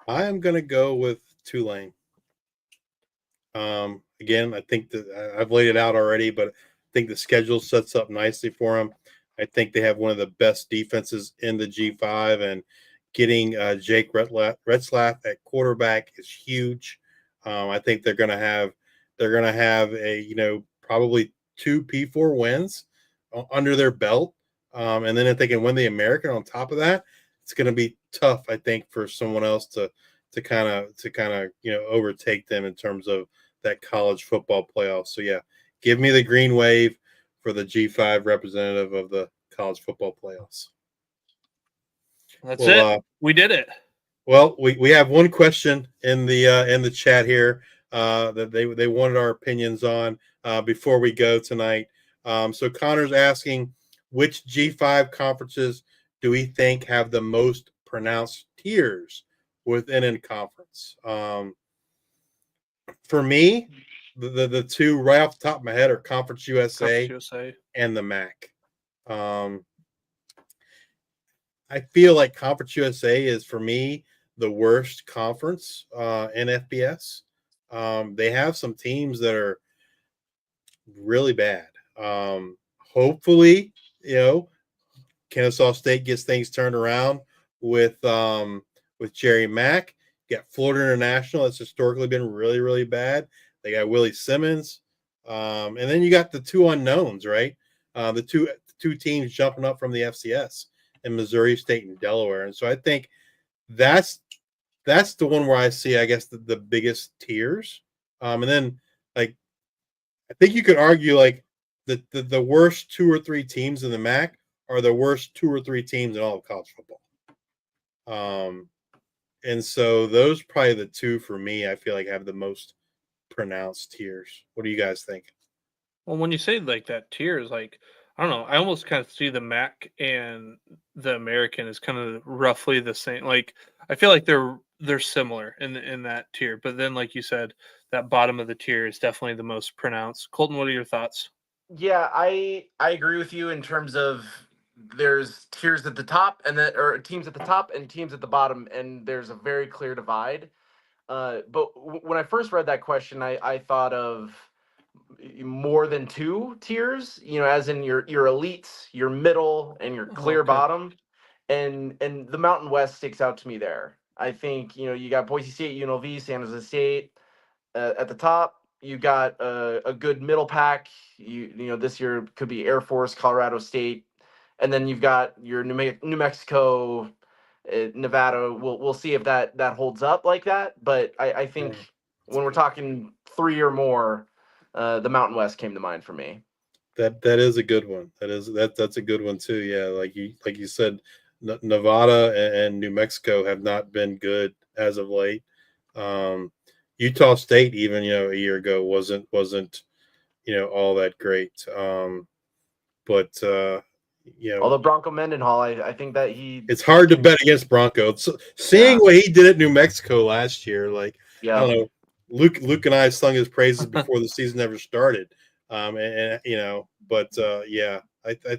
S8: I am going to go with Tulane. again, I think that I've laid it out already, but I think the schedule sets up nicely for them. I think they have one of the best defenses in the G5, and getting Jake Retzlaff at quarterback is huge. I think they're going to have a probably 2 P4 wins under their belt, and then if they can win the American on top of that, it's going to be tough, I think, for someone else to kind of overtake them in terms of that college football playoff. So yeah, give me the green wave for the G5 representative of the college football playoffs.
S6: That's it. We did it.
S8: Well, we have one question in the chat here that they wanted our opinions on before we go tonight. So Connor's asking, which G5 conferences do we think have the most pronounced tiers within a conference? For me, the two right off the top of my head are Conference USA and the MAC. I feel like Conference USA is, for me, the worst conference in FBS. They have some teams that are really bad. Hopefully, Kennesaw State gets things turned around with Jerry Mack. You got Florida International. That's historically been really, really bad. They got Willie Simmons. And then you got the two unknowns, right? The two teams jumping up from the FCS in Missouri State and Delaware. And so I think that's the one where I see, I guess, the biggest tiers. And then, like, I think you could argue, like, the worst 2 or 3 teams in the MAC are the worst 2 or 3 teams in all of college football. And so those probably the two for me, I feel like, have the most pronounced tiers. What do you guys think?
S6: Well, when you say like that tiers, like, I don't know, I almost kind of see the MAC and the American as kind of roughly the same. Like, I feel like they're similar in that tier, but then, like you said, that bottom of the tier is definitely the most pronounced. Colton, what are your thoughts?
S7: Yeah, I agree with you in terms of there's tiers at the top or teams at the top and teams at the bottom, and there's a very clear divide. But when I first read that question, I thought of more than 2 tiers, as in your elites, your middle, and your clear bottom. And the Mountain West sticks out to me there. I think, you got Boise State, UNLV, San Jose State at the top. You got a good middle pack. This year could be Air Force, Colorado State, and then you've got your New Mexico, Nevada. We'll see if that holds up like that. But I think when we're talking 3 or more, the Mountain West came to mind for me.
S8: That is a good one. That's a good one too. Yeah, like you said, Nevada and New Mexico have not been good as of late. Utah State, even a year ago, wasn't all that great.
S7: Although Bronco Mendenhall, I think that
S8: it's hard to bet against Bronco. Seeing what he did at New Mexico last year, I don't know. Luke and I sung his praises before the season ever started. I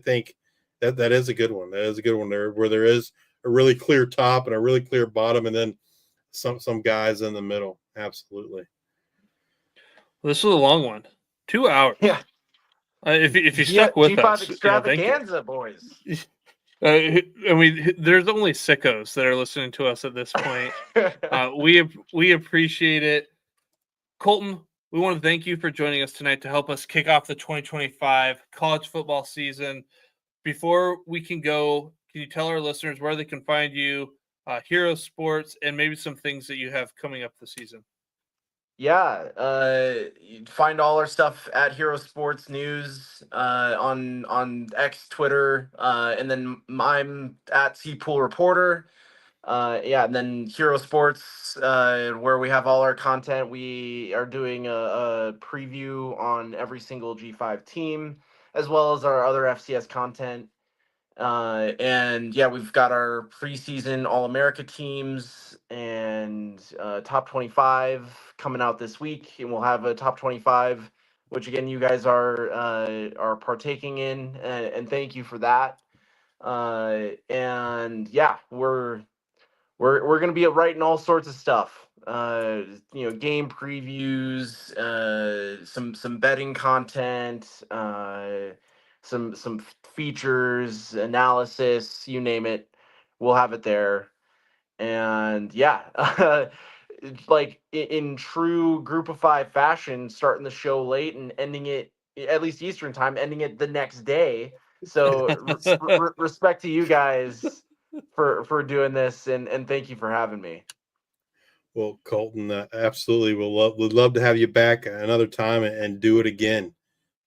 S8: think that is a good one. That is a good one there, where there is a really clear top and a really clear bottom, and then some guys in the middle. Absolutely.
S6: Well, this was a long one, 2 hours.
S7: Yeah.
S6: If you stuck with
S7: G5
S6: us,
S7: extravaganza, boys.
S6: There's only sickos that are listening to us at this point. We appreciate it. Colton, we want to thank you for joining us tonight to help us kick off the 2025 college football season. Before we can go, can you tell our listeners where they can find you, Hero Sports, and maybe some things that you have coming up this season?
S7: Yeah, you find all our stuff at Hero Sports News on X, Twitter, and then I'm at C-Pool Reporter. And then Hero Sports, where we have all our content. We are doing a preview on every single G5 team, as well as our other FCS content. We've got our preseason All-America teams and top 25 coming out this week, and we'll have a top 25, which again you guys are partaking in, and thank you for that. We're gonna be writing all sorts of stuff game previews, some betting content, some features, analysis, you name it, we'll have it there. And yeah, like in true Group of Five fashion, starting the show late and ending it at least Eastern time, ending it the next day. So respect to you guys for doing this, and thank you for having me.
S8: Well, Colton, absolutely, would love to have you back another time and do it again.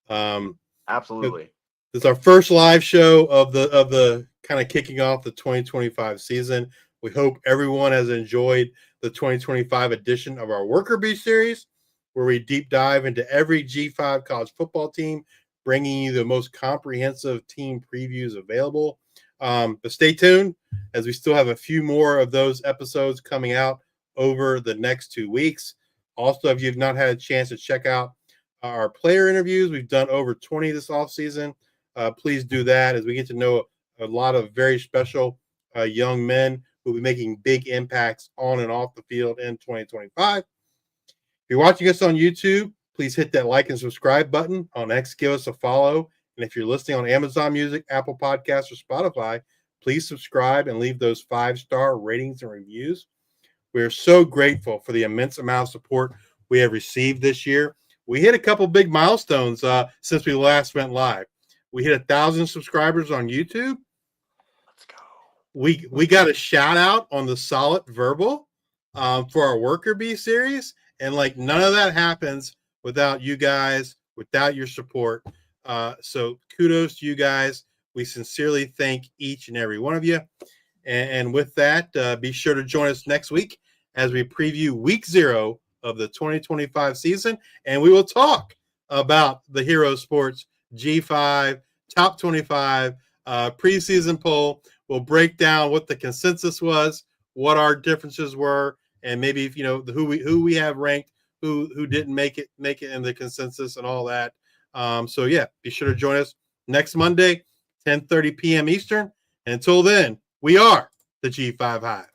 S7: Absolutely.
S8: This is our first live show of the kind of kicking off the 2025 season. We hope everyone has enjoyed the 2025 edition of our Worker Bee series, where we deep dive into every G5 college football team, bringing you the most comprehensive team previews available. But stay tuned, as we still have a few more of those episodes coming out over the next 2 weeks. Also, if you've not had a chance to check out our player interviews, we've done over 20 this offseason. Please do that, as we get to know a lot of very special young men who will be making big impacts on and off the field in 2025. If you're watching us on YouTube, please hit that like and subscribe button. On X, give us a follow. And if you're listening on Amazon Music, Apple Podcasts, or Spotify, please subscribe and leave those 5-star ratings and reviews. We are so grateful for the immense amount of support we have received this year. We hit a couple big milestones since we last went live. We hit 1,000 subscribers on YouTube.
S7: Let's go.
S8: We got a shout out on the Solid Verbal for our Worker Bee series, and like none of that happens without you guys, without your support. So kudos to you guys. We sincerely thank each and every one of you. And with that, be sure to join us next week as we preview week 0 of the 2025 season, and we will talk about the Hero Sports G5 Top 25 preseason poll. We'll break down what the consensus was, what our differences were, and maybe who we have ranked, who didn't make it in the consensus, and all that. So yeah, be sure to join us next Monday, 10:30 p.m. Eastern. And until then, we are the G5 Hive.